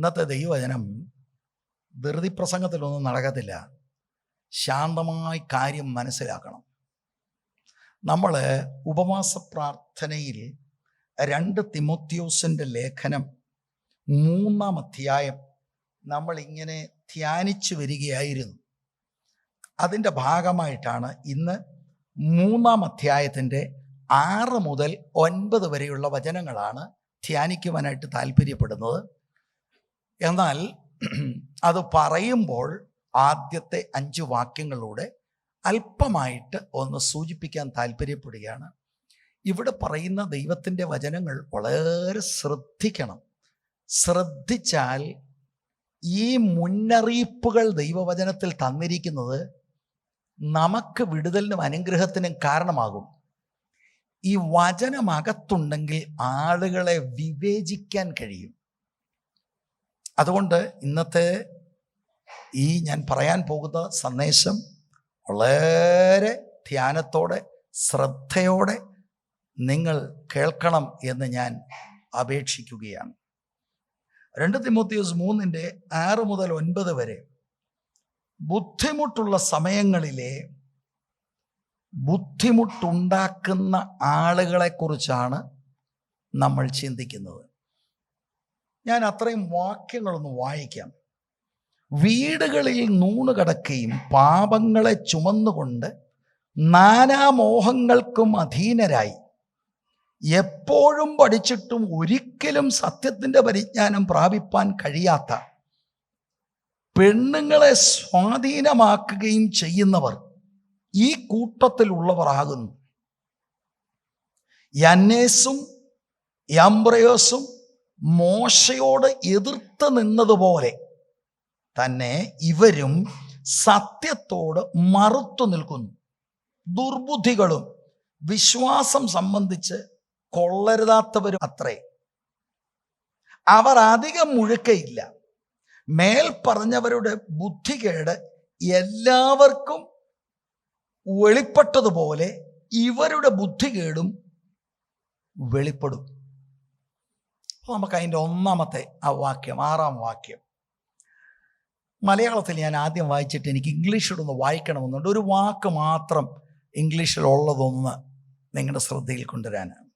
ഇന്നത്തെ ദൈവവചനം ധൃതി പ്രസംഗത്തിലൊന്നും നടക്കത്തില്ല. ശാന്തമായി കാര്യം മനസ്സിലാക്കണം. നമ്മൾ ഉപവാസ പ്രാർത്ഥനയിൽ 2 തിമോത്തിയോസിൻ്റെ ലേഖനം 3-ാം അധ്യായം നമ്മളിങ്ങനെ ധ്യാനിച്ചു വരികയായിരുന്നു. അതിൻ്റെ ഭാഗമായിട്ടാണ് ഇന്ന് 3-ാം അധ്യായത്തിൻ്റെ 6 മുതൽ 9 വരെയുള്ള വചനങ്ങളാണ് ധ്യാനിക്കുവാനായിട്ട് താല്പര്യപ്പെടുന്നത്. എന്നാൽ അത് പറയുമ്പോൾ ആദ്യത്തെ 5 വാക്യങ്ങളിലൂടെ അല്പമായിട്ട് ഒന്ന് സൂചിപ്പിക്കാൻ താല്പര്യപ്പെടുകയാണ്. ഇവിടെ പറയുന്ന ദൈവത്തിൻ്റെ വചനങ്ങൾ വളരെ ശ്രദ്ധിക്കണം. ശ്രദ്ധിച്ചാൽ ഈ മുന്നറിയിപ്പുകൾ ദൈവവചനത്തിൽ തന്നിരിക്കുന്നത് നമുക്ക് വിടുതലിനും അനുഗ്രഹത്തിനും കാരണമാകും. ഈ വചനമകത്തുണ്ടെങ്കിൽ ആളുകളെ വിവേചിക്കാൻ കഴിയും. അതുകൊണ്ട് ഇന്നത്തെ ഈ ഞാൻ പറയാൻ പോകുന്ന സന്ദേശം വളരെ ധ്യാനത്തോടെ ശ്രദ്ധയോടെ നിങ്ങൾ കേൾക്കണം എന്ന് ഞാൻ അപേക്ഷിക്കുകയാണ്. 2 തിമോത്തിയോസ് 3-6 മുതൽ 9 വരെ ബുദ്ധിമുട്ടുള്ള സമയങ്ങളിലെ ബുദ്ധിമുട്ടുണ്ടാക്കുന്ന ആളുകളെക്കുറിച്ചാണ് നമ്മൾ ചിന്തിക്കുന്നത്. ഞാൻ അത്രയും വാക്യങ്ങളൊന്ന് വായിക്കാം. വീടുകളിൽ നൂണുകടക്കുകയും പാപങ്ങളെ ചുമന്നുകൊണ്ട് നാനാമോഹങ്ങൾക്കും അധീനരായി എപ്പോഴും പഠിച്ചിട്ടും ഒരിക്കലും സത്യത്തിൻ്റെ പരിജ്ഞാനം പ്രാപിപ്പാൻ കഴിയാത്ത പെണ്ണുങ്ങളെ സ്വാധീനമാക്കുകയും ചെയ്യുന്നവർ ഈ കൂട്ടത്തിലുള്ളവർ ആകുന്നു. യന്നേസും യംബ്രയോസും മോശയോട് എതിർത്ത് നിന്നതുപോലെ തന്നെ ഇവരും സത്യത്തോട് മറുത്തു നിൽക്കുന്നു. ദുർബുദ്ധികളും വിശ്വാസം സംബന്ധിച്ച് കൊള്ളരുതാത്തവരും അത്രേ. അവർ അധികം മുഴുക്കയില്ല. മേൽ പറഞ്ഞവരുടെ ബുദ്ധികേട് എല്ലാവർക്കും വെളിപ്പെട്ടതുപോലെ ഇവരുടെ ബുദ്ധികേടും വെളിപ്പെടും. അപ്പോൾ നമുക്ക് അതിൻ്റെ 1-ാമത്തെ വാക്യം 6-ാം വാക്യം മലയാളത്തിൽ ഞാൻ ആദ്യം വായിച്ചിട്ട് എനിക്ക് ഇംഗ്ലീഷിലൊന്ന് വായിക്കണമെന്നുണ്ട്. ഒരു വാക്ക് മാത്രം ഇംഗ്ലീഷിലുള്ളതൊന്ന് നിങ്ങളുടെ ശ്രദ്ധയിൽ കൊണ്ടുവരാനാണ്.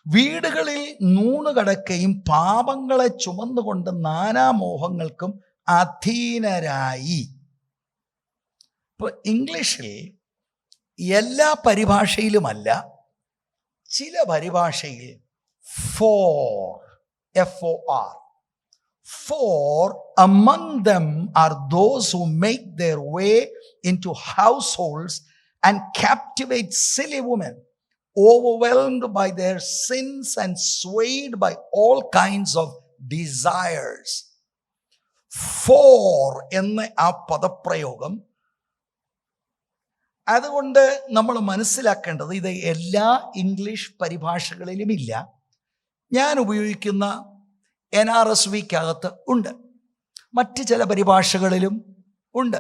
വീടുകളിൽ നൂണുകടക്കുകയും പാപങ്ങളെ ചുമന്നുകൊണ്ട് നാനാമോഹങ്ങൾക്കും അധീനരായി. ഇപ്പോൾ ഇംഗ്ലീഷിൽ എല്ലാ പരിഭാഷയിലുമല്ല, ചില പരിഭാഷയിൽ for, F-O-R, for among them are those who make their way into households and captivate silly women, overwhelmed by their sins and swayed by all kinds of desires. For എന്ന ആ പദപ്രയോഗം, അതുകൊണ്ട് നമ്മൾ മനസ്സിലാക്കേണ്ടത് ഇത് എല്ലാ ഇംഗ്ലീഷ് പരിഭാഷകളിലും ഇല്ല. ഞാൻ ഉപയോഗിക്കുന്ന NRSVക്കകത്ത് ഉണ്ട്, മറ്റ് ചില പരിഭാഷകളിലും ഉണ്ട്.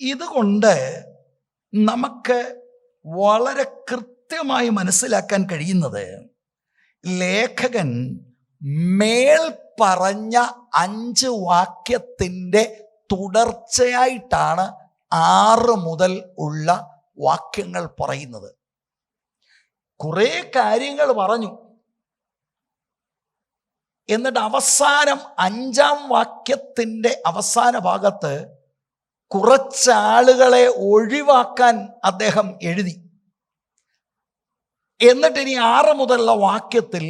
ഇതുകൊണ്ട് നമുക്ക് വളരെ കൃത്യമായി മനസ്സിലാക്കാൻ കഴിയുന്നത് ലേഖകൻ മേൽ പറഞ്ഞ 5 വാക്യത്തിൻ്റെ തുടർച്ചയായിട്ടാണ് 6 മുതൽ ഉള്ള വാക്യങ്ങൾ പറയുന്നത്. കുറേ കാര്യങ്ങൾ പറഞ്ഞു, എന്നിട്ട് അവസാനം 5-ാം വാക്യത്തിൻ്റെ അവസാന ഭാഗത്ത് കുറച്ചാളുകളെ ഒഴിവാക്കാൻ അദ്ദേഹം എഴുതി. എന്നിട്ട് ഇനി 6 മുതലുള്ള വാക്യത്തിൽ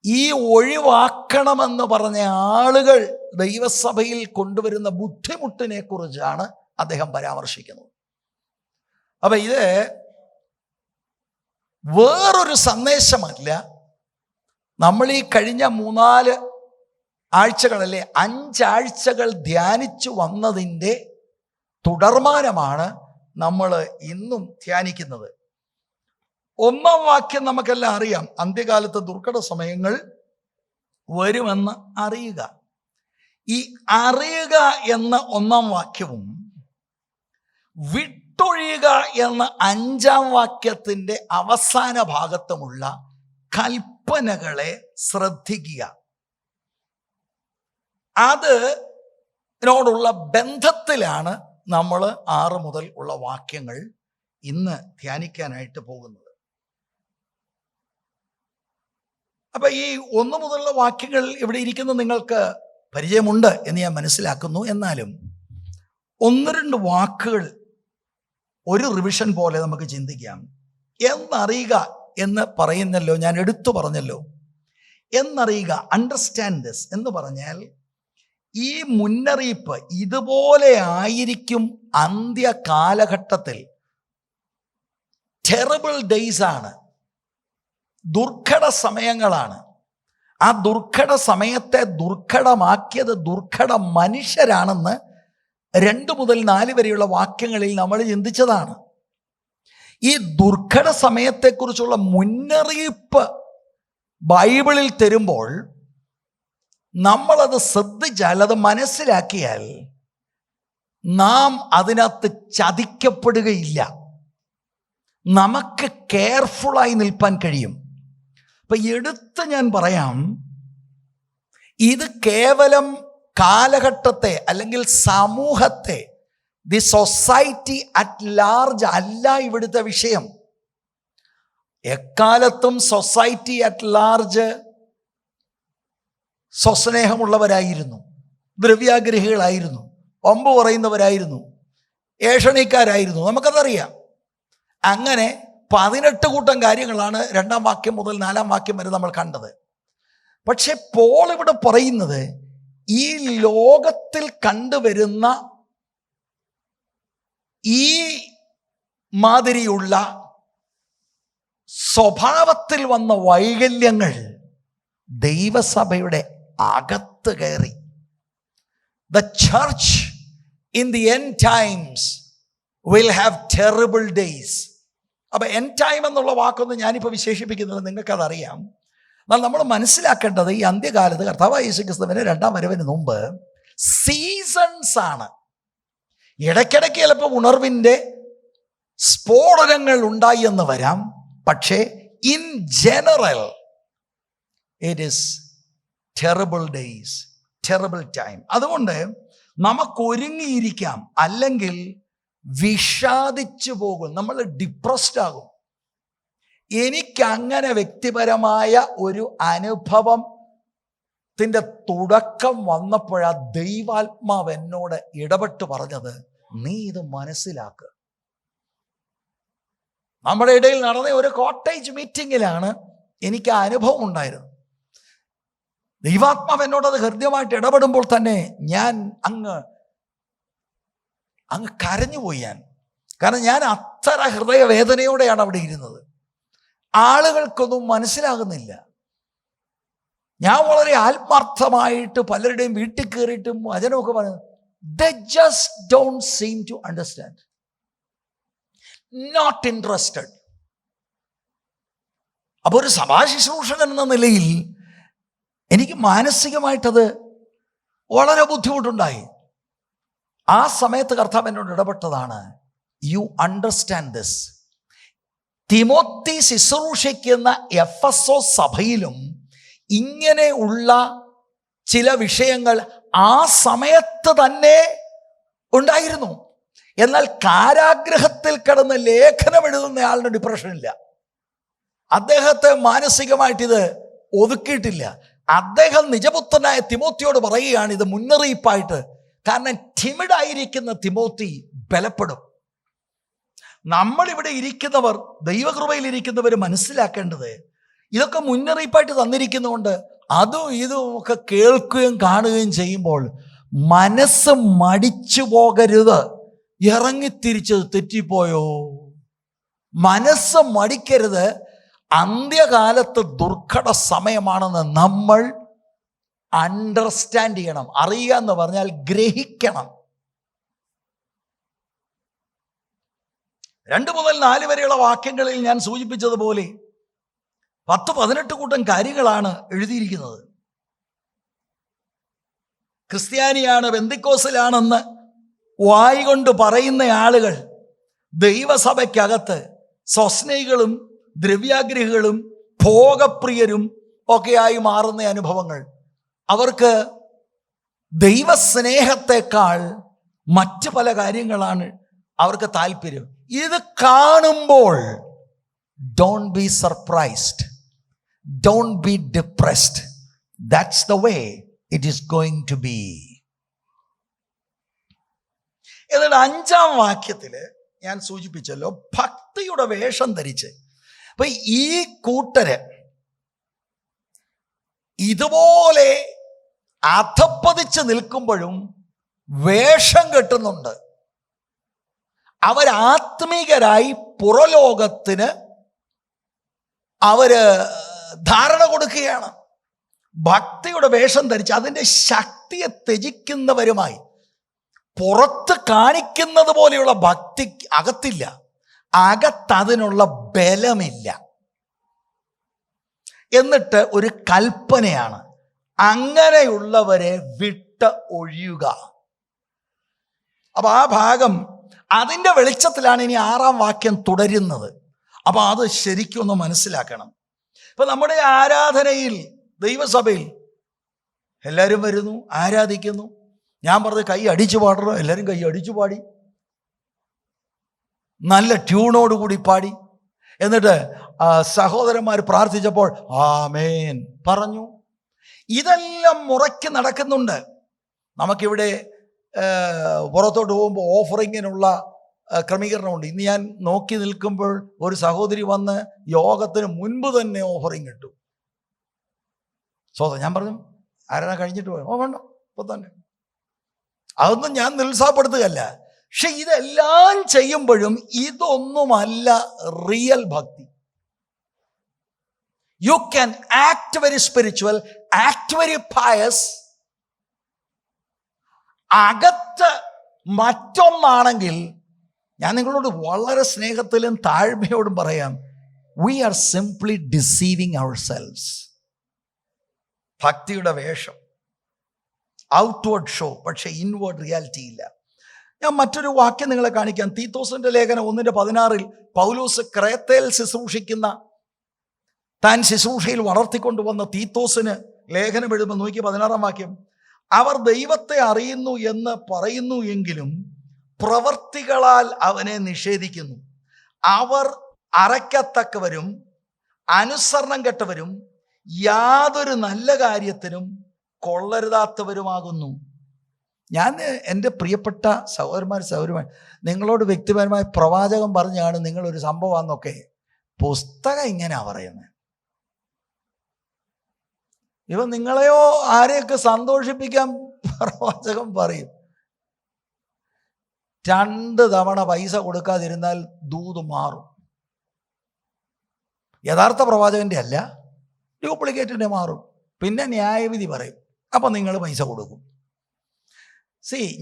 ഈ ഒഴിവാക്കണമെന്ന് പറഞ്ഞ ആളുകൾ ദൈവസഭയിൽ കൊണ്ടുവരുന്ന ബുദ്ധിമുട്ടിനെ കുറിച്ചാണ് അദ്ദേഹം പരാമർശിക്കുന്നത്. അപ്പൊ ഇത് വേറൊരു സന്ദേശമല്ല. നമ്മൾ ഈ കഴിഞ്ഞ 3-4 ആഴ്ചകളല്ലേ, 5 ആഴ്ചകൾ ധ്യാനിച്ചു വന്നതിൻ്റെ തുടർമാനമാണ് നമ്മൾ ഇന്നും ധ്യാനിക്കുന്നത്. 1-ാം വാക്യം നമുക്കെല്ലാം അറിയാം. അന്ത്യകാലത്ത് ദുർഘട സമയങ്ങൾ വരുമെന്ന് അറിയുക. ഈ അറിയുക എന്ന 1-ാം വാക്യവും വിട്ടൊഴിയുക എന്ന 5-ാം വാക്യത്തിൻ്റെ അവസാന ഭാഗത്തുമുള്ള കൽപ്പനകളെ ശ്രദ്ധിക്കുക. അതിനോടുള്ള ബന്ധത്തിലാണ് നമ്മൾ 6 മുതൽ ഉള്ള വാക്യങ്ങൾ ഇന്ന് ധ്യാനിക്കാനായിട്ട് പോകുന്നത്. അപ്പൊ ഈ 1 മുതലുള്ള വാക്യങ്ങൾ ഇവിടെ ഇരിക്കുന്ന നിങ്ങൾക്ക് പരിചയമുണ്ട് എന്ന് ഞാൻ മനസ്സിലാക്കുന്നു. എന്നാലും 1-2 വാക്കുകൾ ഒരു റിവിഷൻ പോലെ നമുക്ക് ചിന്തിക്കാം. എന്നറിയുക എന്ന് പറയുന്നല്ലോ, ഞാൻ എടുത്തു പറഞ്ഞല്ലോ. എന്നറിയുക, അണ്ടർസ്റ്റാൻഡ് ദിസ് എന്ന് പറഞ്ഞാൽ ഈ മുന്നറിയിപ്പ് ഇതുപോലെ ആയിരിക്കും അന്ത്യ കാലഘട്ടത്തിൽ. ടെറിബിൾ ഡേയ്സ് ആണ്, ദുർഘട സമയങ്ങളാണ്. ആ ദുർഘട സമയത്തെ ദുർഘടമാക്കിയത് ദുർഘട മനുഷ്യരാണെന്ന് 2 മുതൽ 4 വരെയുള്ള വാക്യങ്ങളിൽ നമ്മൾ ചിന്തിച്ചതാണ്. ഈ ദുർഘട സമയത്തെക്കുറിച്ചുള്ള മുന്നറിയിപ്പ് ബൈബിളിൽ തരുമ്പോൾ നമ്മളത് ശ്രദ്ധിച്ചാൽ, അത് മനസ്സിലാക്കിയാൽ നാം അതിനകത്ത് ചതിക്കപ്പെടുകയില്ല. നമുക്ക് കെയർഫുള്ളായി നിൽപ്പാൻ കഴിയും. അപ്പൊ എടുത്ത് ഞാൻ പറയാം, ഇത് കേവലം കാലഘട്ടത്തെ അല്ലെങ്കിൽ സമൂഹത്തെ, ദി സൊസൈറ്റി അറ്റ് ലാർജ് അല്ല ഇവിടുത്തെ വിഷയം. എക്കാലത്തും സൊസൈറ്റി അറ്റ് ലാർജ് സ്വസ്നേഹമുള്ളവരായിരുന്നു, ദ്രവ്യാഗ്രഹികളായിരുന്നു, ഒമ്പ് പറയുന്നവരായിരുന്നു, ഏഷണിക്കാരായിരുന്നു. നമുക്കതറിയാം. അങ്ങനെ 18 കൂട്ടം കാര്യങ്ങളാണ് 2-ാം വാക്യം മുതൽ 4-ാം വാക്യം വരെ നമ്മൾ കണ്ടത്. പക്ഷെ പോൾ ഇവിടെ പറയുന്നത് ഈ ലോകത്തിൽ കണ്ടുവരുന്ന ഈ മാതിരിയുള്ള സ്വഭാവത്തിൽ വന്ന വൈകല്യങ്ങൾ ദൈവസഭയുടെ അകത്ത് കയറി. The church in the end times will have terrible days. അപ്പൊ എൻഡ് ടൈം എന്നുള്ള വാക്കൊന്നും ഞാനിപ്പോൾ വിശേഷിപ്പിക്കുന്നില്ല, നിങ്ങൾക്കതറിയാം. എന്നാൽ നമ്മൾ മനസ്സിലാക്കേണ്ടത് ഈ അന്ത്യകാലത്ത് കർത്താവായ യേശുക്രിസ്തുവിന്റെ 2-ാം വരവിന് മുമ്പ് സീസൺസ് ആണ്. ഇടയ്ക്കിടയ്ക്ക് ചിലപ്പോൾ ഉണർവിൻ്റെ സ്ഫോടനങ്ങൾ ഉണ്ടായി എന്ന് വരാം. പക്ഷേ in general it is terrible days, terrible time. അതുകൊണ്ട് നമുക്കൊരുങ്ങിയിരിക്കാം, അല്ലെങ്കിൽ വിഷാദിച്ചു പോകും, നമ്മൾ ഡിപ്രസ്ഡ് ആകും. എനിക്കങ്ങനെ വ്യക്തിപരമായ ഒരു അനുഭവത്തിൻ്റെ തുടക്കം വന്നപ്പോഴാ ദൈവാത്മാവ് എന്നോട് ഇടപെട്ട് പറഞ്ഞത്, നീ ഇത് മനസ്സിലാക്കുക. നമ്മുടെ ഇടയിൽ നടന്ന ഒരു കോട്ടേജ് മീറ്റിങ്ങിലാണ് എനിക്ക് ആ അനുഭവം ഉണ്ടായിരുന്നത്. ദൈവാത്മാവ് എന്നോടത് ഹൃദ്യമായിട്ട് ഇടപെടുമ്പോൾ തന്നെ ഞാൻ അങ്ങ് കരഞ്ഞുപോയി. കാരണം ഞാൻ അത്ര ഹൃദയവേദനയോടെയാണ് അവിടെ ഇരുന്നത്. ആളുകൾക്കൊന്നും മനസ്സിലാകുന്നില്ല. ഞാൻ വളരെ ആത്മാർത്ഥമായിട്ട് പലരുടെയും വീട്ടിൽ കയറിയിട്ടും വചനമൊക്കെ പറഞ്ഞു. They just don't seem to understand. Not interested. അപ്പോൾ ഒരു സഭാശുശ്രൂഷകൻ എന്ന നിലയിൽ എനിക്ക് മാനസികമായിട്ടത് വളരെ ബുദ്ധിമുട്ടുണ്ടായി. ആ സമയത്ത് കർത്താവ് എന്നോട് ഇടപെട്ടതാണ്, യു അണ്ടർസ്റ്റാൻഡ് ദിസ്. തിമോത്തി ശുശ്രൂഷിക്കുന്ന എഫെസോസ് സഭയിലും ഇങ്ങനെ ഉള്ള ചില വിഷയങ്ങൾ ആ സമയത്ത് തന്നെ ഉണ്ടായിരുന്നു. എന്നാൽ കാരാഗ്രഹത്തിൽ കിടന്ന് ലേഖനം എഴുതുന്ന ആളിന് ഡിപ്രഷൻ ഇല്ല. അദ്ദേഹത്തെ മാനസികമായിട്ട് ഇത് ഒതുക്കിയിട്ടില്ല. അദ്ദേഹം നിജപുത്രനായ തിമോത്തിയോട് പറയുകയാണ് ഇത് മുന്നറിയിപ്പായിട്ട്. കാരണം ടിമിഡായിരിക്കുന്ന തിമോത്തി ബലപ്പെടും. നമ്മളിവിടെ ഇരിക്കുന്നവർ, ദൈവകൃപയിൽ ഇരിക്കുന്നവർ മനസ്സിലാക്കേണ്ടത് ഇതൊക്കെ മുന്നറിയിപ്പായിട്ട് തന്നിരിക്കുന്നതുകൊണ്ട് അതും ഇതും ഒക്കെ കേൾക്കുകയും കാണുകയും ചെയ്യുമ്പോൾ മനസ്സ് മടിച്ചു പോകരുത്. ഇറങ്ങിത്തിരിച്ചത് തെറ്റിപ്പോയോ? മനസ്സ് മടിക്കരുത്. അന്ത്യകാലത്ത് ദുർഘട സമയമാണെന്ന് നമ്മൾ അണ്ടർസ്റ്റാൻഡ് ചെയ്യണം. അറിയുക എന്ന് പറഞ്ഞാൽ ഗ്രഹിക്കണം. 2 മുതൽ 4 വരെയുള്ള വാക്യങ്ങളിൽ ഞാൻ സൂചിപ്പിച്ചതുപോലെ 10-18 കൂട്ടം കാര്യങ്ങളാണ് എഴുതിയിരിക്കുന്നത്. ക്രിസ്ത്യാനിയാണ്, ബെന്തിക്കോസിലാണെന്ന് വായികൊണ്ട് പറയുന്ന ആളുകൾ ദൈവസഭയ്ക്കകത്ത് സ്വസ്നേഹികളും ദ്രവ്യാഗ്രഹികളും ഭോഗപ്രിയരും ഒക്കെയായി മാറുന്ന അനുഭവങ്ങൾ. അവർക്ക് ദൈവസ്നേഹത്തെക്കാൾ മറ്റ് പല കാര്യങ്ങളാണ് അവർക്ക് താല്പര്യം. ഇത് കാണുമ്പോൾ don't be surprised, don't be depressed. That's the way it is going to be. എന്നിട്ട് 5-ാം വാക്യത്തില് ഞാൻ സൂചിപ്പിച്ചല്ലോ, ഭക്തിയുടെ വേഷം ധരിച്ച്. അപ്പൊ ഈ കൂട്ടര് ഇതുപോലെ അധപ്പതിച്ച് നിൽക്കുമ്പോഴും വേഷം കെട്ടുന്നുണ്ട്. അവരാത്മീകരായി പുറലോകത്തിന് അവര് ധാരണ കൊടുക്കുകയാണ്. ഭക്തിയുടെ വേഷം ധരിച്ച് അതിൻ്റെ ശക്തിയെ ത്യജിക്കുന്നവരുമായി. പുറത്ത് കാണിക്കുന്നത് പോലെയുള്ള ഭക്തി അകത്തില്ല, അകത്തതിനുള്ള ബലമില്ല. എന്നിട്ട് ഒരു കൽപ്പനയാണ്, അങ്ങനെയുള്ളവരെ വിട്ട് ഒഴിയുക. അപ്പൊ ആ ഭാഗം അതിൻ്റെ വെളിച്ചത്തിലാണ് ഇനി 6-ാം വാക്യം തുടരുന്നത്. അപ്പൊ അത് ശരിക്കും ഒന്ന് മനസ്സിലാക്കണം. ഇപ്പൊ നമ്മുടെ ആരാധനയിൽ, ദൈവസഭയിൽ എല്ലാവരും വരുന്നു, ആരാധിക്കുന്നു. ഞാൻ പറഞ്ഞത് കൈ അടിച്ചു പാടണോ, എല്ലാവരും കൈ അടിച്ചു പാടി, നല്ല ട്യൂണോടുകൂടി പാടി. എന്നിട്ട് സഹോദരന്മാർ പ്രാർത്ഥിച്ചപ്പോൾ ആമേൻ പറഞ്ഞു. ഇതെല്ലാം മുറയ്ക്ക് നടക്കുന്നുണ്ട്. നമുക്കിവിടെ പുറത്തോട്ട് പോകുമ്പോൾ ഓഫറിങ്ങിനുള്ള ക്രമീകരണമുണ്ട്. ഇന്ന് ഞാൻ നോക്കി നിൽക്കുമ്പോൾ ഒരു സഹോദരി വന്ന് യോഗത്തിന് മുൻപ് തന്നെ ഓഫറിങ് ഇട്ടു. ഞാൻ പറഞ്ഞു ആരാ കഴിഞ്ഞിട്ട് പോയോ? വേണ്ട, ഇപ്പൊ തന്നെ. അതൊന്നും ഞാൻ നിരുത്സാഹപ്പെടുത്തുകയല്ല. പക്ഷെ ഇതെല്ലാം ചെയ്യുമ്പോഴും ഇതൊന്നുമല്ല റിയൽ ഭക്തി. You can act very spiritual, act very pious. അകത്ത് മറ്റൊന്നാണെങ്കിൽ ഞാൻ നിങ്ങളോട് വളരെ സ്നേഹത്തിലും താഴ്മയോടും പറയാം, we are simply deceiving ourselves. ഭക്തിയുടെ വേഷം, ഔട്ട്വേർഡ് ഷോ, പക്ഷെ ഇൻവേർഡ് റിയാലിറ്റി ഇല്ല. ഞാൻ മറ്റൊരു വാക്യം നിങ്ങളെ കാണിക്കാം. തീത്തോസിന്റെ ലേഖനം 1:16 പൗലോസ് ക്രേത്തയിൽ ശുശ്രൂഷിക്കുന്ന, താൻ ശുശ്രൂഷയിൽ വളർത്തിക്കൊണ്ടുവന്ന തീത്തോസിന് ലേഖനം എഴുതുമ്പോൾ നോക്കി 16-ാം വാക്യം, അവർ ദൈവത്തെ അറിയുന്നു എന്ന് പറയുന്നു എങ്കിലും പ്രവർത്തികളാൽ അവനെ നിഷേധിക്കുന്നു. അവർ അറയ്ക്കത്തക്കവരും അനുസരണം കെട്ടവരും യാതൊരു നല്ല കാര്യത്തിനും കൊള്ളരുതാത്തവരുമാകുന്നു. ഞാൻ എൻ്റെ പ്രിയപ്പെട്ട സഹോദരന്മാർ നിങ്ങളോട് വ്യക്തിപരമായ പ്രവാചകം പറഞ്ഞാണ് നിങ്ങളൊരു സംഭവമാണെന്നൊക്കെ പുസ്തകം ഇങ്ങനെയാ പറയുന്നത്. ഇവ നിങ്ങളെയോ ആരെയൊക്കെ സന്തോഷിപ്പിക്കാൻ പ്രവാചകം പറയും. 2 തവണ പൈസ കൊടുക്കാതിരുന്നാൽ ദൂത് മാറും. യഥാർത്ഥ പ്രവാചകന്റെ അല്ല, ഡ്യൂപ്ലിക്കേറ്റിന്റെ മാറും. പിന്നെ ന്യായവിധി പറയും. അപ്പം നിങ്ങൾ പൈസ കൊടുക്കും.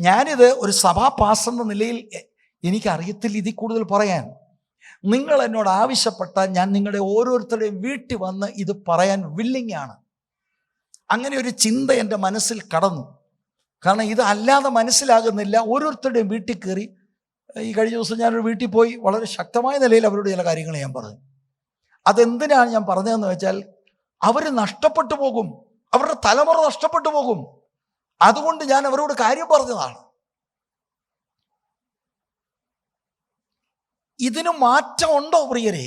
ഞാനിത് ഒരു സഭാ പാസ് എന്ന നിലയിൽ എനിക്കറിയത്തില്ല ഇതിൽ കൂടുതൽ പറയാൻ. നിങ്ങൾ എന്നോട് ആവശ്യപ്പെട്ടാൽ ഞാൻ നിങ്ങളുടെ ഓരോരുത്തരുടെയും വീട്ടിൽ വന്ന് ഇത് പറയാൻ വില്ലിങ് ആണ്. അങ്ങനെ ഒരു ചിന്ത എൻ്റെ മനസ്സിൽ കടന്നു. കാരണം ഇത് അല്ലാതെ മനസ്സിലാകുന്നില്ല. ഓരോരുത്തരുടെയും വീട്ടിൽ കയറി, ഈ കഴിഞ്ഞ ദിവസം ഞാനൊരു വീട്ടിൽ പോയി വളരെ ശക്തമായ നിലയിൽ അവരോട് ചില കാര്യങ്ങൾ ഞാൻ പറഞ്ഞു. അതെന്തിനാണ് ഞാൻ പറഞ്ഞതെന്ന് വെച്ചാൽ, അവർ നഷ്ടപ്പെട്ടു പോകും, അവരുടെ തലമുറ നഷ്ടപ്പെട്ടു പോകും. അതുകൊണ്ട് ഞാൻ അവരോട് കാര്യം പറഞ്ഞതാണ്. ഇതിന് മാറ്റമുണ്ടോ പ്രിയരെ?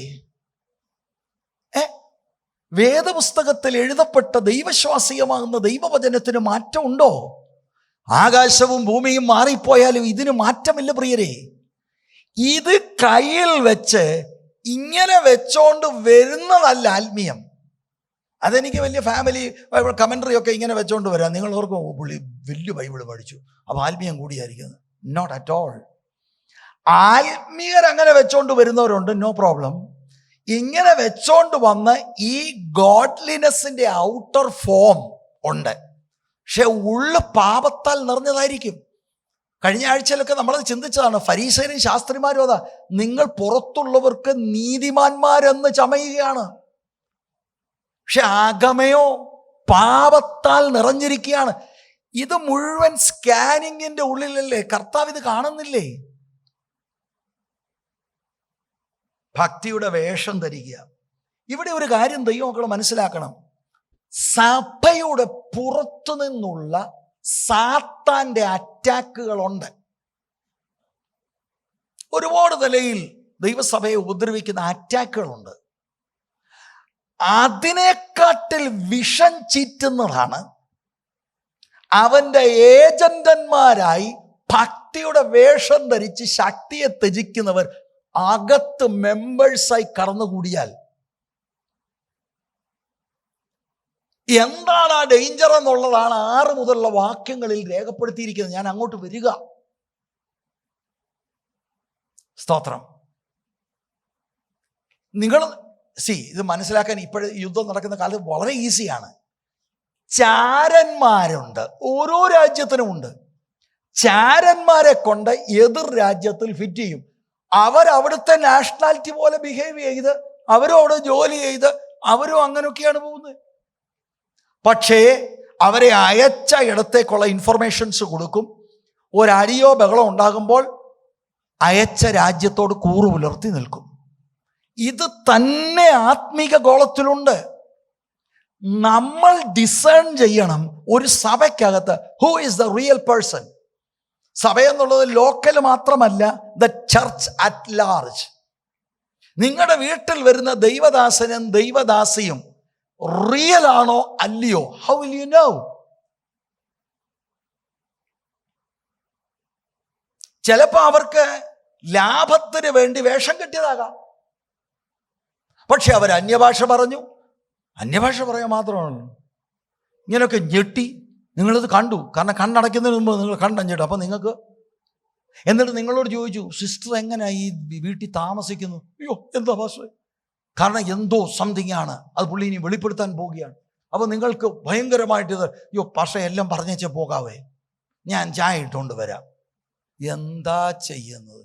വേദപുസ്തകത്തിൽ എഴുതപ്പെട്ട ദൈവശ്വാസീയമാകുന്ന ദൈവവചനത്തിന് മാറ്റമുണ്ടോ? ആകാശവും ഭൂമിയും മാറിപ്പോയാലും ഇതിന് മാറ്റമില്ല പ്രിയരെ. ഇത് കയ്യിൽ വെച്ച് ഇങ്ങനെ വെച്ചോണ്ട് വരുന്നതല്ല ആത്മീയം. അതെനിക്ക് വലിയ ഫാമിലി ബൈബിൾ കമൻട്രി ഒക്കെ ഇങ്ങനെ വെച്ചോണ്ട് വരാം. നിങ്ങൾ ഓർക്കും പുള്ളി വലിയ ബൈബിൾ പഠിച്ചു, അപ്പം ആത്മീയം കൂടിയായിരിക്കുന്നത്. Not at all. ആത്മീയർ അങ്ങനെ വെച്ചോണ്ട് വരുന്നവരുണ്ട്, നോ പ്രോബ്ലം. ഇങ്ങനെ വെച്ചോണ്ട് വന്ന് ഈ ഗോഡ്ലിനെസ്സിന്റെ ഔട്ടർ ഫോം ഉണ്ട്, പക്ഷെ ഉള്ളു പാപത്താൽ നിറഞ്ഞതായിരിക്കും. കഴിഞ്ഞ ആഴ്ചയിലൊക്കെ നമ്മളത് ചിന്തിച്ചതാണ്. ഫരീസയരും ശാസ്ത്രിമാരും അതാ, നിങ്ങൾ പുറത്തുള്ളവർക്ക് നീതിമാന്മാരെന്ന് ചമയുകയാണ്, പക്ഷെ അകമയോ പാപത്താൽ നിറഞ്ഞിരിക്കുകയാണ്. ഇത് മുഴുവൻ സ്കാനിങ്ങിന്റെ ഉള്ളിലല്ലേ? കർത്താവ് ഇത് കാണുന്നില്ലേ? ഭക്തിയുടെ വേഷം ധരിക്കുക. ഇവിടെ ഒരു കാര്യം ദൈവമക്കൾ മനസ്സിലാക്കണം. സഭയുടെ പുറത്തു നിന്നുള്ള സാത്താൻ്റെ അറ്റാക്കുകളുണ്ട്. ഒരുപാട് നിലയിൽ ദൈവസഭയെ ഉപദ്രവിക്കുന്ന അറ്റാക്കുകളുണ്ട്. അതിനെക്കാട്ടിൽ വിഷം ചീറ്റുന്നതാണ് അവൻ്റെ ഏജന്റന്മാരായി ഭക്തിയുടെ വേഷം ധരിച്ച് ശക്തിയെ ത്യജിക്കുന്നവർ അകത്ത് മെമ്പേഴ്സായി കടന്നുകൂടിയാൽ. എന്താണ് ആ ഡേഞ്ചർ എന്നുള്ളതാണ് 6 മുതലുള്ള വാക്യങ്ങളിൽ രേഖപ്പെടുത്തിയിരിക്കുന്നത്. ഞാൻ അങ്ങോട്ട് വരിക. സ്തോത്രം. നിങ്ങൾ ഇത് മനസ്സിലാക്കാൻ ഇപ്പോഴും യുദ്ധം നടക്കുന്ന കാലത്ത് വളരെ ഈസിയാണ്. ചാരന്മാരുണ്ട്, ഓരോ രാജ്യത്തിനുമുണ്ട്. ചാരന്മാരെ കൊണ്ട് എതിർ രാജ്യത്തിൽ ഫിറ്റ് ചെയ്യും. അവരവിടുത്തെ നാഷണാലിറ്റി പോലെ ബിഹേവ് ചെയ്ത് അവരും അവിടെ ജോലി ചെയ്ത് അവരും അങ്ങനെയൊക്കെയാണ് പോകുന്നത്. പക്ഷേ അവരെ അയച്ച ഇടത്തേക്കുള്ള ഇൻഫർമേഷൻസ് കൊടുക്കും. ഒരടിയോ ബഹളം ഉണ്ടാകുമ്പോൾ അയച്ച രാജ്യത്തോട് കൂറു പുലർത്തി നിൽക്കും. ഇത് തന്നെ ആത്മീക ഗോളത്തിലുണ്ട്. നമ്മൾ ഡിസേൺ ചെയ്യണം ഒരു സഭയ്ക്കകത്ത് who is the real person. സഭ എന്നുള്ളത് ലോക്കൽ മാത്രമല്ല, ദ ചർച്ച് അറ്റ് ലാർജ്. നിങ്ങളുടെ വീട്ടിൽ വരുന്ന ദൈവദാസനും ദൈവദാസിയും റിയൽ ആണോ അല്ലയോ? How will you know? ചിലപ്പോൾ അവർക്ക് ലാഭത്തിന് വേണ്ടി വേഷം കെട്ടിയതാകാം. പക്ഷെ അവർ അന്യഭാഷ പറഞ്ഞു. അന്യഭാഷ പറയാൻ മാത്രമാണ് ഇങ്ങനെയൊക്കെ ഞെട്ടി. നിങ്ങളിത് കണ്ടു, കാരണം കണ്ണടയ്ക്കുന്നതിന് മുമ്പ് നിങ്ങൾ കണ്ടഞ്ഞിട്ടു. അപ്പം നിങ്ങൾക്ക് എന്നിട്ട് നിങ്ങളോട് ചോദിച്ചു, സിസ്റ്റർ എങ്ങനെയാ ഈ വീട്ടിൽ താമസിക്കുന്നു? അയ്യോ എന്താ ഭാഷ, കാരണം എന്തോ സംതിങ് ആണ്, അത് പുള്ളി ഇനി വെളിപ്പെടുത്താൻ പോവുകയാണ്. അപ്പോൾ നിങ്ങൾക്ക് ഭയങ്കരമായിട്ടിത്, അയ്യോ പക്ഷേ എല്ലാം പറഞ്ഞേച്ചേ പോകാവേ, ഞാൻ ചായ ഇട്ടുകൊണ്ട് വരാം. എന്താ ചെയ്യുന്നത്?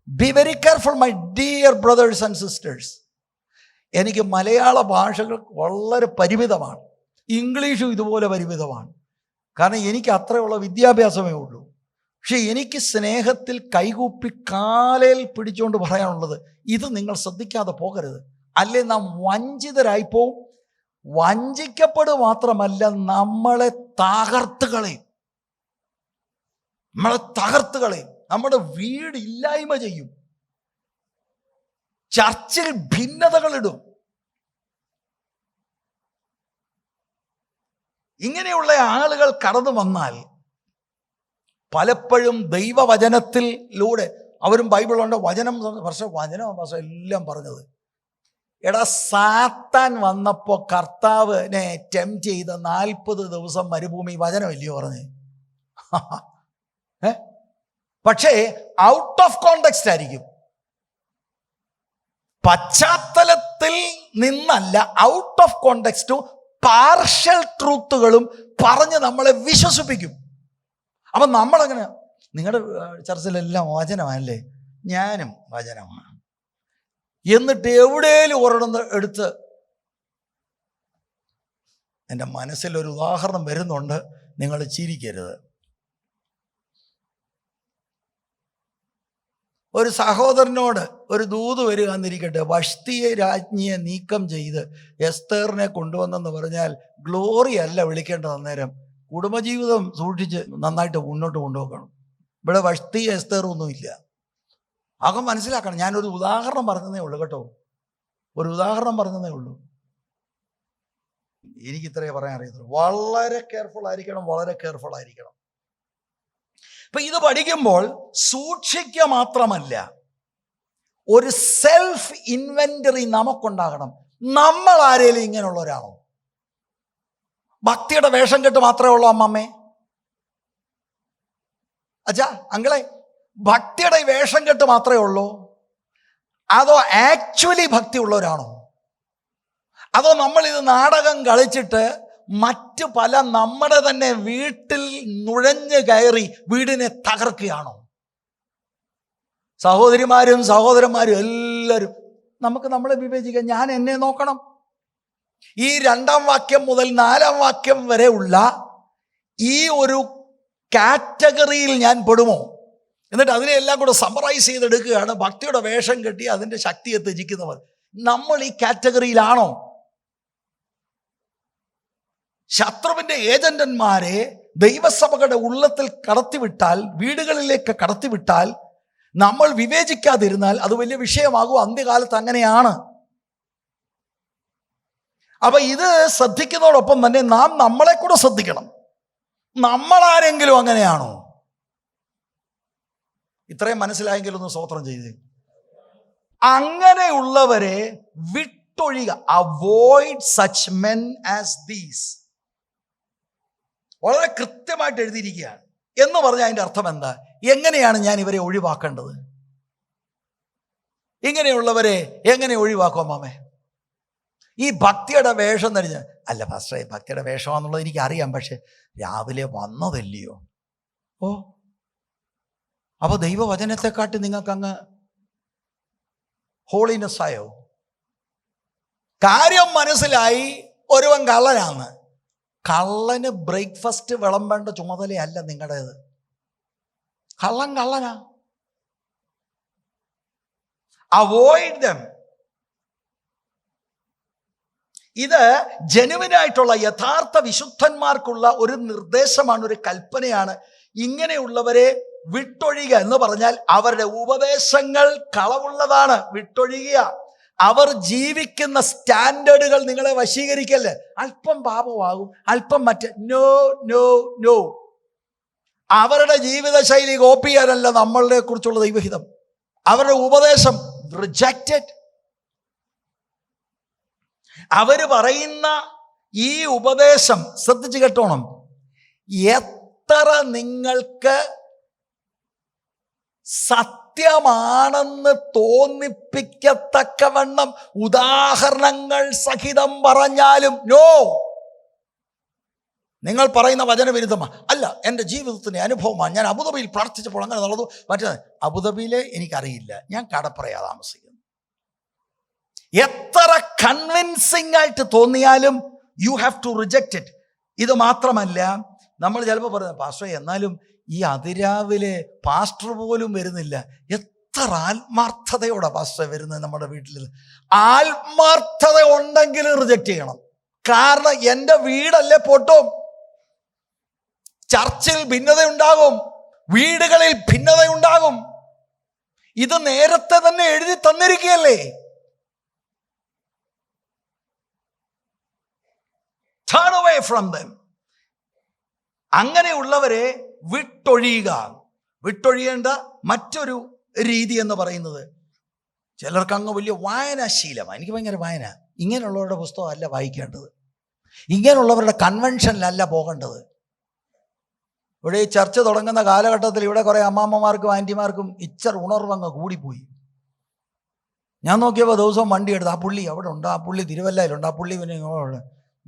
Be very careful my dear brothers and sisters. എനിക്ക് മലയാള ഭാഷകൾ വളരെ പരിമിതമാണ്, ഇംഗ്ലീഷും ഇതുപോലെ പരിമിതമാണ്. കാരണം എനിക്ക് അത്രയുള്ള വിദ്യാഭ്യാസമേ ഉള്ളൂ. പക്ഷെ എനിക്ക് സ്നേഹത്തിൽ കൈകൂപ്പി കാലയിൽ പിടിച്ചുകൊണ്ട് പറയാനുള്ളത്, ഇത് നിങ്ങൾ ശ്രദ്ധിക്കാതെ പോകരുത്. അല്ലെ നാം വഞ്ചിതരായിപ്പോവും. വഞ്ചിക്കപ്പെടുക മാത്രമല്ല, നമ്മളെ തകർത്തുകളയും. നമ്മുടെ വീട് ഇല്ലായ്മ ചെയ്യും. ചർച്ചിൽ ഭിന്നതകളിടും. ഇങ്ങനെയുള്ള ആളുകൾ കടന്നു വന്നാൽ പലപ്പോഴും ദൈവവചനത്തിലൂടെ അവരും ബൈബിളുണ്ട്, വചനം എല്ലാം പറഞ്ഞത്. എടാ, സാത്താൻ വന്നപ്പോൾ കർത്താവിനെ ടെംപ്റ്റ് ചെയ്ത 40 ദിവസം മരുഭൂമി വചനമല്ലയോ പറഞ്ഞ്? പക്ഷേ ഔട്ട് ഓഫ് കോണ്ടെക്സ്റ്റ് ആയിരിക്കും, പശ്ചാത്തലത്തിൽ നിന്നല്ല, ഔട്ട് ഓഫ് കോണ്ടെക്സ്റ്റും പാർഷ്യൽ ട്രൂത്തുകളും പറഞ്ഞ് നമ്മളെ വിശ്വസിപ്പിക്കും. അപ്പം നമ്മളങ്ങനെ, നിങ്ങളുടെ ചർച്ചിലെല്ലാം വചനമല്ലേ, ഞാനും വചനമാണ് എന്നിട്ട് എവിടെയും ഒരിടം എടുത്ത്, എൻ്റെ മനസ്സിലൊരു ഉദാഹരണം വരുന്നുണ്ട്, നിങ്ങൾ ചിരിക്കരുത്. ഒരു സഹോദരനോട് ഒരു ദൂത് വരിക എന്നിരിക്കട്ടെ, വഷ്തിയെ രാജ്ഞിയെ നീക്കം ചെയ്ത് എസ്തേറിനെ കൊണ്ടുവന്നെന്ന് പറഞ്ഞാൽ ഗ്ലോറി അല്ല വിളിക്കേണ്ടത്. അന്നേരം കുടുംബജീവിതം സൂക്ഷിച്ച് നന്നായിട്ട് മുന്നോട്ട് കൊണ്ടുപോകണം. ഇവിടെ വഷ്തി എസ്തേറൊന്നും ഇല്ല. അകം മനസ്സിലാക്കണം. ഞാനൊരു ഉദാഹരണം പറഞ്ഞതേ ഉള്ളൂ കേട്ടോ, ഒരു ഉദാഹരണം പറഞ്ഞതേ ഉള്ളൂ. എനിക്ക് ഇത്രയേ പറയാൻ അറിയത്തുള്ളൂ. വളരെ കെയർഫുൾ ആയിരിക്കണം. അപ്പൊ ഇത് പഠിക്കുമ്പോൾ സൂക്ഷിക്കുക മാത്രമല്ല, ഒരു സെൽഫ് ഇൻവെന്ററി നമുക്കുണ്ടാകണം. നമ്മൾ ആരേലും ഇങ്ങനെയുള്ളവരാണോ? ഭക്തിയുടെ വേഷം കെട്ട് മാത്രമേ ഉള്ളൂ അമ്മമ്മേ, അച്ഛാ, അങ്കിളെ, ഭക്തിയുടെ വേഷം കെട്ട് മാത്രമേ ഉള്ളൂ? അതോ ആക്ച്വലി ഭക്തി ഉള്ളവരാണോ? അതോ നമ്മളിത് നാടകം കളിച്ചിട്ട് മറ്റ് പല നമ്മുടെ തന്നെ വീട്ടിൽ നുഴഞ്ഞു കയറി വീടിനെ തകർക്കുകയാണോ? സഹോദരിമാരും സഹോദരന്മാരും എല്ലാവരും നമുക്ക് നമ്മളെ വിവേചിക്കാം. ഞാൻ എന്നെ നോക്കണം. ഈ 2-ാം വാക്യം മുതൽ 4-ാം വാക്യം വരെ ഉള്ള ഈ ഒരു കാറ്റഗറിയിൽ ഞാൻ പെടുമോ? എന്നിട്ട് അതിനെല്ലാം കൂടെ സമ്മറൈസ് ചെയ്തെടുക്കുകയാണ്. ഭക്തിയുടെ വേഷം കെട്ടി അതിൻ്റെ ശക്തിയെ ത്യജിക്കുന്നവർ. നമ്മൾ ഈ കാറ്റഗറിയിലാണോ? ശത്രുവിൻ്റെ ഏജന്റന്മാരെ ദൈവസഭകളുടെ ഉള്ളത്തിൽ കടത്തിവിട്ടാൽ, വീടുകളിലേക്ക് കടത്തിവിട്ടാൽ, നമ്മൾ വിവേചിക്കാതിരുന്നാൽ അത് വലിയ വിഷയമാകും. അന്ത്യകാലത്ത് അങ്ങനെയാണ്. അപ്പൊ ഇത് ശ്രദ്ധിക്കുന്നതോടൊപ്പം തന്നെ നാം നമ്മളെ കൂടെ ശ്രദ്ധിക്കണം. നമ്മളാരെങ്കിലും അങ്ങനെയാണോ? ഇത്രയും മനസ്സിലായെങ്കിൽ ഒന്ന് സ്തോത്രം ചെയ്ത്. അങ്ങനെയുള്ളവരെ വിട്ടൊഴിയുക. Avoid such men as these. വളരെ കൃത്യമായിട്ട് എഴുതിയിരിക്കുകയാണ്. എന്ന് പറഞ്ഞാൽ അതിൻ്റെ അർത്ഥം എന്താ? എങ്ങനെയാണ് ഞാൻ ഇവരെ ഒഴിവാക്കേണ്ടത്? ഇങ്ങനെയുള്ളവരെ എങ്ങനെ ഒഴിവാക്കാം മാമേ? ഈ ഭക്തിയുടെ വേഷം ധരിഞ്ഞ്, അല്ല പാസ്റ്ററെ ഭക്തിയുടെ വേഷമാണെന്നുള്ളത് എനിക്ക് അറിയാം, പക്ഷെ രാവിലെ വന്നതല്ലയോ. ഓ, അപ്പോൾ ദൈവവചനത്തെക്കാട്ടി നിങ്ങൾക്ക് അങ്ങ് ഹോളിനെസ് ആയോ? കാര്യം മനസ്സിലായി. ഒരുവൻ കള്ളനാണ്. കള്ളന് ബ്രേക്ക്ഫാസ്റ്റ് വിളമ്പേണ്ട ചുമതലയല്ല നിങ്ങളുടേത്. കള്ളനാ. അവോയ്ഡ് ദം. ഇത് ജനുവിനായിട്ടുള്ള യഥാർത്ഥ വിശുദ്ധന്മാർക്കുള്ള ഒരു നിർദ്ദേശമാണ്, ഒരു കൽപ്പനയാണ്. ഇങ്ങനെയുള്ളവരെ വിട്ടൊഴിയുക എന്ന് പറഞ്ഞാൽ അവരുടെ ഉപദേശങ്ങൾ കളവുള്ളതാണ്. വിട്ടൊഴിയുക. അവർ ജീവിക്കുന്ന സ്റ്റാൻഡേർഡുകൾ നിങ്ങളെ വശീകരിക്കല്ലേ. അല്പം പാപമാകും, അല്പം മറ്റ്. No no no. അവരുടെ ജീവിതശൈലി കോപ്പി ചെയ്യാനല്ല നമ്മളുടെ കുറിച്ചുള്ള ദൈവഹിതം. അവരുടെ ഉപദേശം റിജക്റ്റഡ്. അവര് പറയുന്ന ഈ ഉപദേശം ശ്രദ്ധിച്ച് കേട്ടോണം. എത്ര നിങ്ങൾക്ക് സത്യമാണെന്ന് തോന്നിപ്പിക്കത്തക്കവണ്ണം ഉദാഹരണങ്ങൾ സഹിതം പറഞ്ഞാലും നോ. നിങ്ങൾ പറയുന്ന വചനവിരുദ്ധമാണ്. അല്ല, എൻ്റെ ജീവിതത്തിൻ്റെ അനുഭവമാണ്. ഞാൻ അബുദാബിയിൽ പ്രാർത്ഥിച്ചപ്പോൾ അങ്ങനെ നടന്നു. മറ്റേ അബുദാബിയിലെ എനിക്കറിയില്ല, ഞാൻ കടപ്പുറയാ താമസിക്കുന്നു. എത്ര കൺവിൻസിംഗ് ആയിട്ട് തോന്നിയാലും you have to reject it. ഇത് മാത്രമല്ല, നമ്മൾ ചിലപ്പോൾ പറയുന്നത് പാസ്റ്റർ എന്നാലും ഈ അതിരാവിലെ പാസ്റ്റർ പോലും വരുന്നില്ല. എത്ര ആത്മാർത്ഥതയോടെ പാസ്റ്റർ വരുന്നത് നമ്മുടെ വീട്ടിൽ. ആത്മാർത്ഥത ഉണ്ടെങ്കിൽ റിജക്റ്റ് ചെയ്യണം. കാരണം എൻ്റെ വീടല്ലേ പൊട്ടും. ചർച്ചിൽ ഭിന്നതയുണ്ടാകും, വീടുകളിൽ ഭിന്നതയുണ്ടാകും. ഇത് നേരത്തെ തന്നെ എഴുതി തന്നിരിക്കുകയല്ലേ. Turn away from them. അങ്ങനെയുള്ളവരെ വിട്ടൊഴിയുക. വിട്ടൊഴിയേണ്ട മറ്റൊരു രീതി എന്ന് പറയുന്നത്, ചിലർക്ക് അങ്ങ് വലിയ വായനാശീലമാണ്. എനിക്ക് ഭയങ്കര വായന. ഇങ്ങനെയുള്ളവരുടെ പുസ്തകം അല്ല വായിക്കേണ്ടത്. ഇങ്ങനെയുള്ളവരുടെ കൺവെൻഷനിലല്ല പോകേണ്ടത്. ഇവിടെ ഈ ചർച്ച തുടങ്ങുന്ന കാലഘട്ടത്തിൽ ഇവിടെ കുറേ അമ്മാമ്മമാർക്കും ആൻറ്റിമാർക്കും ഇച്ചർ ഉണർവങ്ങ് കൂടിപ്പോയി. ഞാൻ നോക്കിയപ്പോൾ ദിവസവും വണ്ടി എടുത്ത് ആ പുള്ളി അവിടെ ഉണ്ട്, ആ പുള്ളി തിരുവല്ലയിലുണ്ട്, ആ പുള്ളി പിന്നെ ഇങ്ങോട്ട്.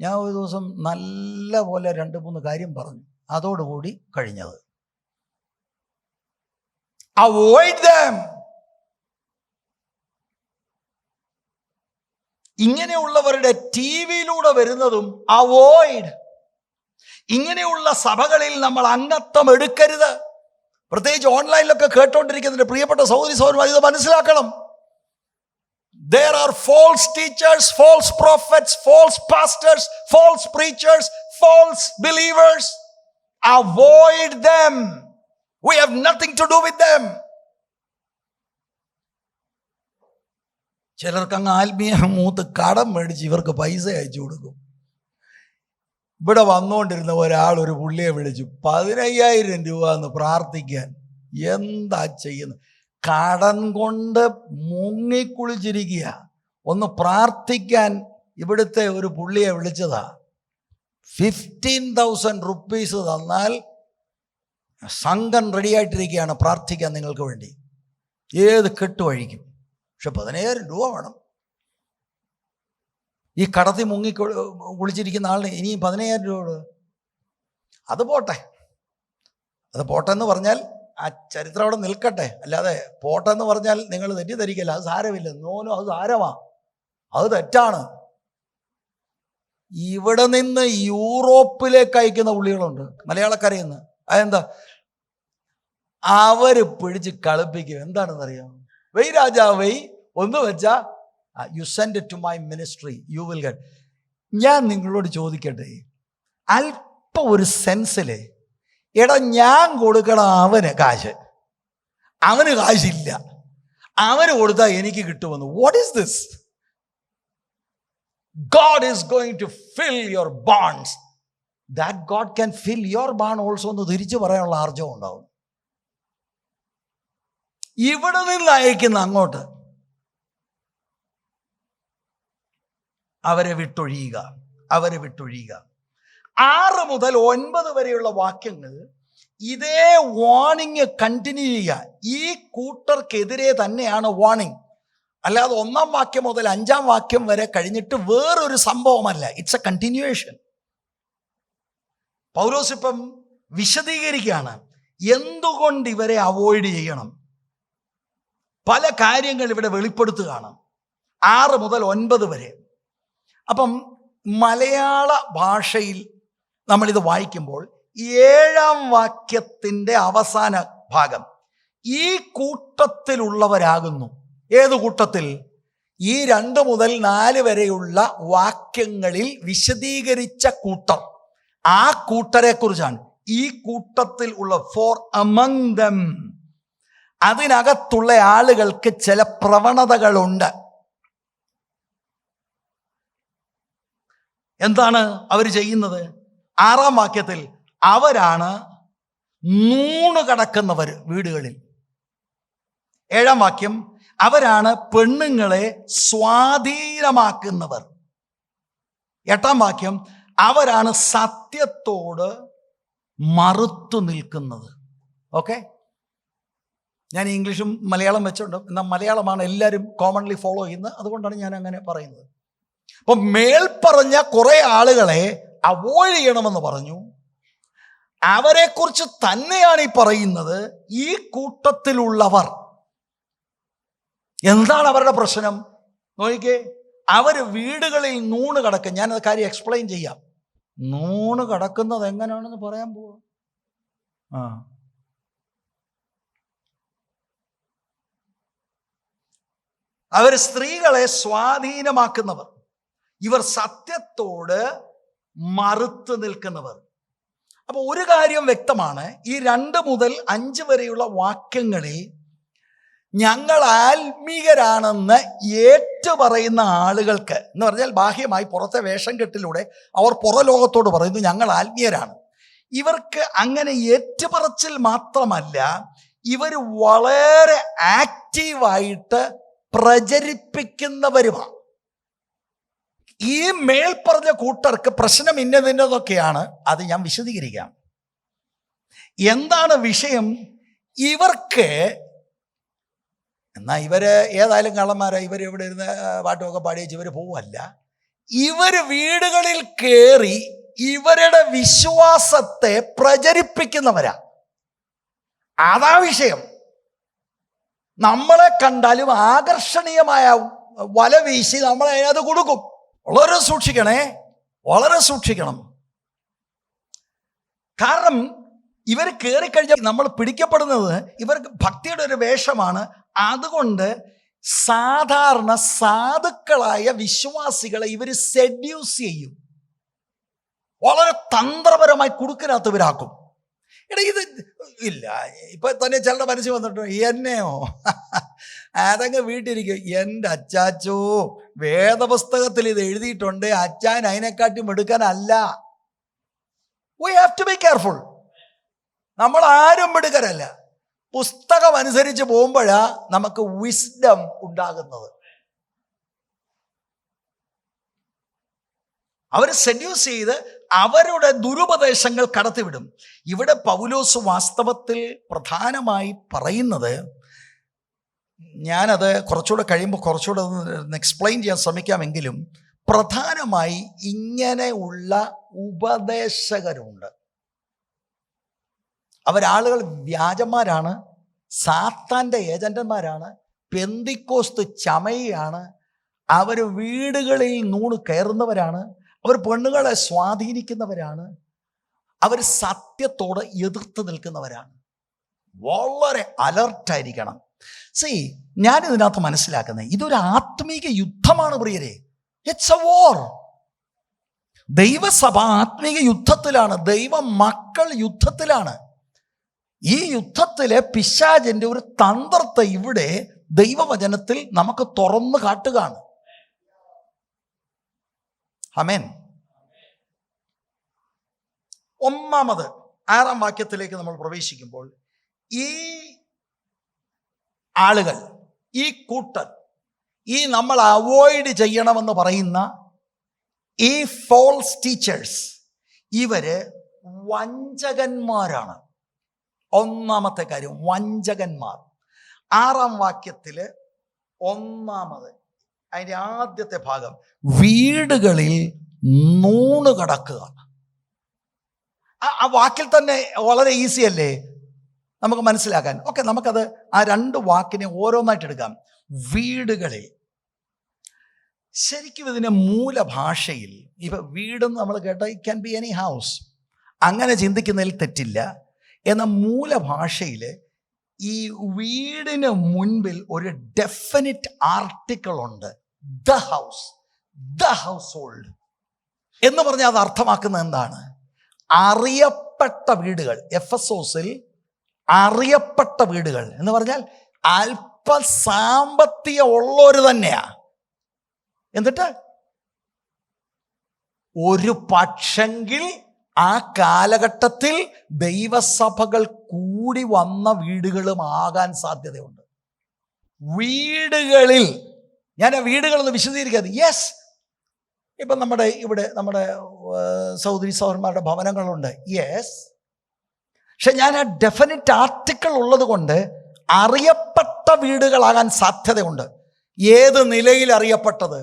ഞാൻ ഒരു ദിവസം നല്ല പോലെ 2-3 കാര്യം പറഞ്ഞു. അതോടുകൂടി കഴിഞ്ഞത്. അവോയ്ഡ് ദം. ഇങ്ങനെയുള്ളവരുടെ ടിവിയിലൂടെ വരുന്നതും അവോയ്ഡ്. ഇങ്ങനെയുള്ള സഭകളിൽ നമ്മൾ അംഗത്വം എടുക്കരുത്. പ്രത്യേകിച്ച് ഓൺലൈനിലൊക്കെ കേട്ടോണ്ടിരിക്കുന്നതിന്റെ പ്രിയപ്പെട്ട സഹോദരി സഹോദരന്മാർ ഇത് മനസ്സിലാക്കണം. There are false teachers, false prophets, false pastors, false preachers, false believers. Avoid them. We have nothing to do with them. ചിലർക്ക് അങ്ങ് ആത്മീയ മൂത്ത് കടം മേടിച്ച് ഇവർക്ക് പൈസ അയച്ചു കൊടുക്കും. ഇവിടെ വന്നുകൊണ്ടിരുന്ന ഒരാൾ ഒരു പുള്ളിയെ വിളിച്ചു 15,000 രൂപ എന്ന് പ്രാർത്ഥിക്കാൻ. എന്താ ചെയ്യുന്നത്? കടം കൊണ്ട് മുങ്ങിക്കുളിച്ചിരിക്കുക. ഒന്ന് പ്രാർത്ഥിക്കാൻ ഇവിടുത്തെ ഒരു പുള്ളിയെ വിളിച്ചതാ. 15,000 റുപ്പീസ് തന്നാൽ സംഘം റെഡിയായിട്ടിരിക്കുകയാണ് പ്രാർത്ഥിക്കാൻ നിങ്ങൾക്ക് വേണ്ടി. ഏത് കെട്ടുവഴിക്കും. പക്ഷെ 15,000 രൂപ വേണം. ഈ കടത്തി കുളിച്ചിരിക്കുന്ന ആളിന് ഇനി 15,000 രൂപ. അത് പോട്ടെ എന്ന് പറഞ്ഞാൽ ആ ചരിത്രം അവിടെ നിൽക്കട്ടെ. അല്ലാതെ പോട്ടെന്ന് പറഞ്ഞാൽ നിങ്ങൾ തെറ്റിദ്ധരിക്കല്ല. അത് സാരമില്ല. നോനോ, അത് സാരമാ, അത് തെറ്റാണ്. ഇവിടെ നിന്ന് യൂറോപ്പിലേക്ക് അയക്കുന്ന പുള്ളികളുണ്ട്, മലയാളക്കരയിൽ നിന്ന്. അതെന്താ? അവര് പിടിച്ച് കളിപ്പിക്കും. എന്താണെന്നറിയാം? വെയ് രാജാ വെയ് ഒന്ന് വെച്ചാ you send to my ministry, you will get. ഞാൻ നിങ്ങളോട് ചോദിക്കട്ടെ, അല്പം ഒരു സെൻസിലെ എടാ ഞാൻ കൊടുക്കണം അവന് കാശ്, അവന് കാശില്ല, അവന് കൊടുത്താൽ എനിക്ക് കിട്ടുമെന്ന്. What is this? God is going to fill your barns. That God can fill your barn also എന്ന് തിരിച്ചു പറയാനുള്ള ആർജവം ഉണ്ടാവും. ഇവിടെ നിന്ന് അയക്കുന്ന അങ്ങോട്ട് അവരെ വിട്ടൊഴിയുക. 6 മുതൽ 9 വരെയുള്ള വാക്യങ്ങൾ ഇതേ വാണിംഗ് കണ്ടിന്യൂ ചെയ്യുക. ഈ കൂട്ടർക്കെതിരെ തന്നെയാണ് വാണിംഗ്. അല്ലാതെ 1-ാം വാക്യം മുതൽ 5-ാം വാക്യം വരെ കഴിഞ്ഞിട്ട് വേറൊരു സംഭവമല്ല. It's A continuation. പൗലോസ് ഇപ്പം വിശദീകരിക്കുകയാണ് എന്തുകൊണ്ട് ഇവരെ അവോയ്ഡ് ചെയ്യണം. പല കാര്യങ്ങൾ ഇവിടെ വെളിപ്പെടുത്തുകയാണ് 6 മുതൽ 9 വരെ. അപ്പം മലയാള ഭാഷയിൽ നമ്മളിത് വായിക്കുമ്പോൾ 7-ാം വാക്യത്തിൻ്റെ അവസാന ഭാഗം ഈ കൂട്ടത്തിലുള്ളവരാകുന്നു. ഏത് കൂട്ടത്തിൽ? ഈ 2 മുതൽ 4 വരെയുള്ള വാക്യങ്ങളിൽ വിശദീകരിച്ച കൂട്ടർ. ആ കൂട്ടരെ കുറിച്ചാണ്. ഈ കൂട്ടത്തിൽ ഉള്ള ഫോർ അമംഗ് ദം, അതിനകത്തുള്ള ആളുകൾക്ക് ചില പ്രവണതകളുണ്ട്. എന്താണ് അവർ ചെയ്യുന്നത്? 6-ാം വാക്യത്തിൽ അവരാണ് നൂണ് കടക്കുന്നവർ വീടുകളിൽ. 7-ാം വാക്യം അവരാണ് പെണ്ണുങ്ങളെ സ്വാധീനമാക്കുന്നവർ. 8-ാം വാക്യം അവരാണ് സത്യത്തോട് മറുത്തു നിൽക്കുന്നത്. ഓക്കെ, ഞാൻ ഇംഗ്ലീഷും മലയാളം വെച്ചുണ്ട്. എന്നാൽ മലയാളമാണ് എല്ലാവരും കോമൺലി ഫോളോ ചെയ്യുന്നത്, അതുകൊണ്ടാണ് ഞാൻ അങ്ങനെ പറയുന്നത്. അപ്പം മേൽപ്പറഞ്ഞ കുറെ ആളുകളെ അവോയ്ഡ് ചെയ്യണമെന്ന് പറഞ്ഞു. അവരെക്കുറിച്ച് തന്നെയാണ് ഈ പറയുന്നത്. ഈ കൂട്ടത്തിലുള്ളവർ എന്താണ് അവരുടെ പ്രശ്നം? നോക്കിക്കേ, അവർ വീടുകളിൽ നൂണ് കടക്കും. ഞാനത് കാര്യം എക്സ്പ്ലെയിൻ ചെയ്യാം. നൂണ് കടക്കുന്നത് എങ്ങനെയാണെന്ന് പറയാൻ പോവാ. അവർ സ്ത്രീകളെ സ്വാധീനമാക്കുന്നവർ, ഇവർ സത്യത്തോട് മറുത്തു നിൽക്കുന്നവർ. അപ്പൊ ഒരു കാര്യം വ്യക്തമാണ്, ഈ 2 മുതൽ 5 വരെയുള്ള വാക്യങ്ങളിൽ ഞങ്ങൾ ആത്മീകരാണെന്ന് ഏറ്റുപറയുന്ന ആളുകൾക്ക്, എന്ന് പറഞ്ഞാൽ ബാഹ്യമായി പുറത്തെ വേഷം കെട്ടിലൂടെ അവർ പുറലോകത്തോട് പറയുന്നു ഞങ്ങൾ ആത്മീയരാണ്. ഇവർക്ക് അങ്ങനെ ഏറ്റുപറച്ചിൽ മാത്രമല്ല, ഇവർ വളരെ ആക്റ്റീവായിട്ട് പ്രചരിപ്പിക്കുന്നവരുമാണ്. ഈ മേൽപ്പറഞ്ഞ കൂട്ടർക്ക് പ്രശ്നം ഇന്നതിൻ്റെതൊക്കെയാണ്. അത് ഞാൻ വിശദീകരിക്കാം. എന്താണ് വിഷയം? ഇവർക്ക് എന്നാൽ ഇവര് ഏതായാലും കള്ളന്മാരാ, ഇവർ ഇവിടെ ഇരുന്ന് പാട്ടുമൊക്കെ പാടിയേച്ച് ഇവർ പോവല്ല. ഇവർ വീടുകളിൽ കയറി ഇവരുടെ വിശ്വാസത്തെ പ്രചരിപ്പിക്കുന്നവരാ. അതാ വിഷയം. നമ്മളെ കണ്ടാലും ആകർഷണീയമായ വല വീശി നമ്മളെ അതിനകത്ത് കൊടുക്കും. വളരെ സൂക്ഷിക്കണേ, വളരെ സൂക്ഷിക്കണം. കാരണം ഇവർ കയറിക്കഴിഞ്ഞാൽ നമ്മൾ പിടിക്കപ്പെടുന്നത് ഇവർക്ക് ഭക്തിയുടെ ഒരു വേഷമാണ്. അതുകൊണ്ട് സാധാരണ സാധുക്കളായ വിശ്വാസികളെ ഇവർ സെഡ്യൂസ് ചെയ്യും. വളരെ തന്ത്രപരമായി കുടുക്കിനകത്ത് ഇവരാക്കും. എടാ ഇത് ഇല്ല, ഇപ്പൊ തന്നെ ചിലരുടെ മനസ്സിൽ വന്നിട്ടോ എന്നെയോ അതങ്ങ് വീട്ടിലിരിക്കും. എൻ്റെ അച്ചാച്ചോ വേദപുസ്തകത്തിൽ ഇത് എഴുതിയിട്ടുണ്ട്, അച്ചാൻ അതിനെക്കാട്ടും എടുക്കാനല്ല. We have to be careful. നമ്മൾ ആരും എടുക്കരല്ല. പുസ്തകം അനുസരിച്ച് പോകുമ്പോഴാ നമുക്ക് വിസ്ഡം ഉണ്ടാകുന്നത്. അവർ സെഡ്യൂസ് ചെയ്ത് അവരുടെ ദുരുപദേശങ്ങൾ കടത്തിവിടും. ഇവിടെ പൗലോസ് വാസ്തവത്തിൽ പ്രധാനമായി പറയുന്നത്, ഞാനത് കുറച്ചുകൂടെ കഴിയുമ്പോൾ കുറച്ചുകൂടെ എക്സ്പ്ലെയിൻ ചെയ്യാൻ ശ്രമിക്കാമെങ്കിലും, പ്രധാനമായി ഇങ്ങനെയുള്ള ഉപദേശകരുണ്ട്. അവരാളുകൾ വ്യാജന്മാരാണ്, സാത്താൻ്റെ ഏജന്റന്മാരാണ്, പെന്തിക്കോസ്ത് ചമയാണ്. അവർ വീടുകളിൽ നൂണ് കയറുന്നവരാണ്, അവർ പെണ്ണുങ്ങളെ സ്വാധീനിക്കുന്നവരാണ്, അവർ സത്യത്തോട് എതിർത്ത് നിൽക്കുന്നവരാണ്. വളരെ അലർട്ടായിരിക്കണം. ഞാനിതിനകത്ത് മനസ്സിലാക്കുന്നത് ഇതൊരു ആത്മീക യുദ്ധമാണ് പ്രിയരെ. It's a war. ദൈവസഭ ആത്മീയ യുദ്ധത്തിലാണ്. ദൈവ മക്കൾ യുദ്ധത്തിലാണ്. ഈ യുദ്ധത്തിലെ പിശാചിന്റെ ഒരു തന്ത്രത്തെ ഇവിടെ ദൈവവചനത്തിൽ നമുക്ക് തുറന്നു കാട്ടുകയാണ്. ആമേൻ. ഒന്നാമത് 6-ാം വാക്യത്തിലേക്ക് നമ്മൾ പ്രവേശിക്കുമ്പോൾ, ഈ ആളുകൾ, ഈ കൂട്ടർ, ഈ നമ്മൾ അവോയ്ഡ് ചെയ്യണമെന്ന് പറയുന്ന ഈ ഫോൾസ് ടീച്ചേഴ്സ്, ഇവര് വഞ്ചകന്മാരാണ്. ഒന്നാമത്തെ കാര്യം, വഞ്ചകന്മാർ. 6-ാം വാക്യത്തില് ഒന്നാമത് അതിൻ്റെ ആദ്യത്തെ ഭാഗം, വീടുകളിൽ നൂണ് കടക്കുക. ആ വാക്കിൽ തന്നെ വളരെ ഈസി അല്ലേ നമുക്ക് മനസ്സിലാക്കാൻ? ഓക്കെ, നമുക്കത് ആ 2 വാക്കിനെ ഓരോന്നായിട്ട് എടുക്കാം. വീടുകളിൽ, ശരിക്കും ഇതിൻ്റെ മൂലഭാഷയിൽ, ഇപ്പം വീടെന്ന് നമ്മൾ കേട്ട it can be any house, അങ്ങനെ ചിന്തിക്കുന്നതിൽ തെറ്റില്ല. എന്നാൽ മൂലഭാഷയിൽ ഈ വീടിന് മുൻപിൽ ഒരു ഡെഫിനിറ്റ് ആർട്ടിക്കിൾ ഉണ്ട്, the house, the house hold എന്ന് പറഞ്ഞാൽ അത് അർത്ഥമാക്കുന്നത് എന്താണ്? അറിയപ്പെട്ട വീടുകൾ. എഫെസോസിൽ അറിയപ്പെട്ട വീടുകൾ എന്ന് പറഞ്ഞാൽ അല്പ സാമ്പത്തികം ഉള്ളവര് തന്നെയാ. എന്നിട്ട് ഒരു പക്ഷെങ്കിൽ ആ കാലഘട്ടത്തിൽ ദൈവസഭകൾ കൂടി വന്ന വീടുകളും ആകാൻ സാധ്യതയുണ്ട്. വീടുകളിൽ, ഞാൻ ആ വീടുകളൊന്ന് വിശദീകരിക്കാതെ, യെസ്, ഇപ്പം നമ്മുടെ സഹോദരി സഹോദരന്മാരുടെ ഭവനങ്ങളുണ്ട്, യെസ്. പക്ഷെ ഞാൻ ആ ഡെഫിനിറ്റ് ആർട്ടിക്കിൾ ഉള്ളത് കൊണ്ട് അറിയപ്പെട്ട വീടുകളാകാൻ സാധ്യതയുണ്ട്. ഏത് നിലയിൽ അറിയപ്പെട്ടത്?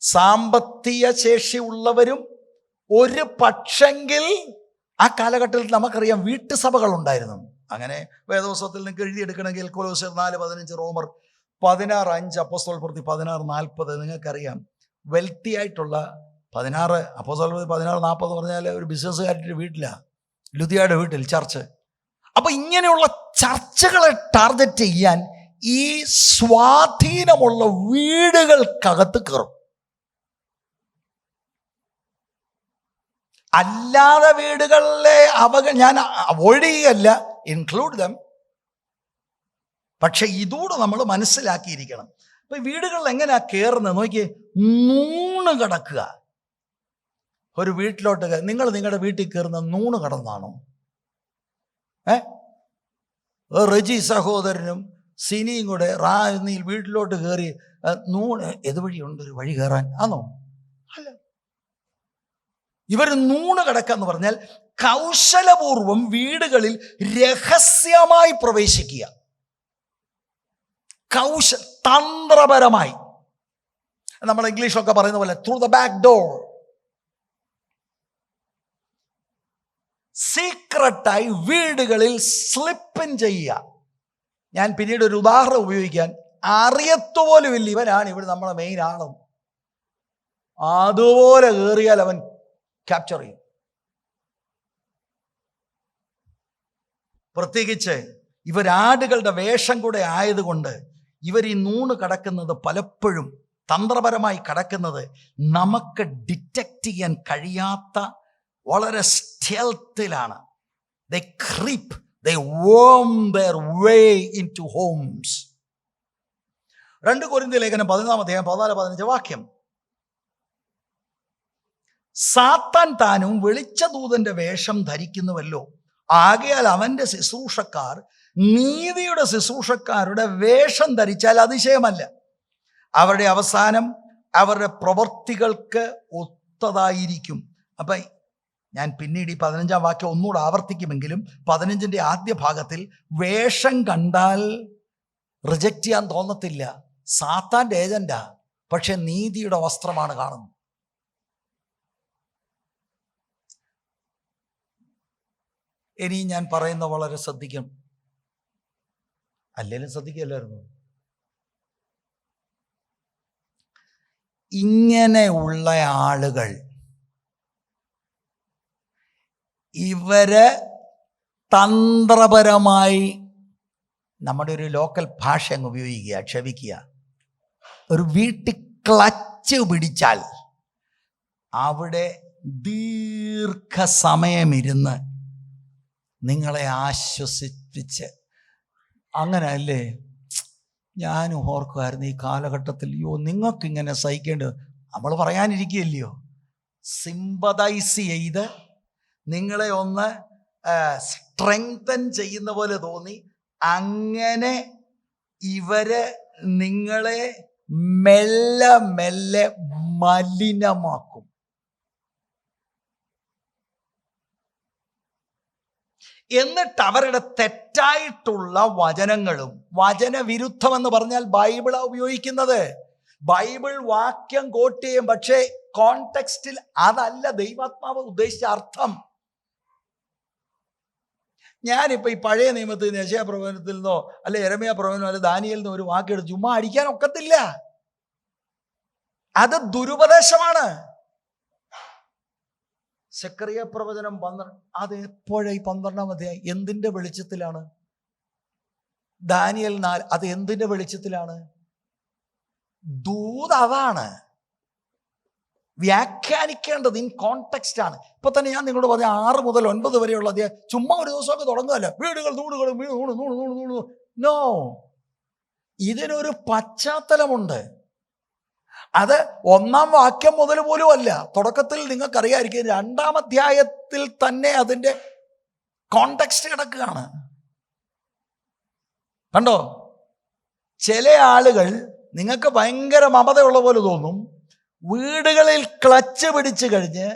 സാമ്പത്തിക ശേഷി ഉള്ളവരും, ഒരു പക്ഷെങ്കിൽ ആ കാലഘട്ടത്തിൽ നമുക്കറിയാം വീട്ടുസഭകൾ ഉണ്ടായിരുന്നു. അങ്ങനെ വേദപുസ്തകത്തിൽ നിങ്ങൾക്ക് എഴുതിയെടുക്കണമെങ്കിൽ കൊലോസ്യർ 4:15, റോമർ 16:5, അപ്പോസ്തലർ പ്രവൃത്തി 16:40 നിങ്ങൾക്കറിയാം. വെൽത്തി ആയിട്ടുള്ള 16, അപ്പോസ്തലർ പ്രവൃത്തി 16:40 പറഞ്ഞാൽ ഒരു ബിസിനസ്സുകാരുടെ വീട്ടിലാണ്, ലുദിയയുടെ വീട്ടിൽ ചർച്ച്. അപ്പൊ ഇങ്ങനെയുള്ള ചർച്ചകളെ ടാർഗറ്റ് ചെയ്യാൻ ഈ സ്വാധീനമുള്ള വീടുകൾക്കകത്ത് കയറും. അല്ലാതെ വീടുകളിലെ ഞാൻ അവോയ്ഡ് ചെയ്യുകയല്ല, ഇൻക്ലൂഡ് ദം. പക്ഷെ ഇതോട് നമ്മൾ മനസ്സിലാക്കിയിരിക്കണം. അപ്പൊ വീടുകളിൽ എങ്ങനെയാ കയറുന്നത് നോക്കിയേ. നൂണ് കടക്കുക. ഒരു വീട്ടിലോട്ട് നിങ്ങൾ നിങ്ങളുടെ വീട്ടിൽ കയറുന്ന നൂണ് കടന്നാണോ? റജി സഹോദരനും സിനിയും കൂടെ റാന്നിയിൽ വീട്ടിലോട്ട് കയറി നൂണ് ഏതുവഴിയുണ്ട് ഒരു വഴി കയറാൻ ആണോ? അല്ല. ഇവർ നൂണ് കടക്കാന്ന് പറഞ്ഞാൽ കൗശലപൂർവം വീടുകളിൽ രഹസ്യമായി പ്രവേശിക്കുക, തന്ത്രപരമായി. നമ്മൾ ഇംഗ്ലീഷൊക്കെ പറയുന്ന പോലെ ത്രൂ ദ ബാക്ക് ഡോർ, സീക്രട്ടായി വീടുകളിൽ സ്ലിപ്പിൻ ചെയ്യുക. ഞാൻ പിന്നീട് ഒരു ഉദാഹരണം ഉപയോഗിക്കാൻ, അറിയത്തുപോലുമില്ല ഇവനാണ് ഇവിടെ നമ്മളെ മെയിൻ ആളും, അതുപോലെ കയറിയാൽ അവൻ ക്യാപ്ചർ ചെയ്യും. പ്രത്യേകിച്ച് ഇവരാടുകളുടെ വേഷം കൂടെ ആയതുകൊണ്ട് ഇവർ ഈ നൂണ് കടക്കുന്നത് പലപ്പോഴും തന്ത്രപരമായി കടക്കുന്നത് നമുക്ക് ഡിറ്റക്റ്റ് ചെയ്യാൻ കഴിയാത്ത വളരെ സ്റ്റെൽത്തിലാണ്. They creep, they worm their way into homes. 2 കൊരിന്ത്യർ ലേഖനം 11:14-15 വാക്യം. സാത്താൻ താനും വെളിച്ചദൂതന്റെ വേഷം ധരിക്കുന്നുവല്ലോ, ആകയാൽ അവന്റെ ശുശ്രൂഷക്കാർ നീതിയുടെ ശുശ്രൂഷക്കാരുടെ വേഷം ധരിച്ചാൽ അതിശയമല്ല. അവരുടെ അവസാനം അവരുടെ പ്രവൃത്തികൾക്ക് ഒത്തതായിരിക്കും. അപ്പൊ ഞാൻ പിന്നീട് ഈ 15-ാം വാക്യം ഒന്നുകൂടെ ആവർത്തിക്കുമെങ്കിലും 15-ന്റെ ആദ്യ ഭാഗത്തിൽ വേഷം കണ്ടാൽ റിജക്റ്റ് ചെയ്യാൻ തോന്നത്തില്ല. സാത്താൻ്റെ ഏജന്റാ, പക്ഷെ നീതിയുടെ വസ്ത്രമാണ് കാണുന്നത്. ഇനി ഞാൻ പറയുന്ന വളരെ ശ്രദ്ധിക്കണം, അല്ലേലും ശ്രദ്ധിക്കല്ലായിരുന്നു. ഇങ്ങനെയുള്ള ആളുകൾ ഇവര് തന്ത്രപരമായി, നമ്മുടെ ഒരു ലോക്കൽ ഭാഷ അങ്ങ് ഉപയോഗിക്കുക, ക്ഷമിക്കുക, ഒരു വീട്ടിൽ ക്ലച്ച് പിടിച്ചാൽ അവിടെ ദീർഘസമയമിരുന്ന് നിങ്ങളെ ആശ്വസിപ്പിച്ച്, അങ്ങനെ അല്ലേ ഞാനും ഓർക്കുമായിരുന്നു ഈ കാലഘട്ടത്തിൽ, നിങ്ങൾക്കിങ്ങനെ സഹിക്കേണ്ടത് നമ്മൾ പറയാനിരിക്കുകയല്ലയോ, സിമ്പതൈസ് ചെയ്ത് നിങ്ങളെ ഒന്ന് സ്ട്രെങ്തൻ ചെയ്യുന്ന പോലെ തോന്നി. അങ്ങനെ ഇവര് നിങ്ങളെ മെല്ലെ മെല്ലെ മലിനമാക്കും. എന്നിട്ട് അവരുടെ തെറ്റായിട്ടുള്ള വചനങ്ങളും, വചനവിരുദ്ധമെന്ന് പറഞ്ഞാൽ ബൈബിളാണ് ഉപയോഗിക്കുന്നത്. ബൈബിൾ വാക്യം കോട്ട് ചെയ്യും, പക്ഷേ കോണ്ടെക്സ്റ്റിൽ അതല്ല ദൈവാത്മാവ് ഉദ്ദേശിച്ച അർത്ഥം. ഞാനിപ്പോ ഈ പഴയ നിയമത്തിൽ നിന്ന്, യെശയ്യാ പ്രവചനത്തിൽ നിന്നോ അല്ലെ യെരമ്യാ പ്രവചനോ അല്ലെ ദാനിയേലിൽ നിന്നോ ഒരു വാക്കെടുത്ത് ചുമ്മാ അടിക്കാൻ ഒക്കത്തില്ല. അത് ദുരുപദേശമാണ്. സെക്കറിയ പ്രവചനം 12, അത് എപ്പോഴാ ഈ 12-ാം അധ്യായം എന്തിന്റെ വെളിച്ചത്തിലാണ്? ദാനിയേൽ 4 അത് എന്തിന്റെ വെളിച്ചത്തിലാണ്? ദൂത് അതാണ് വ്യാഖ്യാനിക്കേണ്ടത്, ഇൻ കോണ്ടെക്സ്റ്റ് ആണ്. ഇപ്പൊ തന്നെ ഞാൻ നിങ്ങളോട് പറഞ്ഞ 6 മുതൽ 9 വരെയുള്ള അധ്യായം ചുമ്മാ ഒരു ദിവസമൊക്കെ തുടങ്ങുകയല്ല, വീടുകൾ നൂടുകളും നോ. ഇതിനൊരു പശ്ചാത്തലമുണ്ട്. അത് 1-ാം വാക്യം മുതൽ പോലും അല്ല. തുടക്കത്തിൽ നിങ്ങൾക്കറിയാമായിരിക്കും 2-ാം അധ്യായത്തിൽ തന്നെ അതിൻ്റെ കോണ്ടെക്സ്റ്റ് കിടക്കുകയാണ്. കണ്ടോ? ചില ആളുകൾ നിങ്ങൾക്ക് ഭയങ്കര മമതയുള്ള പോലെ തോന്നും, വീടുകളിൽ ക്ലച്ച് പിടിച്ചു കഴിഞ്ഞ്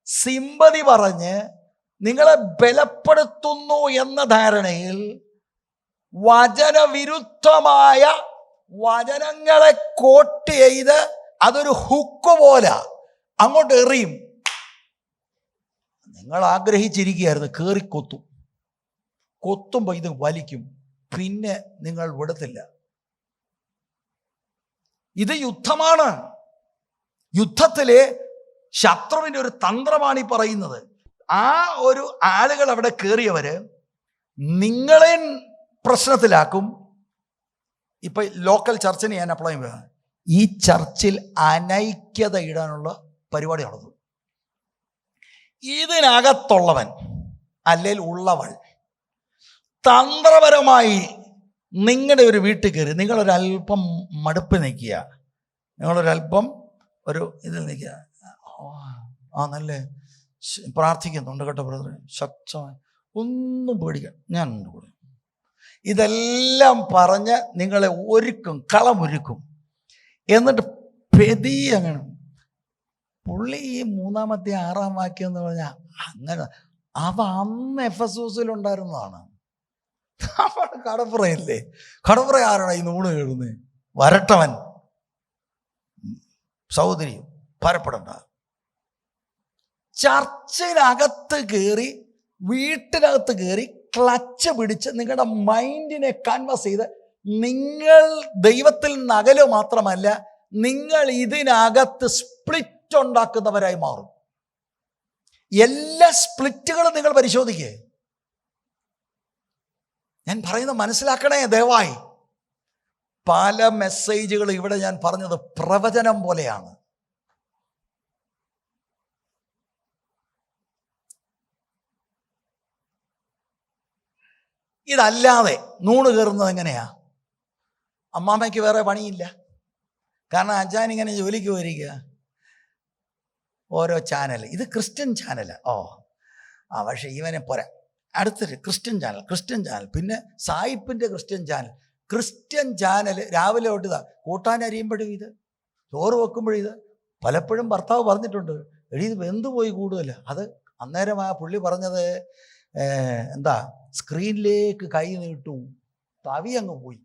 സിമ്പതി പറഞ്ഞ് നിങ്ങളെ ബലപ്പെടുത്തുന്നു എന്ന ധാരണയിൽ വചനവിരുദ്ധമായ വചനങ്ങളെ കോട്ട് ചെയ്ത് അതൊരു ഹുക്ക് പോലെ അങ്ങോട്ട് എറിയും. നിങ്ങൾ ആഗ്രഹിച്ചിരിക്കുകയായിരുന്നു, കയറി കൊത്തുമ്പോൾ ഇത് വലിക്കും, പിന്നെ നിങ്ങൾ വിടത്തില്ല. ഇത് യുദ്ധമാണ്. യുദ്ധത്തിലെ ശത്രുവിൻ്റെ ഒരു തന്ത്രമാണ് ഈ പറയുന്നത്. ആ ഒരു ആളുകൾ അവിടെ കയറിയവര് നിങ്ങളെ പ്രശ്നത്തിലാക്കും. ഇപ്പൊ ലോക്കൽ ചർച്ചിന് ഞാൻ അപ്ലൈ ചെയ്യുക, ഈ ചർച്ചിൽ അനൈക്യത ഇടാനുള്ള പരിപാടി നടന്നു. ഇതിനകത്തുള്ളവൻ അല്ലെങ്കിൽ ഉള്ളവൾ തന്ത്രപരമായി നിങ്ങളുടെ ഒരു വീട്ടിൽ കയറി നിങ്ങളൊരല്പം മടുപ്പ് നിൽക്കുക, നിങ്ങളൊരല്പം ഒരു ഇതിൽ നിൽക്കുക, നല്ല പ്രാർത്ഥിക്കുന്നുണ്ട് കേട്ടോ ബ്രദറെ, ശക്തമായി, ഒന്നും പേടിക്കാൻ ഞാനുണ്ട് കൂടെ, ഇതെല്ലാം പറഞ്ഞ് നിങ്ങളെ ഒരുക്കും, കളമൊരുക്കും. എന്നിട്ട് അങ്ങനെ പുള്ളി ഈ 3-ാമത്തെ 6-ാം വാക്യം എന്ന് പറഞ്ഞാൽ അങ്ങനെ അവ അന്ന് എഫെസോസിലുണ്ടായിരുന്നതാണ്. അവിടെ കടപ്പുറയല്ലേ, കടപ്പുറ ആരാണ് ഈ നൂണ് കേൾക്കുന്നത്? വരട്ടവൻ. സഹോദരി പരപ്പെടണ്ട. ചർച്ചിനകത്ത് കയറി, വീട്ടിനകത്ത് കയറി ക്ലച്ച് പിടിച്ച് നിങ്ങളുടെ മൈൻഡിനെ കൺവേഴ്സ് ചെയ്ത് നിങ്ങൾ ദൈവത്തിൽ നിന്ന് അകല് മാത്രമല്ല, നിങ്ങൾ ഇതിനകത്ത് സ്പ്ലിറ്റ് ഉണ്ടാക്കുന്നവരായി മാറും. എല്ലാ സ്പ്ലിറ്റുകളും നിങ്ങൾ പരിശോധിക്കുക. ഞാൻ പറയുന്നത് മനസ്സിലാക്കണേ ദയവായി. പല മെസ്സേജുകൾ ഇവിടെ ഞാൻ പറഞ്ഞത് പ്രവചനം പോലെയാണ്. ഇതല്ലാതെ നൂണ് കയറുന്നത് എങ്ങനെയാ? അമ്മാമ്മയ്ക്ക് വേറെ പണിയില്ല, കാരണം അച്ഛൻ ഇങ്ങനെ ജോലിക്ക് വരിക, ഓരോ ചാനൽ, ഇത് ക്രിസ്ത്യൻ ചാനല്, പക്ഷെ ഇവനെ പോരാ, അടുത്തൊരു ക്രിസ്ത്യൻ ചാനൽ, പിന്നെ സായിപ്പിൻ്റെ ക്രിസ്ത്യൻ ചാനൽ രാവിലെ തൊട്ട് കൂട്ടാൻ അരിയുമ്പോഴും ഇത്, ചോറ് വെക്കുമ്പോഴും ഇത്. പലപ്പോഴും ഭർത്താവ് പറഞ്ഞിട്ടുണ്ട്, എടീ ഇത് വെന്തു പോയി കൂടുതൽ. അത് അന്നേരം ആ പുള്ളി പറഞ്ഞത് എന്താ, സ്ക്രീനിലേക്ക് കൈ നീട്ടു, തവി അങ്ങ് പോയി.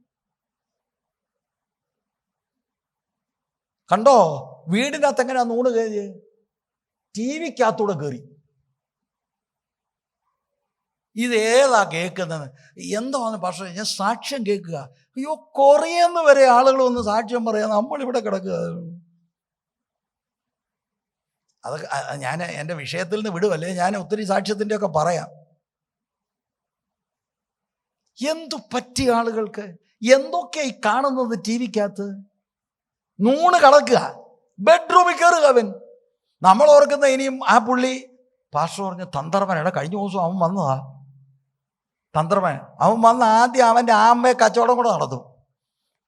കണ്ടോ വീടിനകത്ത് എങ്ങനെയാ നൂണ് കയറി? TV-ക്കകത്തൂടെ കയറി. ഇതേതാ കേൾക്കുന്നത്? എന്താണ് പക്ഷേ ഞാൻ സാക്ഷ്യം കേൾക്കുക. അയ്യോ, കൊറിയെന്ന് വരെ ആളുകൾ വന്ന് സാക്ഷ്യം പറയാം, നമ്മളിവിടെ കിടക്കുക. അതൊക്കെ ഞാൻ എൻ്റെ വിഷയത്തിൽ നിന്ന് വിടുവല്ലേ, ഞാൻ ഒത്തിരി സാക്ഷ്യത്തിൻ്റെ ഒക്കെ പറയാം. എന്തു പറ്റിയ ആളുകൾക്ക്? എന്തൊക്കെയായി കാണുന്നത് TV-ക്കകത്ത്? നൂണ് കളക്കുക, ബെഡ്റൂമിൽ കയറുക, അവൻ നമ്മൾ ഓർക്കുന്ന ഇനിയും ആ പുള്ളി പാസ്റ്റർ പറഞ്ഞ തന്ത്രപനയുടെ കഴിഞ്ഞ ദിവസം അവൻ വന്നതാ. തന്ത്രപൻ അവൻ വന്ന് ആദ്യം അവൻ്റെ ആമ്പയെ കച്ചവടം കൂടെ നടത്തും.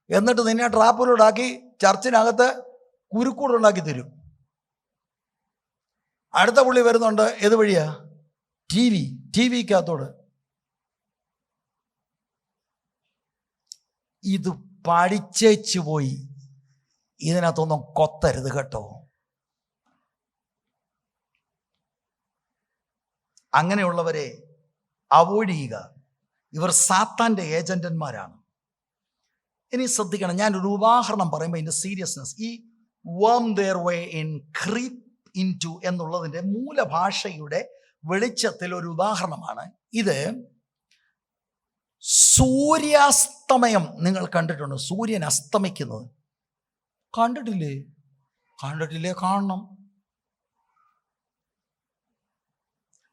എന്നിട്ട് നിന്നെ ട്രാപ്പിലൂടാക്കി ചർച്ചിനകത്ത് കുരുക്കൂടുണ്ടാക്കി തരും. അടുത്ത പുള്ളി വരുന്നുണ്ട്. ഏത് വഴിയാ? ടി വിക്കകത്തോട്. ഇത് പഠിച്ചേച്ചു പോയി. ഇതിനകത്തൊന്നും കൊത്തരുത് കേട്ടോ. അങ്ങനെയുള്ളവരെ അവോയ്ഡ് ചെയ്യുക. ഇവർ സാത്താൻ്റെ ഏജന്റന്മാരാണ്. ഇനി ശ്രദ്ധിക്കണം, ഞാനൊരു ഉദാഹരണം പറയുമ്പോൾ ഇതിൻ്റെ സീരിയസ്നെസ്, ഈ worm their way in, creep into എന്നുള്ളതിൻ്റെ മൂലഭാഷയുടെ വെളിച്ചത്തിൽ ഒരു ഉദാഹരണമാണ് ഇത്. സൂര്യാസ്തമയം നിങ്ങൾ കണ്ടിട്ടുണ്ടോ? സൂര്യൻ അസ്തമിക്കുന്നത് കണ്ടിട്ടില്ലേ? കാണണം.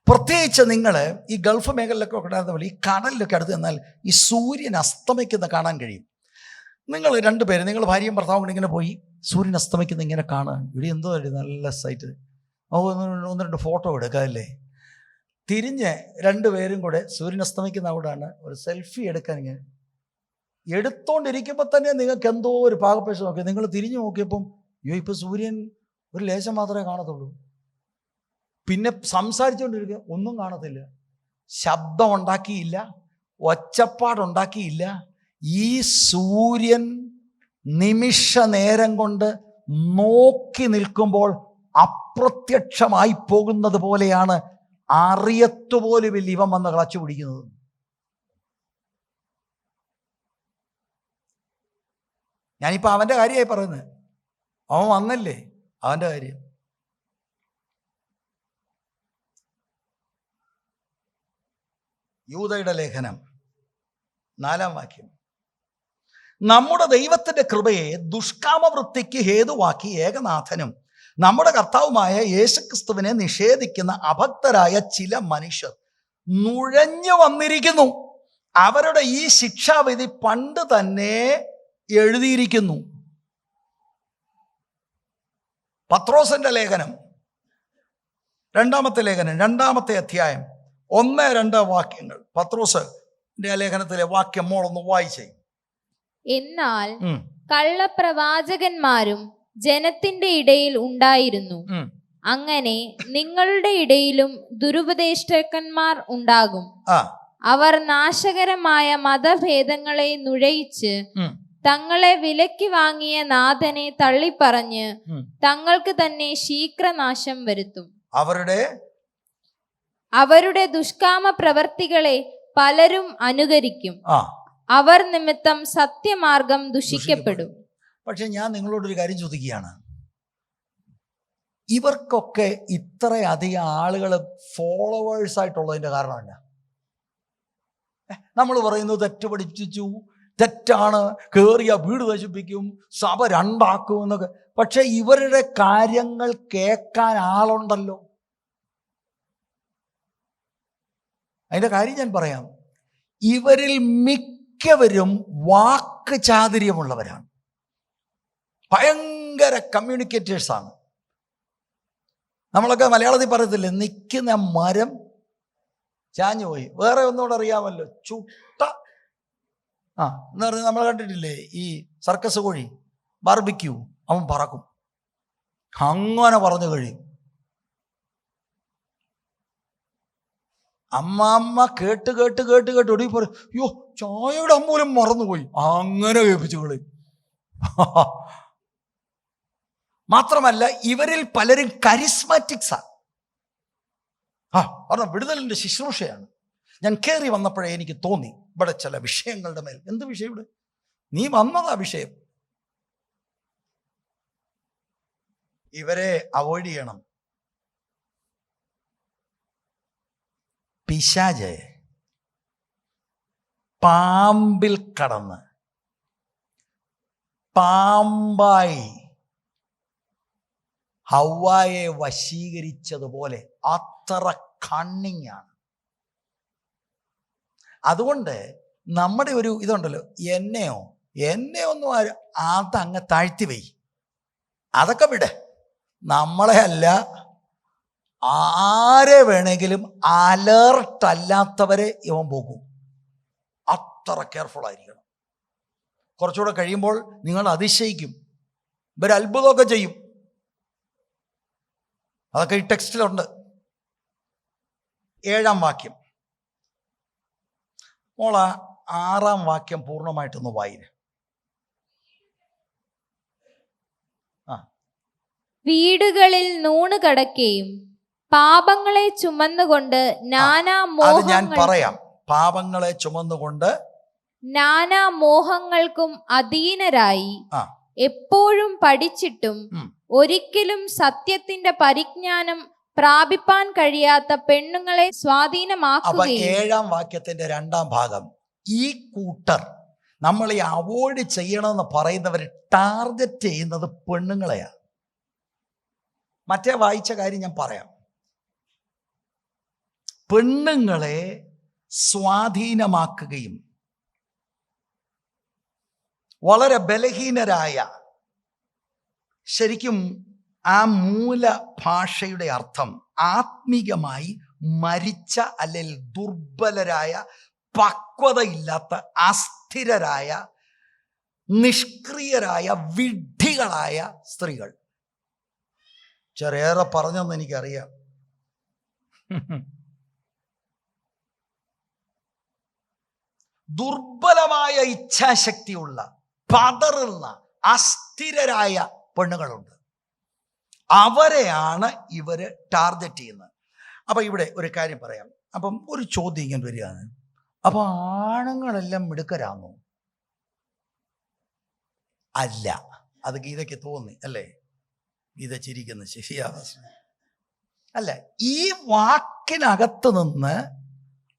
പ്രത്യേകിച്ച് നിങ്ങൾ ഈ ഗൾഫ് മേഖലയിലൊക്കെ ഉണ്ടായിരുന്ന പോലെ ഈ കടലിലൊക്കെ അടുത്ത് നിന്നാൽ ഈ സൂര്യൻ അസ്തമിക്കുന്ന കാണാൻ കഴിയും. നിങ്ങൾ രണ്ടുപേരും, നിങ്ങൾ ഭാര്യയും ഭർത്താവും കൂടി ഇങ്ങനെ പോയി സൂര്യൻ അസ്തമിക്കുന്ന ഇങ്ങനെ കാണാൻ, ഇവിടെ എന്തോ നല്ല സൈറ്റ്, ഒന്ന് രണ്ട് ഫോട്ടോ എടുക്കാമല്ലേ? തിരിഞ്ഞ് രണ്ടുപേരും കൂടെ സൂര്യൻ അസ്തമിക്കുന്ന അവിടെയാണ് ഒരു സെൽഫി എടുക്കാൻ ഇങ്ങനെ എടുത്തോണ്ടിരിക്കുമ്പോൾ തന്നെ നിങ്ങൾക്ക് എന്തോ ഒരു പാകപ്പേശ നോക്കി. നിങ്ങൾ തിരിഞ്ഞു നോക്കിയപ്പം ഇപ്പം സൂര്യൻ ഒരു ലേശം മാത്രമേ കാണത്തുള്ളൂ. പിന്നെ സംസാരിച്ചുകൊണ്ടിരിക്കുക, ഒന്നും കാണത്തില്ല, ശബ്ദം ഉണ്ടാക്കിയില്ല, ഒച്ചപ്പാടുണ്ടാക്കിയില്ല. ഈ സൂര്യൻ നിമിഷ നേരം കൊണ്ട് നോക്കി നിൽക്കുമ്പോൾ അപ്രത്യക്ഷമായി പോകുന്നത് പോലെയാണ് അറിയത്തുപോലുമില്ല ഇവൻ വന്ന് കളച്ചു പിടിക്കുന്നത്. ഞാനിപ്പോൾ അവൻ്റെ കാര്യമായി പറയുന്നത്. അവൻ വന്നല്ലേ, അവൻ്റെ കാര്യം. യൂദയുടെ ലേഖനം 4-ാം വാക്യം. നമ്മുടെ ദൈവത്തിൻ്റെ കൃപയെ ദുഷ്കാമവൃത്തിക്ക് ഹേതുവാക്കി ഏകനാഥനും നമ്മുടെ കർത്താവുമായ യേശുക്രിസ്തുവിനെ നിഷേധിക്കുന്ന അഭക്തരായ ചില മനുഷ്യർ നുഴഞ്ഞു വന്നിരിക്കുന്നു. അവരുടെ ഈ ശിക്ഷാവിധി പണ്ട് തന്നെ എഴുതിയിരിക്കുന്നു. പത്രോസിന്റെ ലേഖനം 2-ാമത്തെ ലേഖനം 2-ാമത്തെ അധ്യായം 1-2 വാക്യങ്ങൾ. പത്രോസിന്റെ ലേഖനത്തിലെ വാക്യം മോളൊന്ന് വായിച്ചേ. എന്നാൽ കള്ളപ്രവാചകന്മാരും ജനത്തിന്റെ ഇടയിൽ ഉണ്ടായിരുന്നു. അങ്ങനെ നിങ്ങളുടെ ഇടയിലും ദുരുപദേഷ്ടകന്മാർ ഉണ്ടാകും. അവർ നാശകരമായ മതഭേദങ്ങളെ നുഴയിച്ച് തങ്ങളെ വിലയ്ക്ക് വാങ്ങിയ നാഥനെ തള്ളിപ്പറഞ്ഞ് തങ്ങൾക്ക് തന്നെ ശീഘ്രനാശം വരുത്തും. അവരുടെ ദുഷ്കാമ പ്രവർത്തികളെ പലരും അനുകരിക്കും. അവർ നിമിത്തം സത്യമാർഗം ദുഷിക്കപ്പെടും. പക്ഷെ ഞാൻ നിങ്ങളോടൊരു കാര്യം ചോദിക്കുകയാണ്, ഇവർക്കൊക്കെ ഇത്രയധികം ആളുകൾ ഫോളോവേഴ്സ് ആയിട്ടുള്ളതിൻ്റെ കാരണം എന്നാ? നമ്മൾ പറയുന്നത് തെറ്റ് പഠിപ്പിച്ചു, തെറ്റാണ്, കയറിയ വീട് നശിപ്പിക്കും, സഭ രണ്ടാക്കും എന്നൊക്കെ. പക്ഷെ ഇവരുടെ കാര്യങ്ങൾ കേൾക്കാൻ ആളുണ്ടല്ലോ. അതിൻ്റെ കാര്യം ഞാൻ പറയാം. ഇവരിൽ മിക്കവരും വാക്ക് ചാതുര്യമുള്ളവരാണ്, ഭയങ്കര കമ്മ്യൂണിക്കേറ്റേഴ്സാണ്. നമ്മളൊക്കെ മലയാളത്തിൽ പറയത്തില്ലേ, നിൽക്കുന്ന മരം ചാഞ്ഞുപോയി. വേറെ ഒന്നുകൂടെ അറിയാമല്ലോ, ചുട്ട എന്ന് പറഞ്ഞാൽ നമ്മൾ കണ്ടിട്ടില്ലേ ഈ സർക്കസ് കോഴി ബാർബിക്യൂ, അവൻ പറക്കും. അങ്ങനെ പറഞ്ഞു കഴിയും. അമ്മാമ്മ കേട്ട് കേട്ട് കേട്ട് കേട്ട് ഒടുങ്ങി പറയും, അയ്യോ ചായയുടെ അമ്പോലും മറന്നുപോയി, അങ്ങനെ കേൾപ്പിച്ചു കളയും. മാത്രമല്ല ഇവരിൽ പലരും കരിസ്മാറ്റിക്സാണ്. പറഞ്ഞ വിടുതലിൻ്റെ ശുശ്രൂഷയാണ്. ഞാൻ കയറി വന്നപ്പോഴേ എനിക്ക് തോന്നി ഇവിടെ ചില വിഷയങ്ങളുടെ മേൽ. എന്ത് വിഷയം? ഇവിടെ നീ വന്നതാ വിഷയം. ഇവരെ അവോയ്ഡ് ചെയ്യണം. പിശാച് പാമ്പിൽ കടന്ന് പാമ്പായി ഹവ്വായെ വശീകരിച്ചതുപോലെ അത്ര കണ്ണിങ് ആണ്. അതുകൊണ്ട് നമ്മുടെ ഒരു ഇതുണ്ടല്ലോ, എന്നെ ഒന്നും അതങ്ങ് താഴ്ത്തി വൈ, അതൊക്കെ വിട്. നമ്മളെ അല്ല, ആരെ വേണമെങ്കിലും അലേർട്ടല്ലാത്തവരെ ഇവൻ പോകും. അത്ര കെയർഫുൾ ആയിരിക്കണം. കുറച്ചുകൂടെ കഴിയുമ്പോൾ നിങ്ങൾ അതിശയിക്കും, ഇവർ അത്ഭുതമൊക്കെ ചെയ്യും. അതൊക്കെ ഈ ടെക്സ്റ്റിലുണ്ട്. 7-ാം വാക്യം, മോള 6-ാം വാക്യം പൂർണ്ണമായിട്ടൊന്ന് വായിന്. വീടുകളിൽ നൂണ് കടക്കുകയും പാപങ്ങളെ ചുമന്നുകൊണ്ട് അത് ഞാൻ പറയാം. പാപങ്ങളെ ചുമന്നുകൊണ്ട് നാനാ മോഹങ്ങൾക്കും അധീനരായി എപ്പോഴും പഠിച്ചിട്ടും ഒരിക്കലും സത്യത്തിന്റെ പരിജ്ഞാനം പ്രാപിപ്പാൻ കഴിയാത്ത പെണ്ണുങ്ങളെ സ്വാധീനമാക്കുകയും. 7-ാം വാക്യത്തിന്റെ 2-ാം ഭാഗം, ഈ കൂട്ടർ നമ്മൾ ഈ അവോയ്ഡ് ചെയ്യണമെന്ന് പറയുന്നവർ ടാർഗറ്റ് ചെയ്യുന്നത് പെണ്ണുങ്ങളെയാണ്. മറ്റേ വായിച്ച കാര്യം ഞാൻ പറയാം. പെണ്ണുങ്ങളെ സ്വാധീനമാക്കുകയും വളരെ ബലഹീനരായ, ശരിക്കും ആ മൂല ഭാഷയുടെ അർത്ഥം ആത്മീകമായി മരിച്ച അല്ലെങ്കിൽ ദുർബലരായ, പക്വതയില്ലാത്ത, അസ്ഥിരരായ, നിഷ്ക്രിയരായ, വിഡ്ഢികളായ സ്ത്രീകൾ. ചെറിയേറെ പറഞ്ഞെന്ന് എനിക്കറിയാം. ദുർബലമായ ഇച്ഛാശക്തിയുള്ള, പതറുന്ന, അസ്ഥിരരായ പെണ്ണുങ്ങളുണ്ട്. അവരെയാണ് ഇവര് ടാർഗറ്റ് ചെയ്യുന്നത്. അപ്പൊ ഇവിടെ ഒരു കാര്യം പറയാം. അപ്പം ഒരു ചോദ്യം ഇങ്ങനെ വരികയാണ്, അപ്പൊ ആണുങ്ങളെല്ലാം മിടുക്കരാണോ? അല്ല. അത് ഗീതയ്ക്ക് തോന്നി അല്ലേ? ഗീത ചിരിക്കുന്നു, ശരിയാവാ അല്ല. ഈ വാക്കിനകത്ത് നിന്ന്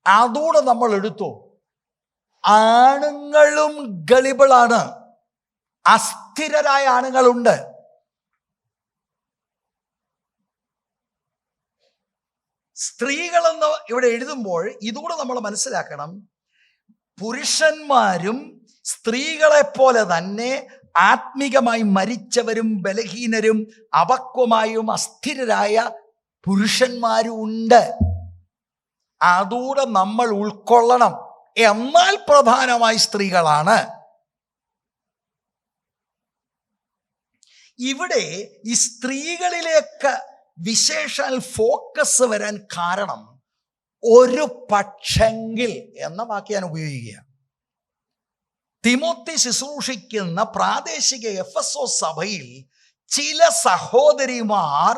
അതോടെ നമ്മൾ എടുത്തു, ആണുങ്ങളും ഗളിബിളാണ്, അസ്ഥിരരായ ആണുങ്ങളുണ്ട്. സ്ത്രീകളെന്ന് ഇവിടെ എഴുതുമ്പോൾ ഇതുകൂടെ നമ്മൾ മനസ്സിലാക്കണം. പുരുഷന്മാരും സ്ത്രീകളെ പോലെ തന്നെ ആത്മീകമായി മരിച്ചവരും ബലഹീനരും അപക്വമായും അസ്ഥിരരായ പുരുഷന്മാരും ഉണ്ട്. അതുകൂടെ നമ്മൾ ഉൾക്കൊള്ളണം. എന്നാൽ പ്രധാനമായി സ്ത്രീകളാണ്. ഇവിടെ ഈ സ്ത്രീകളിലേക്ക് വിശേഷാൽ ഫോക്കസ് വരാൻ കാരണം ഒരു പക്ഷെങ്കിൽ എന്ന വാക്ക് ഞാൻ ഉപയോഗിക്കുക. തിമോത്തി ശുശ്രൂഷിക്കുന്ന പ്രാദേശിക എഫെസോസ് സഭയിൽ ചില സഹോദരിമാർ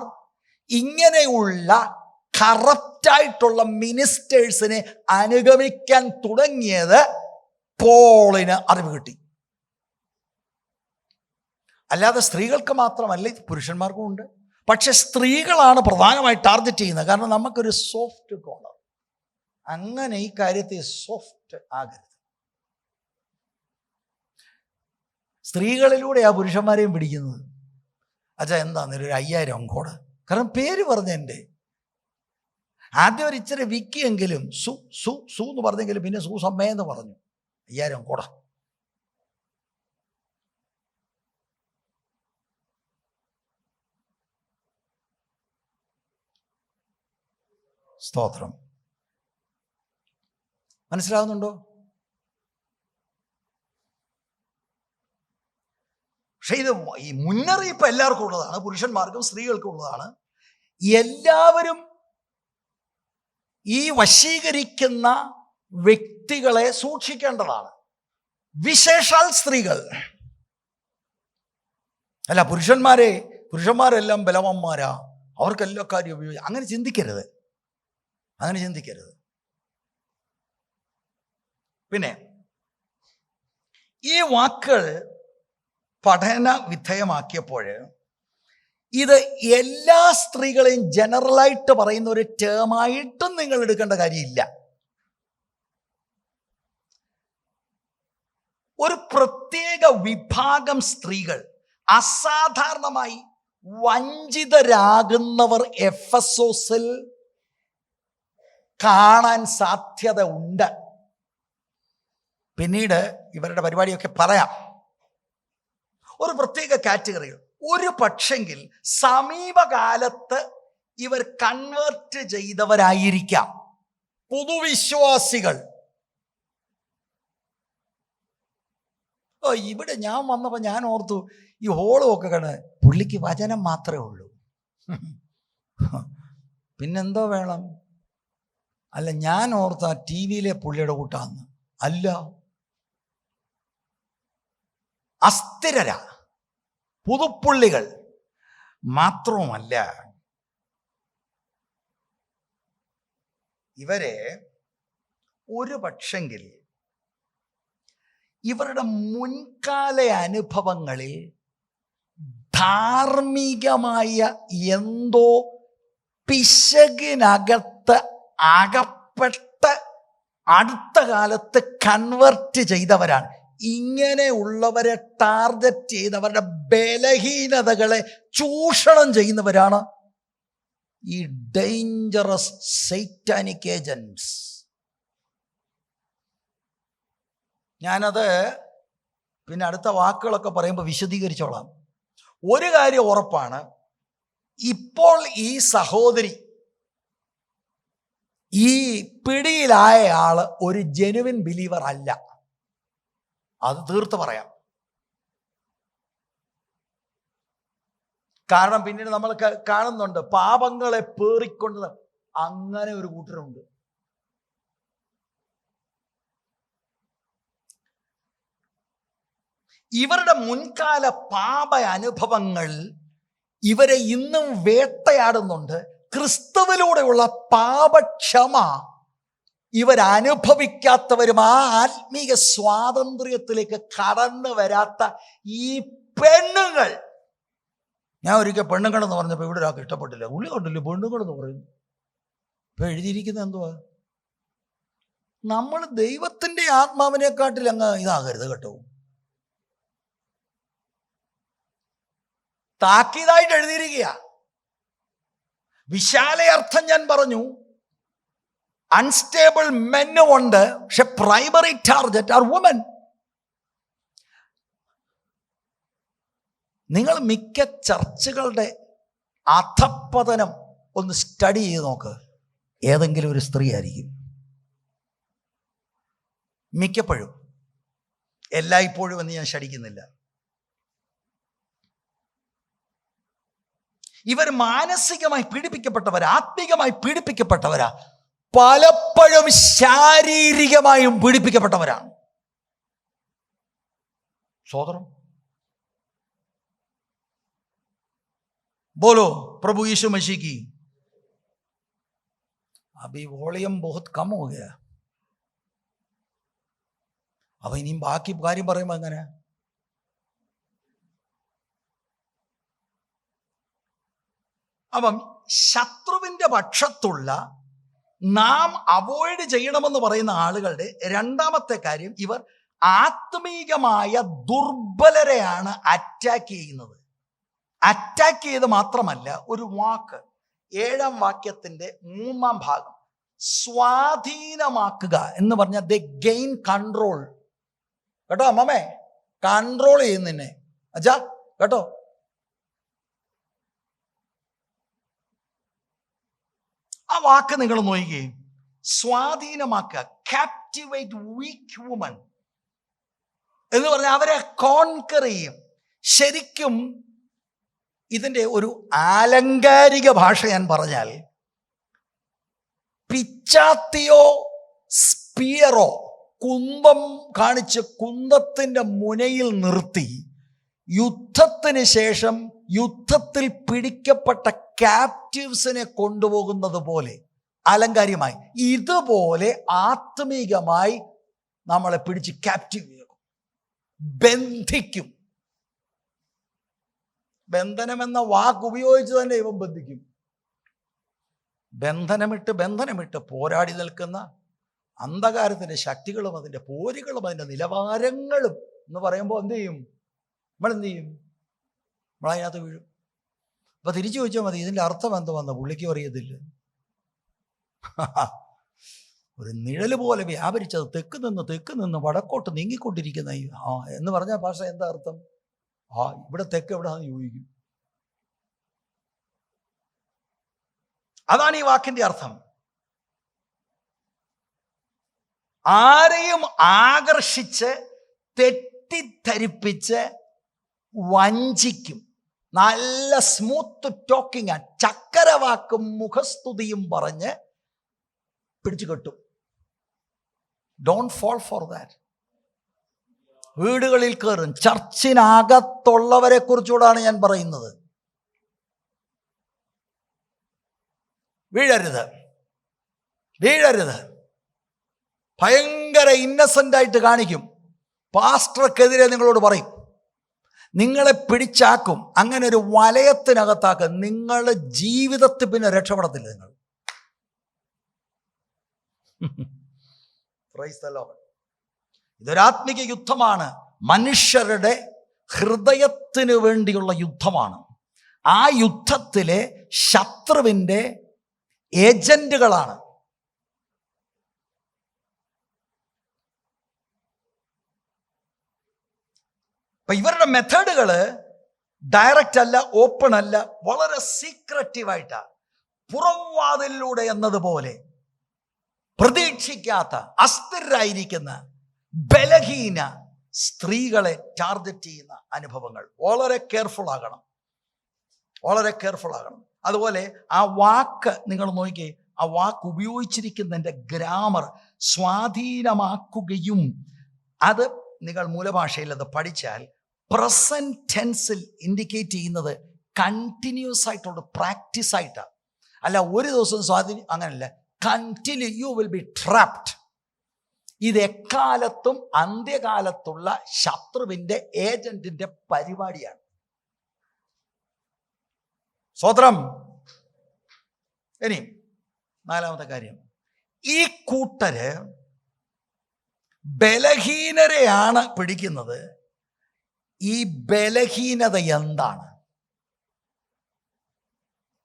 ഇങ്ങനെയുള്ള കറപ്റ്റായിട്ടുള്ള മിനിസ്റ്റേഴ്സിനെ അനുഗമിക്കാൻ തുടങ്ങിയത് പോളിന് അറിവ് കിട്ടി. അല്ലാതെ സ്ത്രീകൾക്ക് മാത്രമല്ല, പുരുഷന്മാർക്കും ഉണ്ട്. പക്ഷെ സ്ത്രീകളാണ് പ്രധാനമായി ടാർഗറ്റ് ചെയ്യുന്നത്. കാരണം നമുക്കൊരു സോഫ്റ്റ് കോർണർ. അങ്ങനെ ഈ കാര്യത്തെ സോഫ്റ്റ് ആകരുത്. സ്ത്രീകളിലൂടെ ആ പുരുഷന്മാരെയും പിടിക്കുന്നത്. അച്ഛാ എന്താന്നൊരു 5000 അങ്കോട്, കാരണം പേര് പറഞ്ഞെൻ്റെ ആദ്യം ഒരു ഇച്ചിരി വിക്കിയെങ്കിലും സു സു സു എന്ന് പറഞ്ഞെങ്കിലും പിന്നെ സൂസമ്മയെന്ന് പറഞ്ഞു. 5000 അങ്കോട. സ്തോത്രം. മനസ്സിലാവുന്നുണ്ടോ? പക്ഷെ ഇത് ഈ മുന്നറിയിപ്പ് എല്ലാവർക്കും ഉള്ളതാണ്, പുരുഷന്മാർക്കും സ്ത്രീകൾക്കും ഉള്ളതാണ്. എല്ലാവരും ഈ വശീകരിക്കുന്ന വ്യക്തികളെ സൂക്ഷിക്കേണ്ടതാണ്, വിശേഷാൽ സ്ത്രീകൾ. അല്ല പുരുഷന്മാരെല്ലാം ബലവന്മാരാ, അവർക്കെല്ലാ കാര്യം ഉപയോഗിക്കും. അങ്ങനെ ചിന്തിക്കരുത്. പിന്നെ ഈ വാക്കുകൾ പഠന വിധേയമാക്കിയപ്പോൾ ഇത് എല്ലാ സ്ത്രീകളെയും ജനറലായിട്ട് പറയുന്ന ഒരു ടേമായിട്ടും നിങ്ങൾ എടുക്കേണ്ട കാര്യമില്ല. ഒരു പ്രത്യേക വിഭാഗം സ്ത്രീകൾ, അസാധാരണമായി വഞ്ചിതരാകുന്നവർ എഫെസോസിൽ കാണാൻ സാധ്യത ഉണ്ട്. പിന്നീട് ഇവരുടെ പരിപാടിയൊക്കെ പറയാം. ഒരു പ്രത്യേക കാറ്റഗറികൾ, ഒരു പക്ഷെങ്കിൽ സമീപകാലത്ത് ഇവർ കൺവേർട്ട് ചെയ്തവരായിരിക്കാം, പുതുവിശ്വാസികൾ. ഇവിടെ ഞാൻ വന്നപ്പോൾ ഞാൻ ഓർത്തു, ഈ ഹോളും ഒക്കെ കണ്ട് പുള്ളിക്ക് വചനം മാത്രമേ ഉള്ളൂ, പിന്നെന്തോ വേണം? അല്ല, ഞാൻ ഓർത്ത ടി വിയിലെ പുള്ളിയുടെ കൂട്ടാന്ന്. അല്ല, അസ്ഥിരരാ, പുതുപ്പുള്ളികൾ. മാത്രവുമല്ല, ഇവരെ ഒരു പക്ഷെങ്കിൽ ഇവരുടെ മുൻകാല അനുഭവങ്ങളിൽ ധാർമ്മികമായ എന്തോ പിശകിനകത്ത് അകപ്പെട്ട് അടുത്ത കാലത്ത് കൺവേർട്ട് ചെയ്തവരാണ്. ഇങ്ങനെയുള്ളവരെ ടാർഗറ്റ് ചെയ്തവരുടെ ബലഹീനതകളെ ചൂഷണം ചെയ്യുന്നവരാണ് ഈ ഡേഞ്ചറസ് സൈറ്റാനിക് ഏജൻസ്. ഞാനത് പിന്നെ അടുത്ത വാക്കുകളൊക്കെ പറയുമ്പോൾ വിശദീകരിച്ചോളാം. ഒരു കാര്യം ഉറപ്പാണ്, ഇപ്പോൾ ഈ സഹോദരി, ഈ പിടിയിലായ ആള് ഒരു ജെനുവിൻ ബിലീവർ അല്ല. അത് തീർത്ത് പറയാം. കാരണം പിന്നീട് നമ്മൾ കാണുന്നുണ്ട്, പാപങ്ങളെ പേറിക്കൊണ്ട് അങ്ങനെ ഒരു കൂട്ടരുണ്ട്. ഇവരുടെ മുൻകാല പാപ അനുഭവങ്ങൾ ഇവരെ ഇന്നും വേട്ടയാടുന്നുണ്ട്. ക്രിസ്തുവിലൂടെയുള്ള പാപക്ഷമ ഇവരനുഭവിക്കാത്തവരും ആ ആത്മീയ സ്വാതന്ത്ര്യത്തിലേക്ക് കടന്നു വരാത്ത ഈ പെണ്ണുങ്ങൾ. ഞാൻ ഒരിക്കൽ പെണ്ണുങ്ങളെന്ന് പറഞ്ഞപ്പോൾ ഇവിടെ ഒരാൾക്ക് ഇഷ്ടപ്പെട്ടില്ല. ഉള്ളി കണ്ടില്ലേ പെണ്ണുങ്ങളെന്ന് പറയുന്നു. ഇപ്പൊ എഴുതിയിരിക്കുന്നത് എന്തുവാ? നമ്മൾ ദൈവത്തിൻ്റെ ആത്മാവിനെക്കാട്ടിൽ അങ്ങ് ഇതാകരുത് കേട്ടോ. താക്കീതായിട്ട് എഴുതിയിരിക്കുക. വിശാലയർത്ഥം ഞാൻ പറഞ്ഞു. അൺസ്റ്റേബിൾ മെന്നും ഉണ്ട്, പക്ഷെ പ്രൈമറി ടാർഗറ്റ് ആർ വുമൻ. നിങ്ങൾ മിക്ക ചർച്ചുകളുടെ അധപ്പതനം ഒന്ന് സ്റ്റഡി ചെയ്ത് നോക്ക്, ഏതെങ്കിലും ഒരു സ്ത്രീ ആയിരിക്കും. മിക്കപ്പോഴും, എല്ലായ്പ്പോഴും എന്ന് ഞാൻ ശടിക്കുന്നില്ല. ഇവർ മാനസികമായി പീഡിപ്പിക്കപ്പെട്ടവരാ, ആത്മീകമായി പീഡിപ്പിക്കപ്പെട്ടവരാ, പലപ്പോഴും ശാരീരികമായും പീഡിപ്പിക്കപ്പെട്ടവരാണ്. സോദരം बोलो प्रभु यीशु मसीह की। अभी वॉल्यूम बहुत कम हो गया. अब ഇനിയും ബാക്കി കാര്യം പറയുമ്പോൾ എങ്ങനെ? അപ്പം ശത്രുവിൻ്റെ പക്ഷത്തുള്ള നാം അവോയ്ഡ് ചെയ്യണമെന്ന് പറയുന്ന ആളുകളുടെ രണ്ടാമത്തെ കാര്യം, ഇവർ ആത്മീകമായ ദുർബലരെയാണ് അറ്റാക്ക് ചെയ്യുന്നത്. അറ്റാക്ക് ചെയ്ത് മാത്രമല്ല, ഒരു വാക്ക് 7-ാം വാക്യത്തിന്റെ 3-ാം ഭാഗം, സ്വാധീനമാക്കുക എന്ന് പറഞ്ഞാൽ ദേ ഗെയിൻ കൺട്രോൾ. കേട്ടോ അമ്മമ്മേ, കൺട്രോൾ ചെയ്യുന്നതിനെ അച്ഛാ കേട്ടോ. ആ വാക്ക് നിങ്ങൾ നോക്കിക്കേ, സ്വാധീനമാക്കുക, ക്യാപ്റ്റിവേറ്റ് വീക്ക് വുമൻ എന്ന് പറഞ്ഞാൽ അവരെ കോൺകർ ചെയ്യും. ശരിക്കും ഇതിൻ്റെ ഒരു ആലങ്കാരിക ഭാഷ ഞാൻ പറഞ്ഞാൽ, പിച്ചാത്തിയോ സ്പിയറോ കുന്തം കാണിച്ച് കുന്തത്തിൻ്റെ മുനയിൽ നിർത്തി യുദ്ധത്തിന് ശേഷം യുദ്ധത്തിൽ പിടിക്കപ്പെട്ട ക്യാപ്റ്റീവ്സിനെ കൊണ്ടുപോകുന്നത് പോലെ അലങ്കാരികമായി, ഇതുപോലെ ആത്മീകമായി നമ്മളെ പിടിച്ച് ക്യാപ്റ്റീവ് ചെയ്യും, ബന്ധിക്കും. ബന്ധനം എന്ന വാക്ക് ഉപയോഗിച്ച് തന്നെ ഇവൻ ബന്ധിക്കും. ബന്ധനമിട്ട് പോരാടി നിൽക്കുന്ന അന്ധകാരത്തിൻ്റെ ശക്തികളും അതിൻ്റെ പോരുകളും അതിൻ്റെ നിലവാരങ്ങളും എന്ന് പറയുമ്പോൾ എന്ത് ചെയ്യും? നമ്മളെന്ത് ചെയ്യും? നമ്മളതിനകത്ത് വീഴും. അപ്പൊ തിരിച്ചു ചോദിച്ചാൽ മതി, ഇതിൻ്റെ അർത്ഥം എന്തുവന്ന പുള്ളിക്കും അറിയത്തില്ല. ഒരു നിഴല് പോലെ വ്യാപരിച്ചത് തെക്ക് നിന്ന് വടക്കോട്ട് നീങ്ങിക്കൊണ്ടിരിക്കുന്ന എന്ന് പറഞ്ഞാൽ ഭാഷ എന്താ അർത്ഥം? ഇവിടെ തെക്ക് എവിടെയാണെന്ന് ചോദിക്കും. അതാണ് ഈ വാക്കിന്റെ അർത്ഥം. ആരെയും ആകർഷിച്ച് തെറ്റിദ്ധരിപ്പിച്ച് വഞ്ചിക്കും. നല്ല സ്മൂത്ത് ടോക്കിംഗ്, ചക്കരവാക്കും മുഖസ്തുതിയും പറഞ്ഞ് പിടിച്ചു കെട്ടും. Don't fall for that. വീടുകളിൽ കയറും. ചർച്ചിനകത്തുള്ളവരെ കുറിച്ചുകൂടാണ് ഞാൻ പറയുന്നത്. വീഴരുത്, വീഴരുത്. ഭയങ്കര ഇന്നസെൻ്റ് ആയിട്ട് കാണിക്കും. പാസ്റ്റർക്കെതിരെ നിങ്ങളോട് പറയും, നിങ്ങളെ പിടിച്ചാക്കും, അങ്ങനെ ഒരു വലയത്തിനകത്താക്കും. നിങ്ങളുടെ ജീവിതത്തിൽ പിന്നെ രക്ഷപ്പെടത്തില്ല നിങ്ങൾ. ഇതൊരാത്മിക യുദ്ധമാണ്. മനുഷ്യരുടെ ഹൃദയത്തിന് വേണ്ടിയുള്ള യുദ്ധമാണ്. ആ യുദ്ധത്തിലെ ശത്രുവിൻ്റെ ഏജന്റുകളാണ്. അപ്പൊ ഇവരുടെ മെത്തേഡുകൾ ഡയറക്റ്റ് അല്ല, ഓപ്പൺ അല്ല, വളരെ സീക്രറ്റീവായിട്ടാണ്. പുറംവാതിലൂടെ എന്നതുപോലെ പ്രതീക്ഷിക്കാത്ത അസ്ഥിരായിരിക്കുന്ന ബലഹീന സ്ത്രീകളെ ടാർഗറ്റ് ചെയ്യുന്ന അനുഭവങ്ങൾ. വളരെ കെയർഫുൾ ആകണം, വളരെ കെയർഫുൾ ആകണം. അതുപോലെ ആ വാക്ക് നിങ്ങൾ നോക്കിയേ, ആ വാക്ക് ഉപയോഗിച്ചിരിക്കുന്നതിൻ്റെ ഗ്രാമർ സ്വാധീനമാക്കുകയും, അത് നിങ്ങൾ മൂലഭാഷയിൽ അത് പഠിച്ചാൽ പ്രസന്റ് ടെൻസിൽ ഇൻഡിക്കേറ്റ് ചെയ്യുന്നത് കണ്ടിന്യൂസ് ആയിട്ടുള്ള പ്രാക്ടീസ് ആയിട്ടാണ്. അല്ല ഒരു ദിവസം സ്വാധീനം, അങ്ങനല്ല. Continue, you will be trapped. ഇത് എക്കാലത്തും അന്ത്യകാലത്തുള്ള ശത്രുവിൻ്റെ ഏജന്റിന്റെ പരിപാടിയാണ്. സ്വതന്ത്രം. ഇനി നാലാമത്തെ കാര്യം, ഈ കൂട്ടര് ബലഹീനരെയാണ് പിടിക്കുന്നത്. ഈ ബലഹീനത എന്താണ്?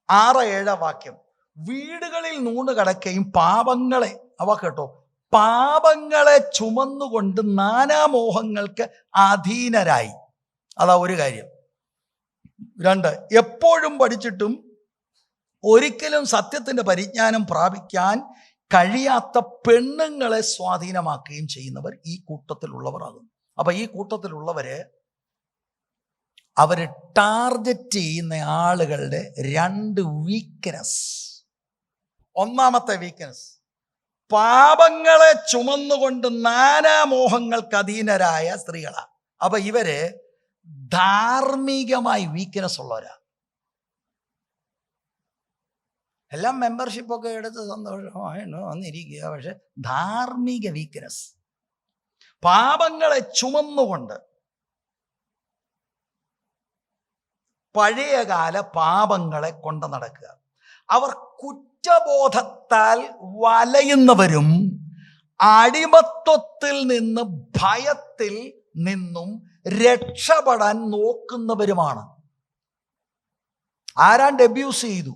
6-7 വാക്യം. വീടുകളിൽ നൂണ് കടക്കുകയും പാപങ്ങളെ, അവ കേട്ടോ, പാപങ്ങളെ ചുമന്നുകൊണ്ട് നാനാമോഹങ്ങൾക്ക് അധീനരായി. അതാ ഒരു കാര്യം. 2, എപ്പോഴും പഠിച്ചിട്ടും ഒരിക്കലും സത്യത്തിന്റെ പരിജ്ഞാനം പ്രാപിക്കാൻ കഴിയാത്ത പെണ്ണുങ്ങളെ സ്വാധീനമാക്കുകയും ചെയ്യുന്നവർ ഈ കൂട്ടത്തിലുള്ളവർ ആകും. അപ്പൊ ഈ കൂട്ടത്തിലുള്ളവര് അവര് ടാർഗറ്റ് ചെയ്യുന്ന ആളുകളുടെ 2 വീക്ക്നെസ്. ഒന്നാമത്തെ വീക്ക്നെസ്, പാപങ്ങളെ ചുമന്നുകൊണ്ട് നാനാമോഹങ്ങൾക്ക് അധീനരായ സ്ത്രീകളാണ്. അപ്പൊ ഇവര് ധാർമ്മികമായി വീക്ക്നെസ് ഉള്ളവരാ. എല്ലാം മെമ്പർഷിപ്പൊക്കെ എടുത്ത് സന്തോഷമായിട്ടോ വന്നിരിക്കുക, പക്ഷെ ധാർമ്മിക വീക്ക്നെസ്. പാപങ്ങളെ ചുമന്നുകൊണ്ട്, പഴയകാല പാപങ്ങളെ കൊണ്ട് നടക്കുക. അവർ കുറ്റബോധത്താൽ വലയുന്നവരും അടിമത്വത്തിൽ നിന്ന്, ഭയത്തിൽ നിന്നും രക്ഷപ്പെടാൻ നോക്കുന്നവരുമാണ്. ആരാണ്ട് അബ്യൂസ് ചെയ്തു,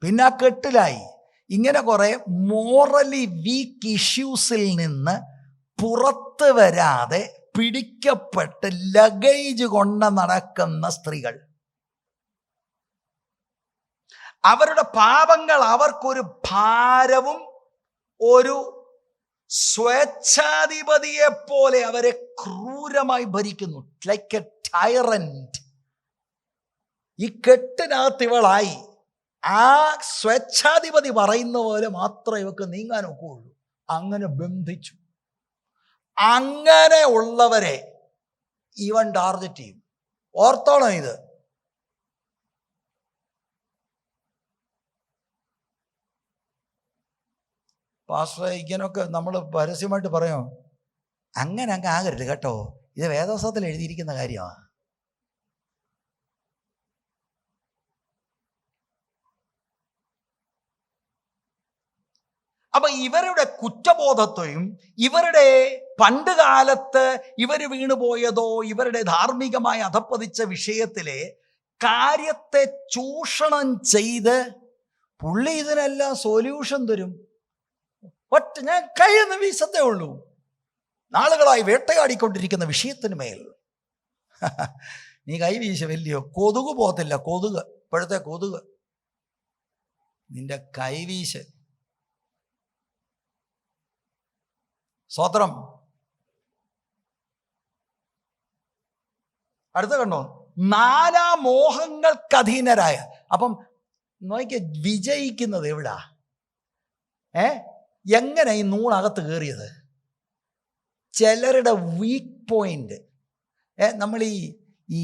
പിന്നെ കെട്ടിലായി. ഇങ്ങനെ കുറെ മോറലി വീക്ക് ഇഷ്യൂസിൽ നിന്ന് പുറത്ത് വരാതെ പിടിക്കപ്പെട്ട് ലഗേജ് കൊണ്ട് നടക്കുന്ന സ്ത്രീകൾ. അവരുടെ പാപങ്ങൾ അവർക്കൊരു ഭാരവും ഒരു സ്വേച്ഛാധിപതിയെ പോലെ അവരെ ക്രൂരമായി ഭരിക്കുന്നു. Like A ടൈറന്റ്. ഈ കെട്ടിനകത്ത് ഇവളായി. ആ സ്വേച്ഛാധിപതി പറയുന്ന പോലെ മാത്രമേ ഇവക്ക് നീങ്ങാനൊക്കെ ഉള്ളൂ. അങ്ങനെ ബന്ധിച്ചു. അങ്ങനെ ഉള്ളവരെ ഇവൻ ടാർഗറ്റ് ചെയ്യും. ഓർത്തോണം ഇത്. പാസ്റ്ററെ, ഇങ്ങനൊക്കെ നമ്മൾ പരസ്യമായിട്ട് പറയോ? അങ്ങനെ അങ്ങ് ആകരുത് കേട്ടോ. ഇത് വേദോസത്തിൽ എഴുതിയിരിക്കുന്ന കാര്യമാണ്. അപ്പൊ ഇവരുടെ കുറ്റബോധത്തെയും ഇവരുടെ പണ്ട് കാലത്ത് ഇവർ വീണുപോയതോ ഇവരുടെ ധാർമ്മികമായി അധപ്പതിച്ച വിഷയത്തിലെ കാര്യത്തെ ചൂഷണം ചെയ്ത് പുള്ളി ഇതിനെല്ലാം സൊല്യൂഷൻ തരും. ഒറ്റ ഞാൻ കഴിയുന്ന വീസത്തേ ഉള്ളൂ. നാളുകളായി വേട്ടയാടിക്കൊണ്ടിരിക്കുന്ന വിഷയത്തിന് മേൽ നീ കൈ വീശ വലിയോ, കൊതുക് പോകത്തില്ല. കൊതുക്, ഇപ്പോഴത്തെ കൊതുക്, നിന്റെ കൈവീശ്. സ്തോത്രം. അടുത്ത കണ്ടോ, 4 മോഹങ്ങൾക്കധീനരായ. അപ്പം നോക്കിയ വിജയിക്കുന്നത് എവിടാ? എങ്ങനെ ഈ നൂണകത്ത് കയറിയത്? ചിലരുടെ വീക്ക് പോയിന്റ്. നമ്മൾ ഈ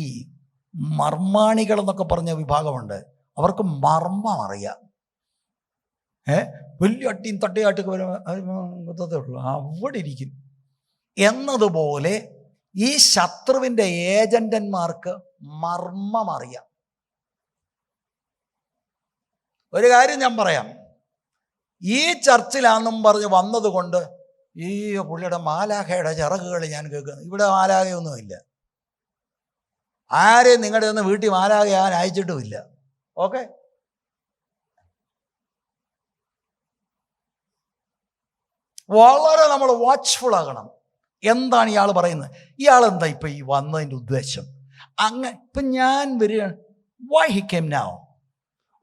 മർമാണികൾ എന്നൊക്കെ പറഞ്ഞ വിഭാഗമുണ്ട്. അവർക്ക് മർമ്മം അറിയാം. വലിയ അട്ടിയും തട്ടയാട്ടൊക്കെ വരുത്തതേ ഉള്ളൂ, അവിടെ ഇരിക്കും. എന്നതുപോലെ ഈ ശത്രുവിൻ്റെ ഏജന്റന്മാർക്ക് മർമ്മം അറിയാം. ഒരു കാര്യം ഞാൻ പറയാം, ഈ ചർച്ചിലാണെന്നും പറഞ്ഞ് വന്നത് കൊണ്ട് ഈ പുള്ളിയുടെ മാലാഖയുടെ ചിറകുകൾ ഞാൻ കേൾക്കുന്നു. ഇവിടെ മാലാഖയൊന്നുമില്ല. ആരെയും നിങ്ങളുടെ ഒന്ന് വീട്ടിൽ മാലാഖ ഞാൻ അയച്ചിട്ടുമില്ല. ഓക്കെ, വളരെ നമ്മൾ വാച്ച്ഫുൾ ആകണം. എന്താണ് ഇയാൾ പറയുന്നത്? ഇയാളെന്താ ഇപ്പൊ ഈ വന്നതിൻ്റെ ഉദ്ദേശം? ഇപ്പൊ ഞാൻ വരികയാണ്. Why he came now?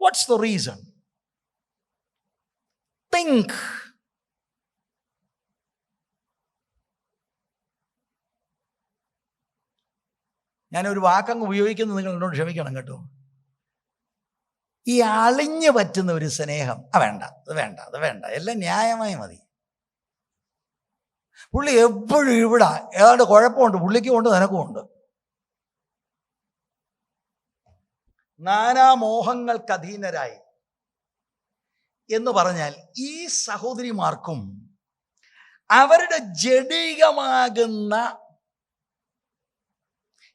What's the reason? Think. ഞാനൊരു വാക്കങ്ങ് ഉപയോഗിക്കുന്നത് നിങ്ങൾ എന്നോട് ക്ഷമിക്കണം കേട്ടോ. ഈ അളിഞ്ഞു പറ്റുന്ന ഒരു സ്നേഹം വേണ്ട, അത് വേണ്ട, അത് വേണ്ട, എല്ലാം ന്യായമായി മതി. പുള്ളി എപ്പോഴും ഇവിടെ ഏതാണ്ട് കുഴപ്പമുണ്ട്, പുള്ളിക്കും ഉണ്ട് നിനക്കും ഉണ്ട്. 4 മോഹങ്ങൾക്ക് അധീനരായി എന്ന് പറഞ്ഞാൽ ഈ സഹോദരിമാർക്കും അവരുടെ ജഡികമാകുന്ന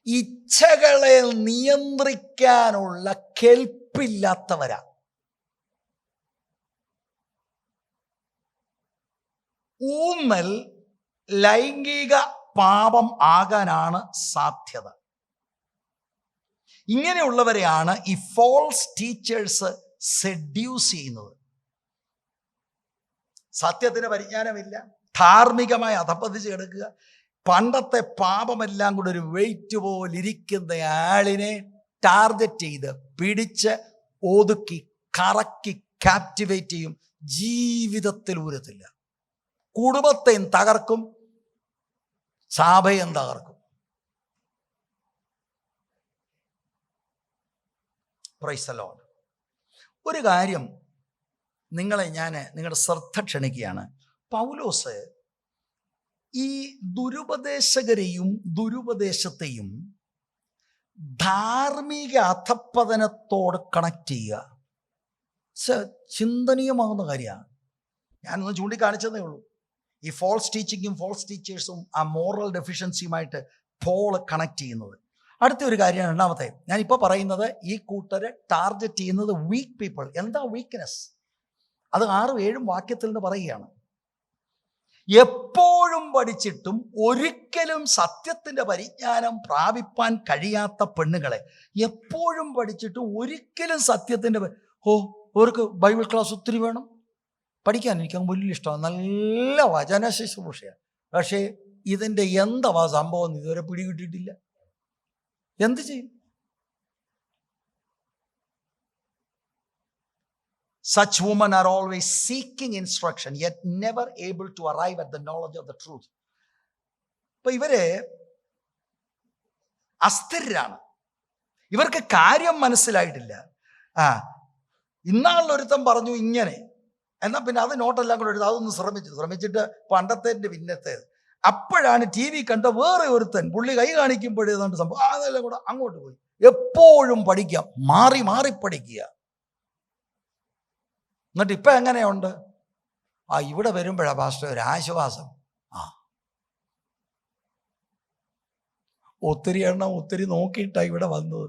ഇച്ഛകളെ നിയന്ത്രിക്കാനുള്ള കെൽപ്പില്ലാത്തവരാ. ഊന്നൽ ലൈംഗിക പാപം ആകാനാണ് സാധ്യത. ഇങ്ങനെയുള്ളവരെയാണ് ഈ ഫോൾസ് ടീച്ചേഴ്സ് സെഡ്യൂസ് ചെയ്യുന്നത്. സത്യത്തിന് പരിജ്ഞാനമില്ല, ധാർമ്മികമായി അധപ്പതിച്ച് കിടക്കുക, പണ്ടത്തെ പാപമെല്ലാം കൂടെ ഒരു വെയിറ്റ് പോലിരിക്കുന്ന ആളിനെ ടാർഗറ്റ് ചെയ്ത് പിടിച്ച് ഒതുക്കി കറക്കി ക്യാപ്റ്റിവേറ്റ് ചെയ്യും. ജീവിതത്തിൽ ഊരത്തില്ല. കുടുംബത്തെയും തകർക്കും, സഭയും തകർക്കും. Praise the Lord. ഒരു കാര്യം നിങ്ങളുടെ ശ്രദ്ധ ക്ഷണിക്കുകയാണ്. പൗലോസ് ഈ ദുരുപദേശകരെയും ദുരുപദേശത്തെയും ധാർമ്മിക അധപ്പതനത്തോട് കണക്ട് ചെയ്യുക ചിന്തനീയമാകുന്ന കാര്യമാണ്. ഞാനൊന്ന് ചൂണ്ടിക്കാണിച്ചതേ ഉള്ളൂ. ഈ ഫോൾസ് ടീച്ചിങ്ങും ഫോൾസ് ടീച്ചേഴ്സും ആ മോറൽ ഡെഫിഷ്യൻസിയുമായിട്ട് പോൾ കണക്ട് ചെയ്യുന്നത്. അടുത്ത ഒരു കാര്യമാണ്, രണ്ടാമത്തെ ഞാനിപ്പോൾ പറയുന്നത്. ഈ കൂട്ടരെ ടാർഗറ്റ് ചെയ്യുന്നത് വീക്ക് പീപ്പിൾ. എന്താ വീക്ക്നെസ്? അത് 6-7 വാക്യത്തിൽ നിന്ന് പറയുകയാണ്. എപ്പോഴും പഠിച്ചിട്ടും ഒരിക്കലും സത്യത്തിൻ്റെ പരിജ്ഞാനം പ്രാപിപ്പാൻ കഴിയാത്ത പെണ്ണുങ്ങളെ. എപ്പോഴും പഠിച്ചിട്ടും ഒരിക്കലും സത്യത്തിൻ്റെ അവർക്ക് ബൈബിൾ ക്ലാസ് ഒത്തിരി വേണം പഠിക്കാൻ. എനിക്ക് വലിയ ഇഷ്ടമാണ്, നല്ല വചന ശുശ്രൂഷയാണ്. പക്ഷേ ഇതിൻ്റെ എന്താ സംഭവം എന്ന് ഇതുവരെ പിടികിട്ടിട്ടില്ല. എന്ത് ചെയ്യും? Such women are always seeking instruction, yet never able to arrive at the knowledge of the truth. ഇപ്പൊ ഇവര് അസ്ഥിരാണ്, ഇവർക്ക് കാര്യം മനസ്സിലായിട്ടില്ല. ഇന്നാളൊരുത്തൻ പറഞ്ഞു ഇങ്ങനെ, എന്നാൽ പിന്നെ അത് നോട്ടെല്ലാം കൂടെ എടുത്ത് അതൊന്ന് ശ്രമിച്ചിട്ട് പണ്ടത്തെ പിന്നത്തെ. അപ്പോഴാണ് TV കണ്ട വേറെ ഒരുത്തൻ, പുള്ളി കൈ കാണിക്കുമ്പോഴേതാണ്ട് സംഭവം അതെല്ലാം കൂടെ അങ്ങോട്ട് പോയി. എപ്പോഴും പഠിക്കാം, മാറി മാറി പഠിക്കുക. എന്നിട്ട് ഇപ്പം എങ്ങനെയുണ്ട്? ഇവിടെ വരുമ്പോഴാ പാസ്റ്റർ ഒരു ആശ്വാസം. ഒത്തിരി എണ്ണം ഒത്തിരി നോക്കിയിട്ടാണ് ഇവിടെ വന്നത്.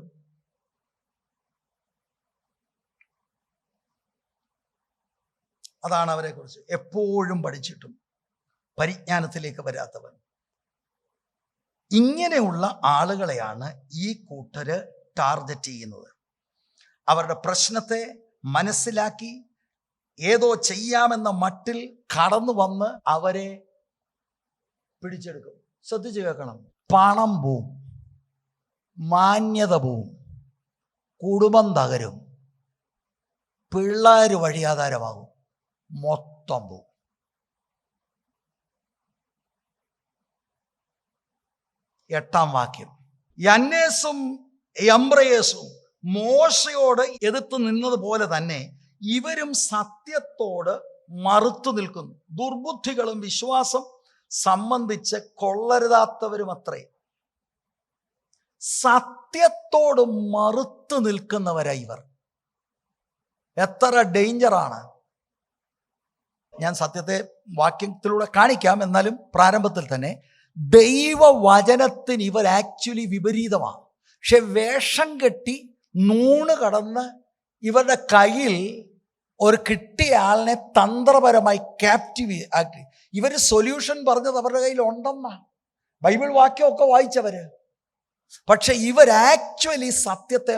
അതാണ് അവരെ കുറിച്ച്. എപ്പോഴും പഠിച്ചിട്ടും പരിജ്ഞാനത്തിലേക്ക് വരാത്തവൻ. ഇങ്ങനെയുള്ള ആളുകളെയാണ് ഈ കൂട്ടര് ടാർഗറ്റ് ചെയ്യുന്നത്. അവരുടെ പ്രശ്നത്തെ മനസ്സിലാക്കി ഏതോ ചെയ്യാമെന്ന മട്ടിൽ കടന്നു വന്ന് അവരെ പിടിച്ചെടുക്കും. ശ്രദ്ധിച്ചു കേൾക്കണം. പണം പോവും, മാന്യത പോവും, കുടുംബം തകരും, പിള്ളേർ വഴിയാധാരമാകും, മൊത്തം പോവും. എട്ടാം വാക്യം, യന്നേസും യംബ്രയേസും മോശയോട് എതിർത്ത് നിന്നതുപോലെ തന്നെ ഇവരും സത്യത്തോട് മറുത്തു നിൽക്കുന്നു. ദുർബുദ്ധികളും വിശ്വാസം സംബന്ധിച്ച് കൊള്ളരുതാത്തവരും അത്രേ. സത്യത്തോട് മറുത്തു നിൽക്കുന്നവരാ ഇവർ. എത്ര ഡേഞ്ചറാണ്! ഞാൻ സത്യത്തെ വാക്യത്തിലൂടെ കാണിക്കാം, എന്നാലും പ്രാരംഭത്തിൽ തന്നെ ദൈവവചനത്തിന് ഇവർ ആക്ച്വലി വിപരീതമാണ്. പക്ഷെ വേഷം കെട്ടി നൂണ് കടന്ന് ഇവരുടെ കയ്യിൽ ഒരു കിട്ടിയ ആളിനെ തന്ത്രപരമായി ക്യാപ്റ്റീവ് ആക്കി. ഇവർ സൊല്യൂഷൻ പറഞ്ഞത് അവരുടെ കയ്യിൽ ഉണ്ടെന്നാണ് ബൈബിൾ വാക്യമൊക്കെ വായിച്ചവര്. പക്ഷെ ഇവർ ആക്ച്വലി സത്യത്തെ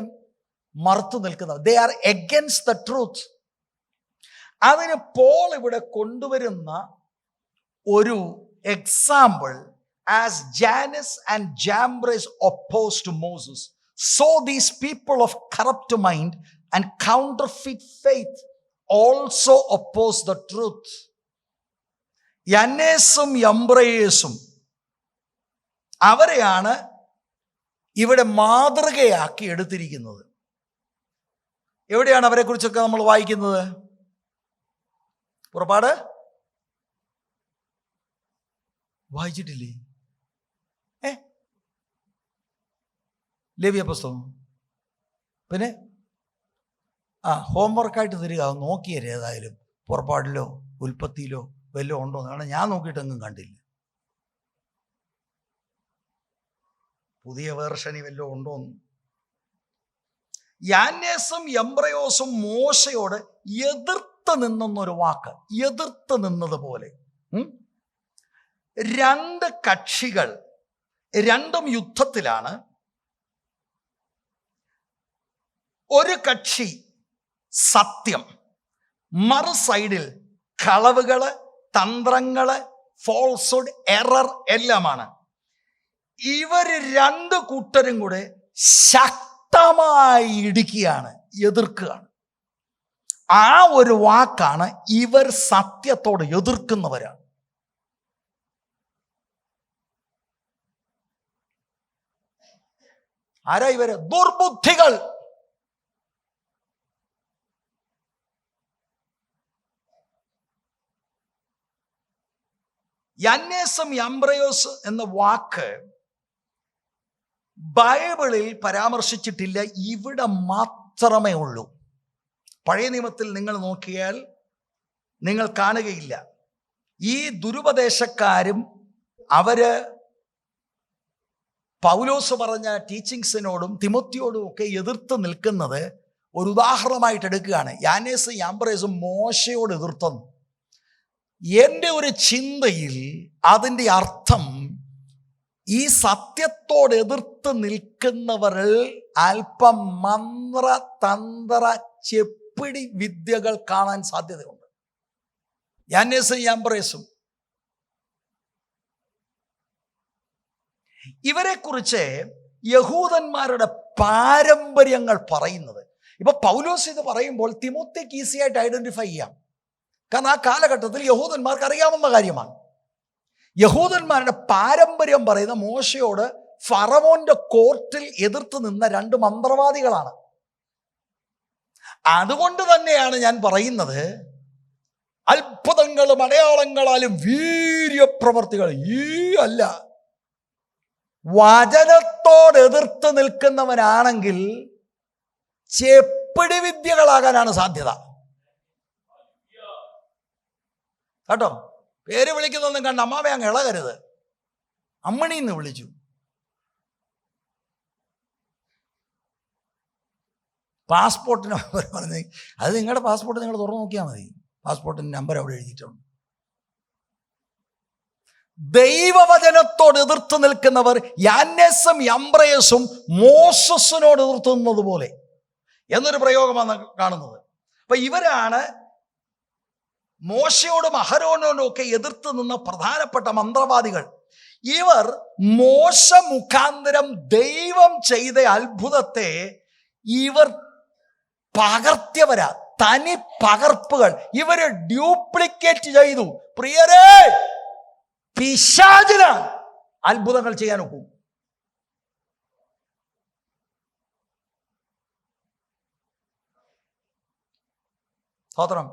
മറുത്തു നിൽക്കുന്നത്. They are against the truth. അതിന് പോൾ ഇവിടെ കൊണ്ടുവരുന്ന ഒരു example, as Jannes and Jambres opposed to Moses, so these people of corrupt mind and counterfeit faith also oppose the truth. യന്നേസും യംബ്രയേസും അവരെയാണ് ഇവിടെ മാതൃകയാക്കി എടുത്തിരിക്കുന്നത്. എവിടെയാണ് അവരെ കുറിച്ചൊക്കെ നമ്മൾ വായിക്കുന്നത്? പുറപ്പാട് വായിച്ചിട്ടില്ലേ? ലേവ്യ പുസ്തകം. പിന്നെ ഹോംവർക്കായിട്ട് തരിക, നോക്കിയര് ഏതായാലും പുറപ്പാടിലോ ഉൽപ്പത്തിയിലോ വല്ലതും ഉണ്ടോ. കാരണം ഞാൻ നോക്കിയിട്ടെങ്ങും കണ്ടില്ല. പുതിയ വേർഷനി വല്ലതും ഉണ്ടോന്ന്. യാന്നേസും യംബ്രയോസും മോശയോട് എതിർത്ത് നിന്നൊരു വാക്ക്, എതിർത്ത് നിന്നതുപോലെ. രണ്ട് കക്ഷികൾ, രണ്ടും യുദ്ധത്തിലാണ്. ഒരു കക്ഷി സത്യം, മറു സൈഡിൽ കളവുകള്, തന്ത്രങ്ങള്, ഫോൾസ്ഹുഡ്, എറർ എല്ലാമാണ്. ഇവര് രണ്ടു കൂട്ടരും കൂടെ ശക്തമായി ഇടിക്കുകയാണ്, എതിർക്കുകയാണ്. ആ ഒരു വാക്കാണ് ഇവർ സത്യത്തോട് എതിർക്കുന്നവരാണ്. ആരാ ഇവര്? ദുർബുദ്ധികൾ. യന്നേസും യംബ്രയോസ് എന്ന വാക്ക് ബൈബിളിൽ പരാമർശിച്ചിട്ടില്ല, ഇവിടെ മാത്രമേ ഉള്ളൂ. പഴയ നിയമത്തിൽ നിങ്ങൾ നോക്കിയാൽ നിങ്ങൾ കാണുകയില്ല. ഈ ദുരുപദേശക്കാരും അവര് പൗലോസ് പറഞ്ഞ ടീച്ചിങ്സിനോടും തിമോത്തിയോടും ഒക്കെ എതിർത്ത് നിൽക്കുന്നത് ഒരു ഉദാഹരണമായിട്ട് എടുക്കുകയാണ്. യാന്നേസും യംബ്രയേസും മോശയോട് എതിർത്തെന്ന്. എൻ്റെ ഒരു ചിന്തയിൽ അതിൻ്റെ അർത്ഥം, ഈ സത്യത്തോട് എതിർത്ത് നിൽക്കുന്നവരിൽ അല്പം മന്ത്ര തന്ത്ര ചെപ്പിടി വിദ്യകൾ കാണാൻ സാധ്യതയുണ്ട്. യാന്നേസും യംബ്രയേസും ഇവരെ കുറിച്ച് യഹൂദന്മാരുടെ പാരമ്പര്യങ്ങൾ പറയുന്നത്. ഇപ്പൊ പൗലോസ് ഇത് പറയുമ്പോൾ തിമോത്തിക്ക് ഈസിയായിട്ട് ഐഡന്റിഫൈ ചെയ്യാം. കാരണം ആ കാലഘട്ടത്തിൽ യഹൂദന്മാർക്ക് അറിയാവുന്ന കാര്യമാണ്. യഹൂദന്മാരുടെ പാരമ്പര്യം പറയുന്ന മോശയോട് ഫറവോന്റെ കോർട്ടിൽ എതിർത്ത് നിന്ന രണ്ട് മന്ത്രവാദികളാണ്. അതുകൊണ്ട് തന്നെയാണ് ഞാൻ പറയുന്നത്, അത്ഭുതങ്ങളും അടയാളങ്ങളാലും വീര്യപ്രവർത്തികൾ ഈ അല്ല, വചനത്തോട് എതിർത്ത് നിൽക്കുന്നവനാണെങ്കിൽ ചെപ്പിടി വിദ്യകളാകാനാണ് സാധ്യത. കേട്ടോ, പേര് വിളിക്കുന്നൊന്നും കണ്ട് അമ്മാവെ അങ്ങ് ഇളകരുത്. അമ്മണിന്ന് വിളിച്ചു. പാസ്പോർട്ട് നമ്പർ പറഞ്ഞ്, അത് നിങ്ങളുടെ പാസ്പോർട്ട് നിങ്ങൾ തുറന്നു നോക്കിയാൽ മതി. പാസ്പോർട്ടിൻ്റെ നമ്പർ അവിടെ എഴുതിയിട്ടുണ്ട്. ദൈവവചനത്തോട് എതിർത്ത് നിൽക്കുന്നവർ യാന്നേസും യംബ്രയേസും മോസസിനോട് എതിർത്ത് നിന്നതുപോലെ എന്നൊരു പ്രയോഗമാണ് കാണുന്നത്. അപ്പൊ ഇവരാണ് മോശയോടും അഹരോനോടും ഒക്കെ എതിർത്ത് നിന്ന പ്രധാനപ്പെട്ട മന്ത്രവാദികൾ. ഇവർ മോശ മുഖാന്തരം ദൈവം ചെയ്ത അത്ഭുതത്തെ ഇവർ പകർത്തിയവരാ, തനി പകർപ്പുകൾ ഇവര് ഡ്യൂപ്ലിക്കേറ്റ് ചെയ്തു. പ്രിയരേ, പിശാചിന് അത്ഭുതങ്ങൾ ചെയ്യാൻ ഒക്കും. സ്തോത്രം.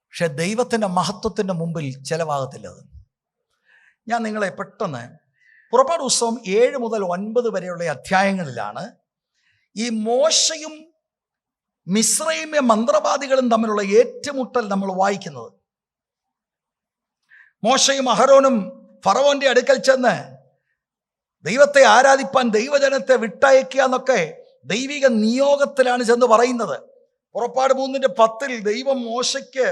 പക്ഷെ ദൈവത്തിൻ്റെ മഹത്വത്തിൻ്റെ മുമ്പിൽ ചെലവാകത്തില്ലത്. ഞാൻ നിങ്ങളെ പെട്ടെന്ന് പുറപ്പാട് പുസ്തകം 7 മുതൽ 9 വരെയുള്ള അധ്യായങ്ങളിലാണ് ഈ മോശയും മിസ്രൈമ്യ മന്ത്രവാദികളും തമ്മിലുള്ള ഏറ്റുമുട്ടൽ നമ്മൾ വായിക്കുന്നത്. മോശയും അഹരോനും ഫറവോന്റെ അടുക്കൽ ചെന്ന് ദൈവത്തെ ആരാധിപ്പാൻ ദൈവജനത്തെ വിട്ടയക്കുക എന്നൊക്കെ ദൈവിക നിയോഗത്തിലാണ് ചെന്ന് പറയുന്നത്. പുറപ്പാട് 3:10 ദൈവം മോശയ്ക്ക്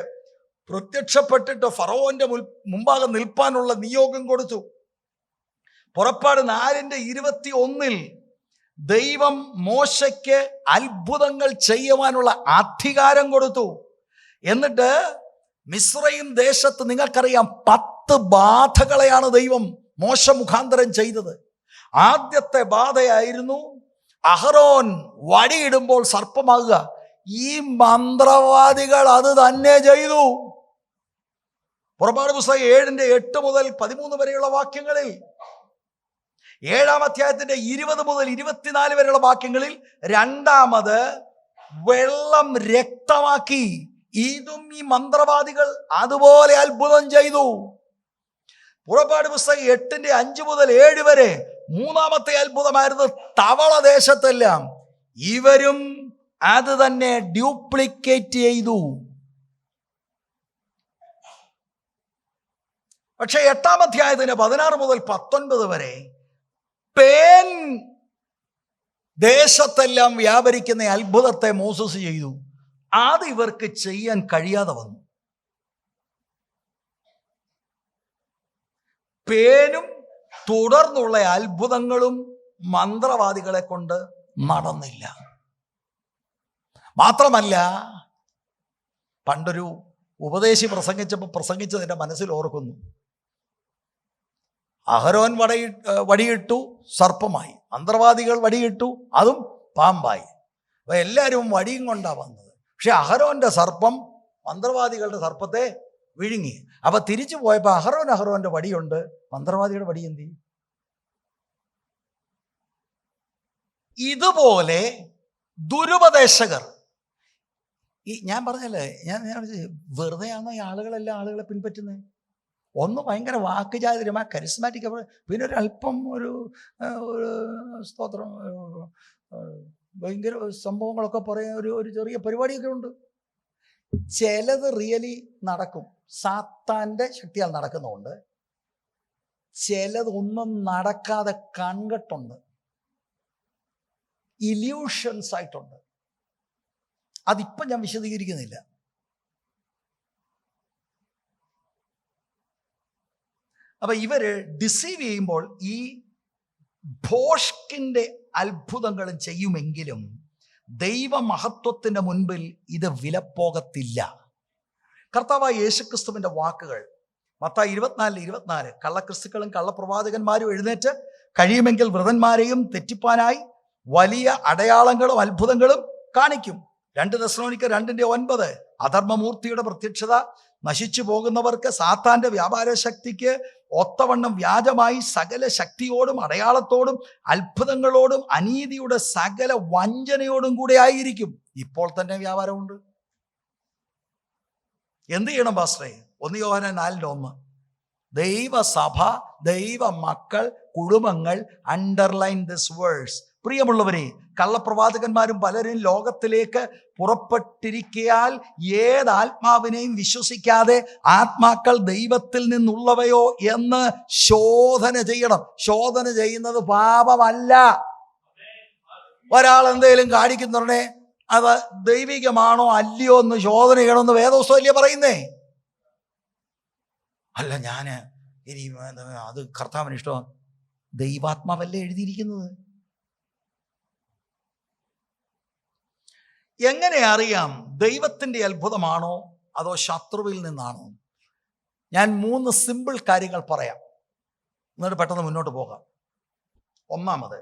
പ്രത്യക്ഷപ്പെട്ടിട്ട് ഫറവോന്റെ മുമ്പാകെ നിൽപ്പാനുള്ള നിയോഗം കൊടുത്തു. പുറപ്പാട് 4:21 ദൈവം മോശയ്ക്ക് അത്ഭുതങ്ങൾ ചെയ്യുവാനുള്ള അധികാരം കൊടുത്തു. എന്നിട്ട് മിസ്രയീം ദേശത്ത് നിങ്ങൾക്കറിയാം 10 ബാധകളെയാണ് ദൈവം മോശ മുഖാന്തരം ചെയ്തത്. ആദ്യത്തെ ബാധയായിരുന്നു അഹരോൻ വടിയിടുമ്പോൾ സർപ്പമാകുക. ഈ മന്ത്രവാദികൾ അത് തന്നെ ചെയ്തു. പുറപ്പാട് പുസ്തകം 7:8 മുതൽ 13 വരെയുള്ള വാക്യങ്ങളിൽ, 7-ാം അധ്യായത്തിന്റെ 20 മുതൽ 24 വരെയുള്ള വാക്യങ്ങളിൽ രണ്ടാമത് വെള്ളം രക്തമാക്കി. ഇതും ഈ മന്ത്രവാദികൾ അതുപോലെ അത്ഭുതം ചെയ്തു. പുറപ്പാട് പുസ്തകം 8:5 മുതൽ 7 വരെ മൂന്നാമത്തെ അത്ഭുതമായിരുന്നു തവള ദേശത്തെല്ലാം. ഇവരും അത് തന്നെ ഡ്യൂപ്ലിക്കേറ്റ് ചെയ്തു. പക്ഷെ 8-ാം അധ്യായത്തിന് 16 മുതൽ 19 വരെ പേൻ ദേശത്തെല്ലാം വ്യാപരിക്കുന്ന അത്ഭുതത്തെ മോസസ് ചെയ്തു. അത് ഇവർക്ക് ചെയ്യാൻ കഴിയാതെ വന്നു. പേനും തുടർന്നുള്ള അത്ഭുതങ്ങളും മന്ത്രവാദികളെ കൊണ്ട് നടന്നില്ല. മാത്രമല്ല, പണ്ടൊരു ഉപദേശി പ്രസംഗിച്ചതിൻ്റെ മനസ്സിൽ ഓർക്കുന്നു. അഹരോൻ വടിയിട്ടു സർപ്പമായി, മന്ത്രവാദികൾ വടിയിട്ടു അതും പാമ്പായി. അപ്പൊ എല്ലാവരും വടിയും കൊണ്ടാണ് വന്നത്. പക്ഷെ അഹരോന്റെ സർപ്പം മന്ത്രവാദികളുടെ സർപ്പത്തെ വിഴുങ്ങി. അപ്പൊ തിരിച്ചു പോയപ്പോൾ അഹരോന്റെ വടിയുണ്ട്, മന്ത്രവാദിയുടെ വടി എന്ത് ചെയ്യും? ഇതുപോലെ ദുരുപദേശകർ, ഞാൻ പറഞ്ഞല്ലേ, ഞാൻ വെറുതെയാണോ ഈ ആളുകളെ പിൻപറ്റുന്നത്? ഒന്ന് ഭയങ്കര വാക്കുചാതുര്യമായ കരിസ്മാറ്റിക്, പിന്നെ ഒരു അല്പം ഒരു സ്തോത്രം ഭയങ്കര സംഭവങ്ങളൊക്കെ പറയാൻ ഒരു ചെറിയ പരിപാടിയൊക്കെ ഉണ്ട്. ചിലത് റിയലി നടക്കും, സാത്താൻ്റെ ശക്തിയാൽ നടക്കുന്നുണ്ട്. ചിലത് ഒന്നും നടക്കാതെ കൺകെട്ടുണ്ട്, ഇല്യൂഷൻസ് ആയിട്ടുണ്ട്. അതിപ്പം ഞാൻ വിശദീകരിക്കുന്നില്ല. അപ്പൊ ഇവര് ഡിസീവ് ചെയ്യുമ്പോൾ ഈ ഭോഷ്കിന്റെ അത്ഭുതങ്ങളും ചെയ്യുമെങ്കിലും ദൈവമഹത്വത്തിന്റെ മുൻപിൽ ഇത് വിലപ്പോകത്തില്ല. കർത്താവായ യേശുക്രിസ്തുവിന്റെ വാക്കുകൾ മത്തായി 24:24 കള്ളക്രിസ്തുക്കളും കള്ളപ്രവാചകന്മാരും എഴുന്നേറ്റ് കഴിയുമെങ്കിൽ വൃതന്മാരെയും തെറ്റിപ്പാനായി വലിയ അടയാളങ്ങളും അത്ഭുതങ്ങളും കാണിക്കും. 2 തെസ്സലോനിക്കർ 2:9 അധർമ്മമൂർത്തിയുടെ പ്രത്യക്ഷത നശിച്ചു പോകുന്നവർക്ക് സാത്താന്റെ വ്യാപാര ശക്തിക്ക് ഒത്തവണ്ണം വ്യാജമായി സകല ശക്തിയോടും അടയാളത്തോടും അത്ഭുതങ്ങളോടും അനീതിയുടെ സകല വഞ്ചനയോടും കൂടെ ആയിരിക്കും. ഇപ്പോൾ തന്നെ വ്യാപാരമുണ്ട്. എന്ത് ചെയ്യണം പാസ്റ്ററേ? 1 യോഹന്നാൻ 4:1 ദൈവസഭ, ദൈവ മക്കൾ, കുടുംബങ്ങൾ, അണ്ടർലൈൻ ദിസ് വേഴ്സ്. പ്രിയമുള്ളവരെ, കള്ളപ്രവാചകന്മാരും പലരും ലോകത്തിലേക്ക് പുറപ്പെട്ടിരിക്കയാൽ ഏതാത്മാവിനെയും വിശ്വസിക്കാതെ ആത്മാക്കൾ ദൈവത്തിൽ നിന്നുള്ളവയോ എന്ന് ശോധന ചെയ്യണം. ശോധന ചെയ്യുന്നത് പാപമല്ല. ഒരാൾ എന്തെങ്കിലും കാണിക്കുന്നുണ്ടേ അത് ദൈവികമാണോ അല്ലയോ എന്ന് ശോധന ചെയ്യണമെന്ന് വേദപുസ്തകമല്ലേ പറയുന്നേ? അല്ല, ഇനി അത് കർത്താവിന് ഇഷ്ടമാണ്. ദൈവാത്മാവല്ലേ എഴുതിയിരിക്കുന്നത്? എങ്ങനെ അറിയാം ദൈവത്തിൻ്റെ അത്ഭുതമാണോ അതോ ശത്രുവിൽ നിന്നാണോ? ഞാൻ 3 സിമ്പിൾ കാര്യങ്ങൾ പറയാം, എന്നിട്ട് പെട്ടെന്ന് മുന്നോട്ട് പോകാം. ഒന്നാമത്,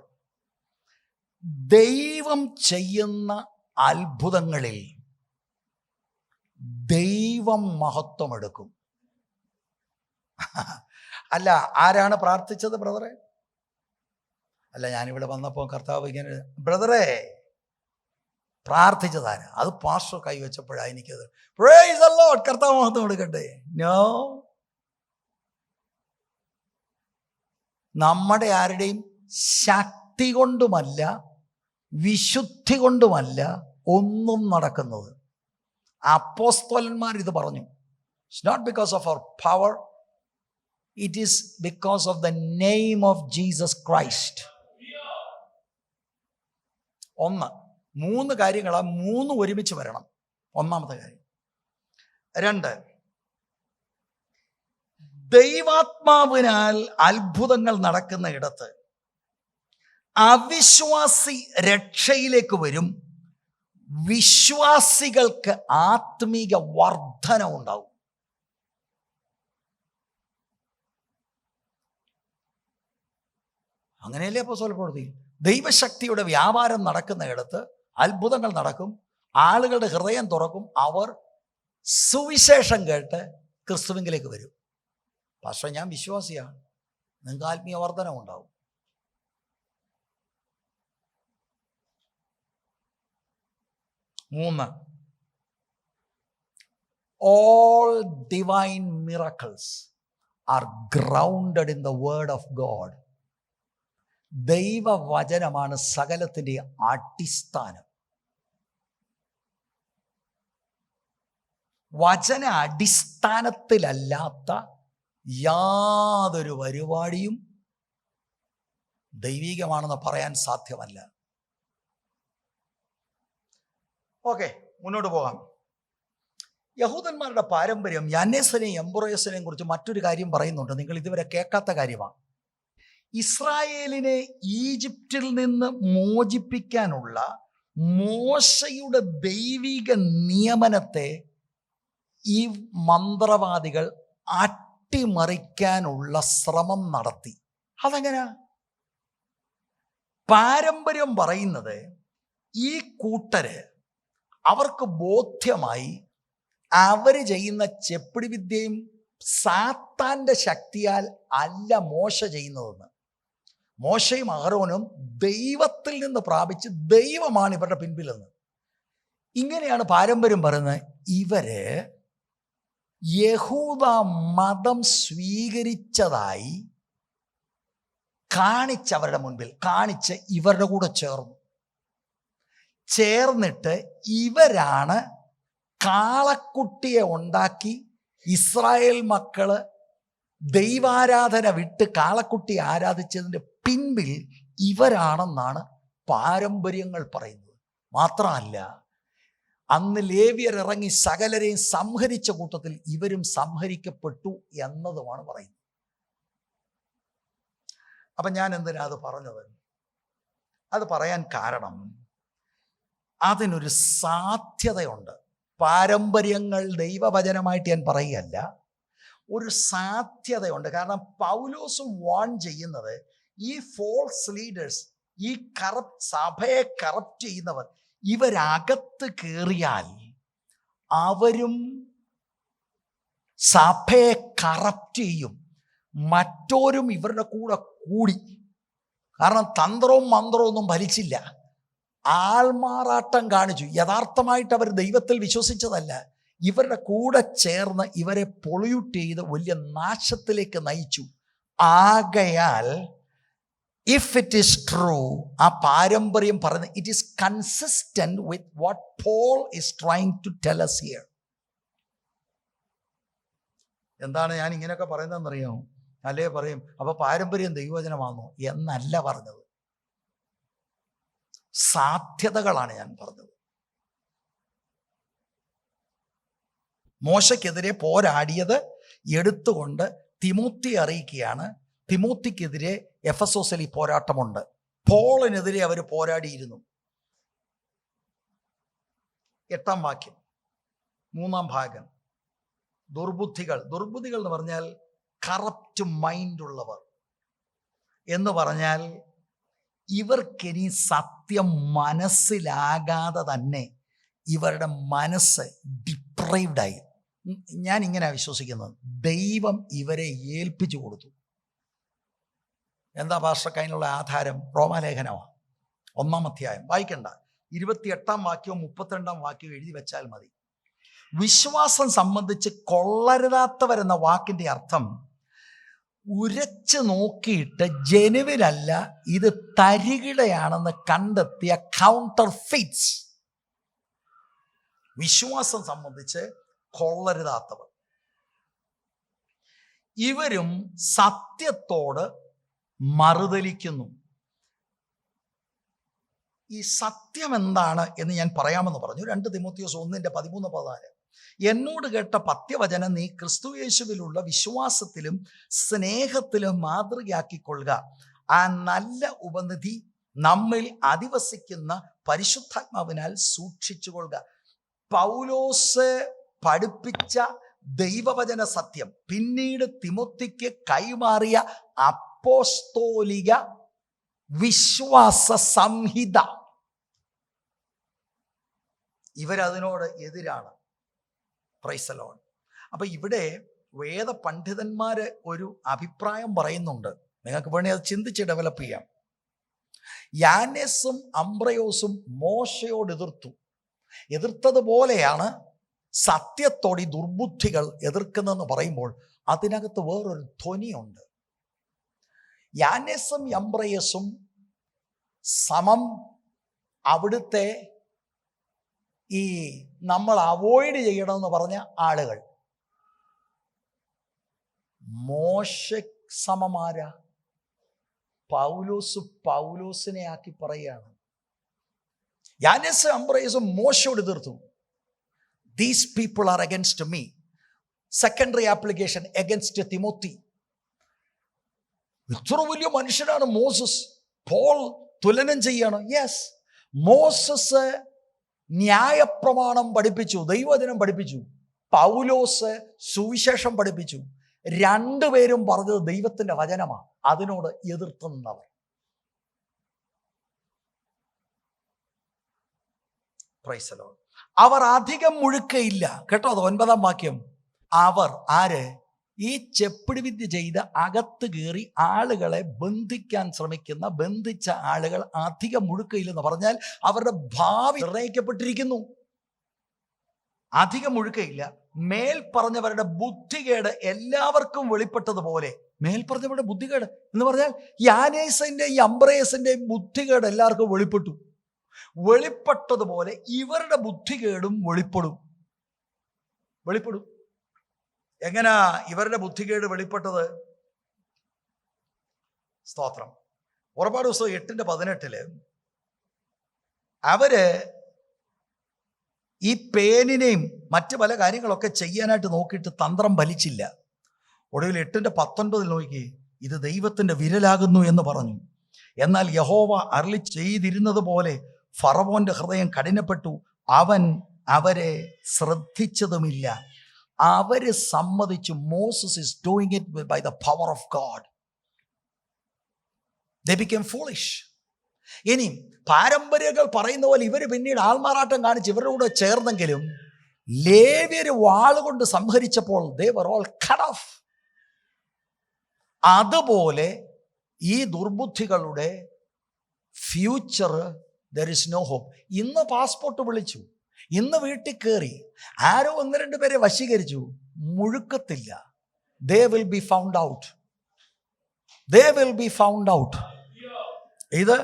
ദൈവം ചെയ്യുന്ന അത്ഭുതങ്ങളിൽ ദൈവം മഹത്വം എടുക്കും. അല്ല, ആരാണ് പ്രാർത്ഥിച്ചത് ബ്രദറെ? അല്ല, ഞാനിവിടെ വന്നപ്പോൾ കർത്താവ് ഇങ്ങനെ, ബ്രദറെ പ്രാർത്ഥിച്ചതാരാ? അത് പാസ്റ്റർ കൈവച്ചപ്പോഴാണ് എനിക്കത് പ്രൈസ് ദി ലോർഡ്, കർത്താവ് മഹത്വം കൊടുക്കട്ടെ. നോ, നമ്മുടെ ആരുടെയും ശക്തി കൊണ്ടുമല്ല, വിശുദ്ധി കൊണ്ടുമല്ല ഒന്നും നടക്കുന്നത്. അപ്പോസ്തലന്മാർ ഇത് പറഞ്ഞു. It's not because of our power, it is because of the name of Jesus Christ. 1, 3 കാര്യങ്ങളാ, 3 ഒരുമിച്ച് വരണം. ഒന്നാമത്തെ കാര്യം. 2, ദൈവാത്മാവിനാൽ അത്ഭുതങ്ങൾ നടക്കുന്ന ഇടത്ത് അവിശ്വാസി രക്ഷയിലേക്ക് വരും, വിശ്വാസികൾക്ക് ആത്മീക വർധന ഉണ്ടാവും. അങ്ങനെയല്ലേ അപ്പോസ്തല പ്രവൃത്തി? ദൈവശക്തിയുടെ വ്യാപാരം നടക്കുന്ന ഇടത്ത് അത്ഭുതങ്ങൾ നടക്കും, ആളുകളുടെ ഹൃദയം തുറക്കും, അവർ സുവിശേഷം കേട്ട് ക്രിസ്തുവിലേക്ക് വരും. പക്ഷേ ഞാൻ വിശ്വാസിയാണ്, നിങ്ങൾക്ക് ആത്മീയ വർധന ഉണ്ടാവും. 3, all divine miracles are grounded in the word of God. ദൈവവചനമാണ് സകലത്തിൻ്റെ അടിസ്ഥാനം. വചന അടിസ്ഥാനത്തിലല്ലാത്ത യാതൊരു പരിപാടിയും ദൈവികമാണെന്ന് പറയാൻ സാധ്യമല്ല. ഓക്കെ, മുന്നോട്ട് പോകാം. യഹൂദന്മാരുടെ പാരമ്പര്യം യാന്നേസിനെയും എംബ്രോയസിനെയും കുറിച്ച് മറ്റൊരു കാര്യം പറയുന്നുണ്ട്, നിങ്ങൾ ഇതുവരെ കേൾക്കാത്ത കാര്യമാണ്. ഇസ്രായേലിനെ ഈജിപ്തിൽ നിന്ന് മോചിപ്പിക്കാനുള്ള മോശയുടെ ദൈവിക നിയമനത്തെ ഈ മന്ത്രവാദികൾ അട്ടിമറിക്കാനുള്ള ശ്രമം നടത്തി. അതെങ്ങനെയാ? പാരമ്പര്യം പറയുന്നത് ഈ കൂട്ടര് അവർക്ക് ബോധ്യമായി അവർ ചെയ്യുന്ന ചെപ്പിടി വിദ്യയും സാത്താൻ്റെ ശക്തിയാൽ അല്ല മോശ ചെയ്യുന്നതെന്ന്. മോശയും അഹരോനും ദൈവത്തിൽ നിന്ന് പ്രാപിച്ച് ദൈവമാണ് ഇവരുടെ പിൻപിലെന്ന്. ഇങ്ങനെയാണ് പാരമ്പര്യം പറയുന്നത്. ഇവര് യഹൂദ മതം സ്വീകരിച്ചതായി കാണിച്ചവരുടെ മുൻപിൽ കാണിച്ച് ഇവരുടെ കൂടെ ചേർന്നിട്ട് ഇവരാണ് കാളക്കുട്ടിയെ ഉണ്ടാക്കി ഇസ്രായേൽ മക്കള് ദൈവാരാധന വിട്ട് കാളക്കുട്ടിയെ ആരാധിച്ചതിൻ്റെ പിൻപിൽ ഇവരാണെന്നാണ് പാരമ്പര്യങ്ങൾ പറയുന്നത്. മാത്രമല്ല, അന്ന് ലേവ്യർ ഇറങ്ങി സകലരെയും സംഹരിച്ച കൂട്ടത്തിൽ ഇവരും സംഹരിക്കപ്പെട്ടു എന്നതുമാണ് പറയുന്നത്. അപ്പം ഞാൻ എന്തിനാ അത് പറഞ്ഞത്? അത് പറയാൻ കാരണം അതിനൊരു സാധ്യതയുണ്ട്. പാരമ്പര്യങ്ങൾ ദൈവവചനമായിട്ട് ഞാൻ പറയുകയല്ല, ഒരു സാധ്യതയുണ്ട്. കാരണം പൗലോസ് വാൺ ചെയ്യുന്നത് ഈ ഫോൾസ് ലീഡേഴ്സ്, ഈ സഭയെ കറപ്റ്റ് ചെയ്യുന്നവർ, ഇവരകത്ത് കയറിയാൽ അവരും സഭയെ കറപ്റ്റ് ചെയ്യും, മറ്റോരും ഇവരുടെ കൂടെ കൂടി. കാരണം തന്ത്രവും മന്ത്രവും ഒന്നും ഫലിച്ചില്ല, ആൾമാറാട്ടം കാണിച്ചു. യഥാർത്ഥമായിട്ട് അവർ ദൈവത്തിൽ വിശ്വസിച്ചതല്ല, ഇവരുടെ കൂടെ ചേർന്ന് ഇവരെ പൊള്യൂട്ട് ചെയ്ത് വലിയ നാശത്തിലേക്ക് നയിച്ചു. ആകയാൽ ഇഫ് ഇറ്റ് ഈസ് ട്രൂ, ആ പാരമ്പര്യം പറയുന്നത് it is consistent with what Paul is trying to tell us here. എന്താണ് ഞാൻ ഇങ്ങനെയൊക്കെ പറയുന്നതെന്നറിയാമോ? അല്ലേ പറയും അപ്പൊ പാരമ്പര്യം ദൈവവചനമാണോ എന്നല്ല പറഞ്ഞത്, സാധ്യതകളാണ് ഞാൻ പറഞ്ഞത്. മോശയ്ക്കെതിരെ പോരാടിയത് എടുത്തുകൊണ്ട് തിമോത്തി അറിയിക്കുകയാണ്. തിമോത്തിക്കെതിരെ എഫെസോസിൽ ഈ പോരാട്ടമുണ്ട്. പോളിനെതിരെ അവർ പോരാടിയിരുന്നു. 8-ാം വാക്യം, 3-ാം ഭാഗം. ദുർബുദ്ധികൾ എന്ന് പറഞ്ഞാൽ കറപ്റ്റ് മൈൻഡ് ഉള്ളവർ എന്ന് പറഞ്ഞാൽ ഇവർക്കിനി സത്യം മനസ്സിലാകാതെ തന്നെ ഇവരുടെ മനസ്സ് ഡിപ്രൈവ്ഡായി. ഞാൻ ഇങ്ങനെ വിശ്വസിക്കുന്നത്, ദൈവം ഇവരെ ഏൽപ്പിച്ചു കൊടുത്തു. എന്താ പാസ്റ്റർക്ക് അതിനുള്ള ആധാരം? റോമാലേഖനമാണ് 1-ാം അധ്യായം. വായിക്കണ്ട, 28-ാം വാക്യവും 32-ാം വാക്യവും എഴുതി വെച്ചാൽ മതി. വിശ്വാസം സംബന്ധിച്ച് കൊള്ളരുതാത്തവരെന്ന വാക്കിന്റെ അർത്ഥം ഉരച്ച് നോക്കിയിട്ട് ജനുവിനല്ല ഇത് തരികിടയാണെന്ന് കണ്ടെത്തിയ കൗണ്ടർ ഫിറ്റ്സ്. വിശ്വാസം സംബന്ധിച്ച് കൊള്ളരുതാത്തവർ. ഇവരും സത്യത്തോട് മറുതലിക്കുന്നു. ഈ സത്യം എന്താണ് എന്ന് ഞാൻ പറയാമെന്ന് പറഞ്ഞു. 2 തിമോത്തിയോസ് 1:13-14. എന്നോട് കേട്ട പത്യവചനം നീ ക്രിസ്തുയേശുവിലുള്ള വിശ്വാസത്തിലും സ്നേഹത്തിലും മാതൃകയാക്കിക്കൊള്ളുക. ആ നല്ല ഉപനിധി നമ്മിൽ അധിവസിക്കുന്ന പരിശുദ്ധാത്മാവിനാൽ സൂക്ഷിച്ചുകൊള്ളുക. പൗലോസ് പഠിപ്പിച്ച ദൈവവചന സത്യം പിന്നീട് തിമോത്തിക്ക് കൈമാറിയ അപ്പോസ്തോലിക വിശ്വാസ സംഹിത, ഇവരതിനോട് എതിരാണ്. Praise the Lord. അപ്പൊ ഇവിടെ വേദ പണ്ഡിതന്മാര് ഒരു അഭിപ്രായം പറയുന്നുണ്ട്. നിങ്ങൾക്ക് വേണേ അത് ചിന്തിച്ച് ഡെവലപ്പ് ചെയ്യാം. യാനേസും അംബ്രയോസും മോശയോട് എതിർത്തതുപോലെയാണ് സത്യത്തോട് ഈ ദുർബുദ്ധികൾ എതിർക്കുന്നതെന്ന് പറയുമ്പോൾ അതിനകത്ത് വേറൊരു ധ്വനിയുണ്ട്. യാനേസും അംബ്രയസും സമം അവിടുത്തെ ഈ നമ്മൾ അവോയ്ഡ് ചെയ്യണമെന്ന് പറഞ്ഞ ആളുകൾ. മോശ സമമാരാ? പൗലോസിനെ ആക്കി പറയുകയാണ്. യാനേസും അംബ്രയസും മോശയോട് എതിർത്തു. These people are against me. Secondary application against Timothy. ഇത്ര വലിയ മനുഷ്യനാണ് മോസസ്. പോൾ തുലനം ചെയ്യാണ്. യെസ്, മോസസ് ന്യായപ്രമാണം പഠിപ്പിച്ചു, ദൈവവചനം പഠിപ്പിച്ചു. പൗലോസ് സുവിശേഷം പഠിപ്പിച്ചു. രണ്ടുപേരും പറഞ്ഞത് ദൈവത്തിന്റെ വചനമാണ്. അതിനോട് എതിർത്ത് നിന്നവർ. Praise the Lord. അവർ അധികം മുഴുക്കയില്ല കേട്ടോ. അത് 9-ാം വാക്യം. അവർ ആര്? ഈ ചെപ്പിടി വിദ്യ ചെയ്ത് അകത്ത് കയറി ആളുകളെ ബന്ധിക്കാൻ ശ്രമിക്കുന്ന ബന്ധിച്ച ആളുകൾ അധികം മുഴുക്കയില്ലെന്ന് പറഞ്ഞാൽ അവരുടെ ഭാവി നിർണയിക്കപ്പെട്ടിരിക്കുന്നു. അധികം മുഴുക്കയില്ല. മേൽ പറഞ്ഞവരുടെ ബുദ്ധികേട് എല്ലാവർക്കും വെളിപ്പെട്ടതുപോലെ. മേൽ പറഞ്ഞവരുടെ ബുദ്ധികേട് എന്ന് പറഞ്ഞാൽ യാനേസിന്റെയും അംബ്രയസിന്റെയും ബുദ്ധികേട് എല്ലാവർക്കും വെളിപ്പെട്ടതുപോലെ ഇവരുടെ ബുദ്ധികേടും വെളിപ്പെടും. എങ്ങനാ ഇവരുടെ ബുദ്ധികേട് വെളിപ്പെട്ടത്? സ്തോത്രം. പുറപ്പാട് പുസ്തകം 8:18 അവര് ഈ പേനിനെയും മറ്റു പല കാര്യങ്ങളൊക്കെ ചെയ്യാനായിട്ട് നോക്കിയിട്ട് തന്ത്രം ഫലിച്ചില്ല. ഒടുവിൽ 8:19 നോക്കി, ഇത് ദൈവത്തിന്റെ വിരലാകുന്നു എന്ന് പറഞ്ഞു. എന്നാൽ യഹോവ അരുളി ചെയ്തിരുന്നത് പോലെ ഫറവോന്റെ ഹൃദയം കഠിനപ്പെട്ടു. അവൻ അവരെ ശ്രദ്ധിച്ചതുമില്ല. അവര് സമ്മതിച്ചു. Moses is doing it by the power of God. They became foolish. ഇനി പാരമ്പര്യങ്ങൾ പറയുന്ന പോലെ ഇവര് പിന്നീട് ആൾമാറാട്ടം കാണിച്ച് ഇവരുടെ കൂടെ ചേർന്നെങ്കിലും ലേവ്യര് വാളുകൊണ്ട് സംഹരിച്ചപ്പോൾ they were all cut off. അതുപോലെ ഈ ദുർബുദ്ധികളുടെ future there is no hope. ഇന്ന് പാസ്പോർട്ട് വിളിച്ചു, ഇന്ന് വീട്ടിൽ കയറി ആരോ 1-2 പേരെ വശീകരിച്ചു, മുഴുക്കത്തില്ല. They will be found out. ഇത്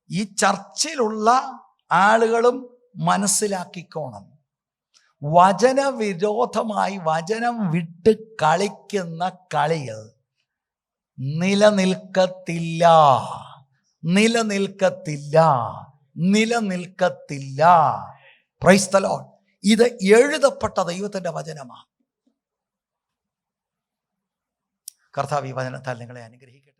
ഈ ചർച്ചിലുള്ള ആളുകളും മനസ്സിലാക്കിക്കോണം. വചനവിരോധമായി വചനം വിട്ട് കളിക്കുന്ന കളികൾ നിലനിൽക്കത്തില്ല. Praise the Lord. ഇത് എഴുതപ്പെട്ട ദൈവത്തിന്റെ വചനമാണ്. കർത്താവ് ഈ വചനത്താൽ നിങ്ങളെ അനുഗ്രഹിക്കട്ടെ.